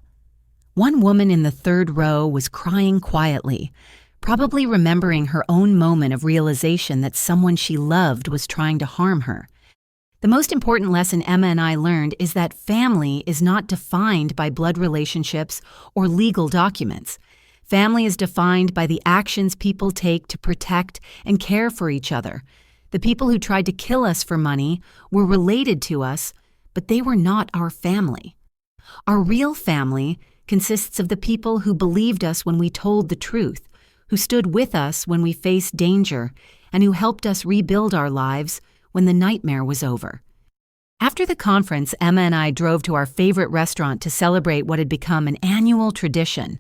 One woman in the third row was crying quietly, probably remembering her own moment of realization that someone she loved was trying to harm her. The most important lesson Emma and I learned is that family is not defined by blood relationships or legal documents. Family is defined by the actions people take to protect and care for each other. The people who tried to kill us for money were related to us, but they were not our family. Our real family consists of the people who believed us when we told the truth, who stood with us when we faced danger, and who helped us rebuild our lives when the nightmare was over. After the conference, Emma and I drove to our favorite restaurant to celebrate what had become an annual tradition,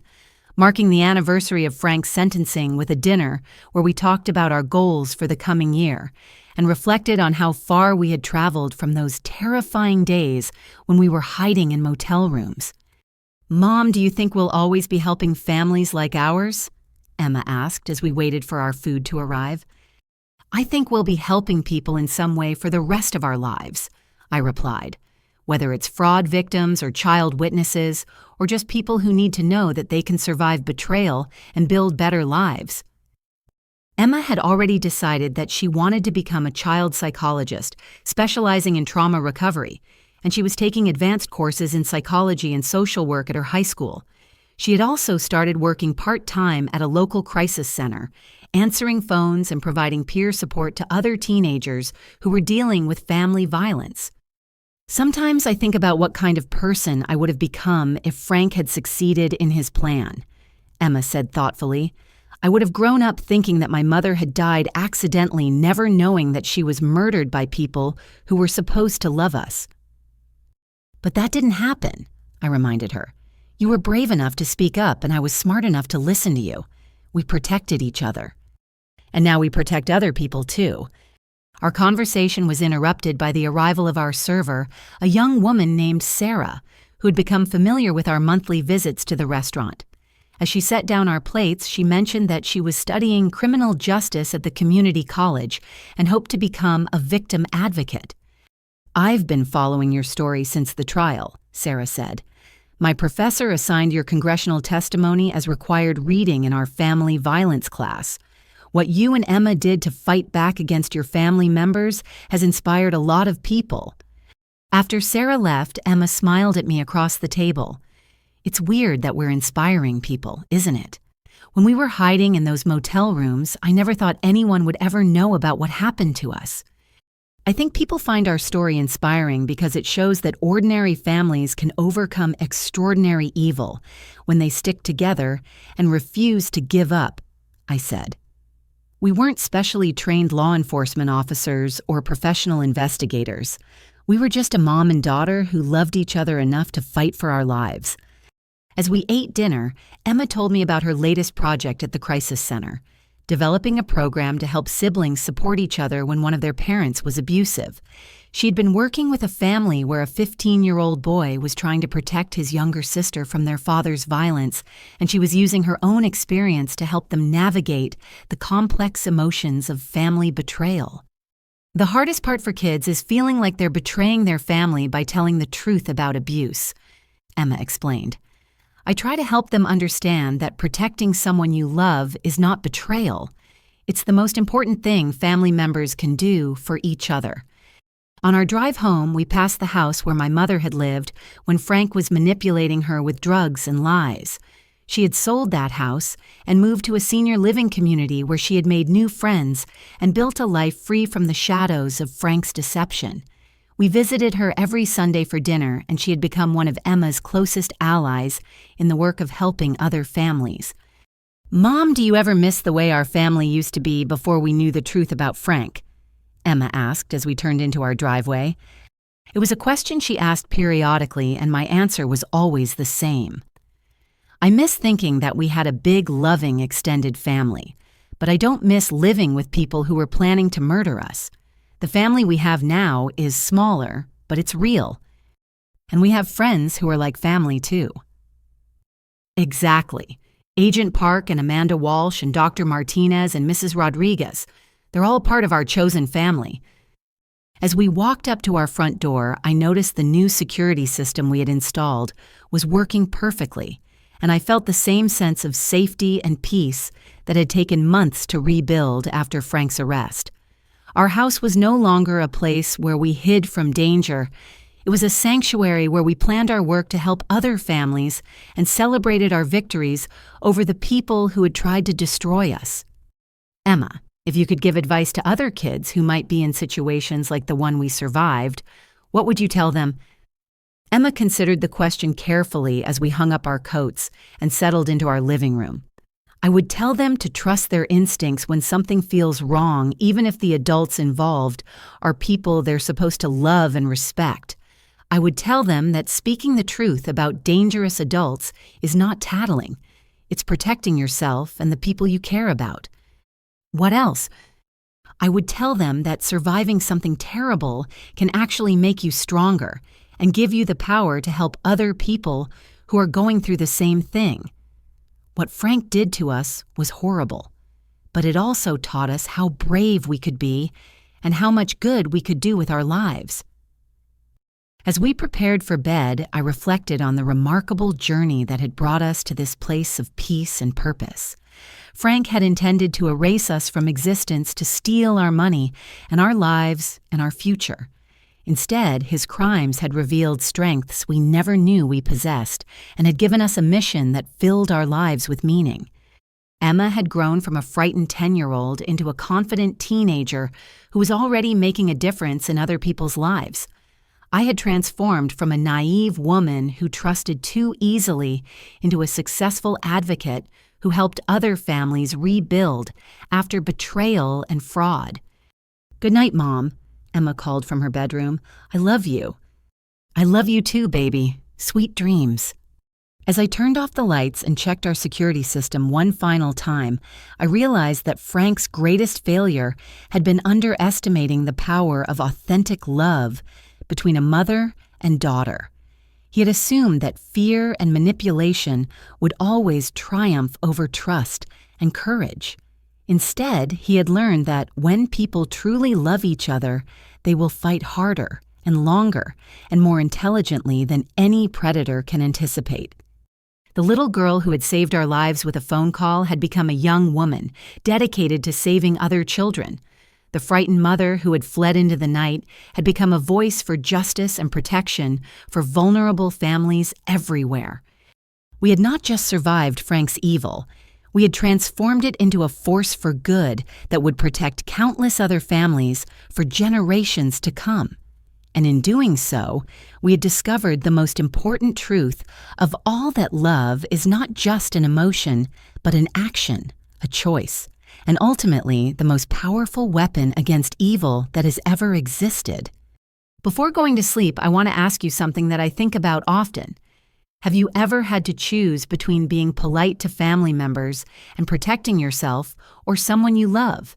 marking the anniversary of Frank's sentencing with a dinner where we talked about our goals for the coming year and reflected on how far we had traveled from those terrifying days when we were hiding in motel rooms. "Mom, do you think we'll always be helping families like ours?" Emma asked as we waited for our food to arrive. "I think we'll be helping people in some way for the rest of our lives," I replied, "whether it's fraud victims or child witnesses or just people who need to know that they can survive betrayal and build better lives." Emma had already decided that she wanted to become a child psychologist, specializing in trauma recovery, and she was taking advanced courses in psychology and social work at her high school. She had also started working part-time at a local crisis center, answering phones and providing peer support to other teenagers who were dealing with family violence. "Sometimes I think about what kind of person I would have become if Frank had succeeded in his plan," Emma said thoughtfully. "I would have grown up thinking that my mother had died accidentally, never knowing that she was murdered by people who were supposed to love us." "But that didn't happen," I reminded her. "You were brave enough to speak up, and I was smart enough to listen to you. We protected each other. And now we protect other people, too." Our conversation was interrupted by the arrival of our server, a young woman named Sarah, who had become familiar with our monthly visits to the restaurant. As she set down our plates, she mentioned that she was studying criminal justice at the community college and hoped to become a victim advocate. "I've been following your story since the trial," Sarah said. "My professor assigned your congressional testimony as required reading in our family violence class. What you and Emma did to fight back against your family members has inspired a lot of people." After Sarah left, Emma smiled at me across the table. "It's weird that we're inspiring people, isn't it? When we were hiding in those motel rooms, I never thought anyone would ever know about what happened to us. I think people find our story inspiring because it shows that ordinary families can overcome extraordinary evil when they stick together and refuse to give up," I said. "We weren't specially trained law enforcement officers or professional investigators. We were just a mom and daughter who loved each other enough to fight for our lives." As we ate dinner, Emma told me about her latest project at the crisis center, developing a program to help siblings support each other when one of their parents was abusive. She'd been working with a family where a 15-year-old boy was trying to protect his younger sister from their father's violence, and she was using her own experience to help them navigate the complex emotions of family betrayal. "The hardest part for kids is feeling like they're betraying their family by telling the truth about abuse," Emma explained. "I try to help them understand that protecting someone you love is not betrayal. It's the most important thing family members can do for each other." On our drive home, we passed the house where my mother had lived when Frank was manipulating her with drugs and lies. She had sold that house and moved to a senior living community where she had made new friends and built a life free from the shadows of Frank's deception. We visited her every Sunday for dinner, and she had become one of Emma's closest allies in the work of helping other families. "Mom, do you ever miss the way our family used to be before we knew the truth about Frank?" Emma asked as we turned into our driveway. It was a question she asked periodically, and my answer was always the same. I miss thinking that we had a big, loving, extended family, but I don't miss living with people who were planning to murder us. The family we have now is smaller, but it's real. And we have friends who are like family too. Exactly. Agent Park and Amanda Walsh and Dr. Martinez and Mrs. Rodriguez, they're all part of our chosen family. As we walked up to our front door, I noticed the new security system we had installed was working perfectly, and I felt the same sense of safety and peace that had taken months to rebuild after Frank's arrest. Our house was no longer a place where we hid from danger. It was a sanctuary where we planned our work to help other families and celebrated our victories over the people who had tried to destroy us. Emma, if you could give advice to other kids who might be in situations like the one we survived, what would you tell them? Emma considered the question carefully as we hung up our coats and settled into our living room. I would tell them to trust their instincts when something feels wrong, even if the adults involved are people they're supposed to love and respect. I would tell them that speaking the truth about dangerous adults is not tattling. It's protecting yourself and the people you care about. What else? I would tell them that surviving something terrible can actually make you stronger and give you the power to help other people who are going through the same thing. What Frank did to us was horrible, but it also taught us how brave we could be and how much good we could do with our lives. As we prepared for bed, I reflected on the remarkable journey that had brought us to this place of peace and purpose. Frank had intended to erase us from existence to steal our money and our lives and our future. Instead, his crimes had revealed strengths we never knew we possessed and had given us a mission that filled our lives with meaning. Emma had grown from a frightened 10-year-old into a confident teenager who was already making a difference in other people's lives. I had transformed from a naive woman who trusted too easily into a successful advocate who helped other families rebuild after betrayal and fraud. "Good night, Mom," Emma called from her bedroom. "I love you." "I love you too, baby. Sweet dreams." As I turned off the lights and checked our security system one final time, I realized that Frank's greatest failure had been underestimating the power of authentic love between a mother and daughter. He had assumed that fear and manipulation would always triumph over trust and courage. Instead, he had learned that when people truly love each other, they will fight harder and longer and more intelligently than any predator can anticipate. The little girl who had saved our lives with a phone call had become a young woman, dedicated to saving other children. The frightened mother who had fled into the night had become a voice for justice and protection for vulnerable families everywhere. We had not just survived Frank's evil, we had transformed it into a force for good that would protect countless other families for generations to come. And in doing so, we had discovered the most important truth of all, that love is not just an emotion, but an action, a choice, and ultimately the most powerful weapon against evil that has ever existed. Before going to sleep, I want to ask you something that I think about often. Have you ever had to choose between being polite to family members and protecting yourself or someone you love?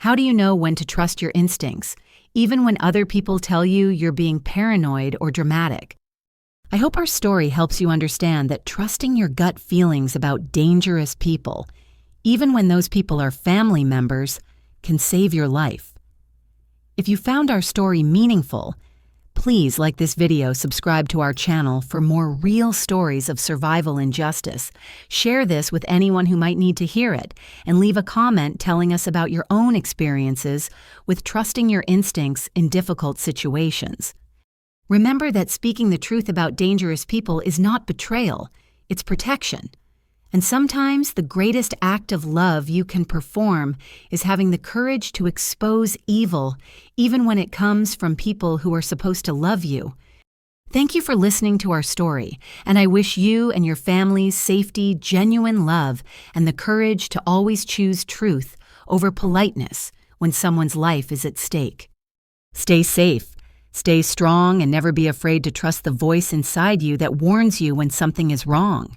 How do you know when to trust your instincts, even when other people tell you you're being paranoid or dramatic? I hope our story helps you understand that trusting your gut feelings about dangerous people, even when those people are family members, can save your life. If you found our story meaningful, please like this video, subscribe to our channel for more real stories of survival and justice. Share this with anyone who might need to hear it, and leave a comment telling us about your own experiences with trusting your instincts in difficult situations. Remember that speaking the truth about dangerous people is not betrayal, it's protection. And sometimes the greatest act of love you can perform is having the courage to expose evil, even when it comes from people who are supposed to love you. Thank you for listening to our story, and I wish you and your families safety, genuine love, and the courage to always choose truth over politeness when someone's life is at stake. Stay safe, stay strong, and never be afraid to trust the voice inside you that warns you when something is wrong.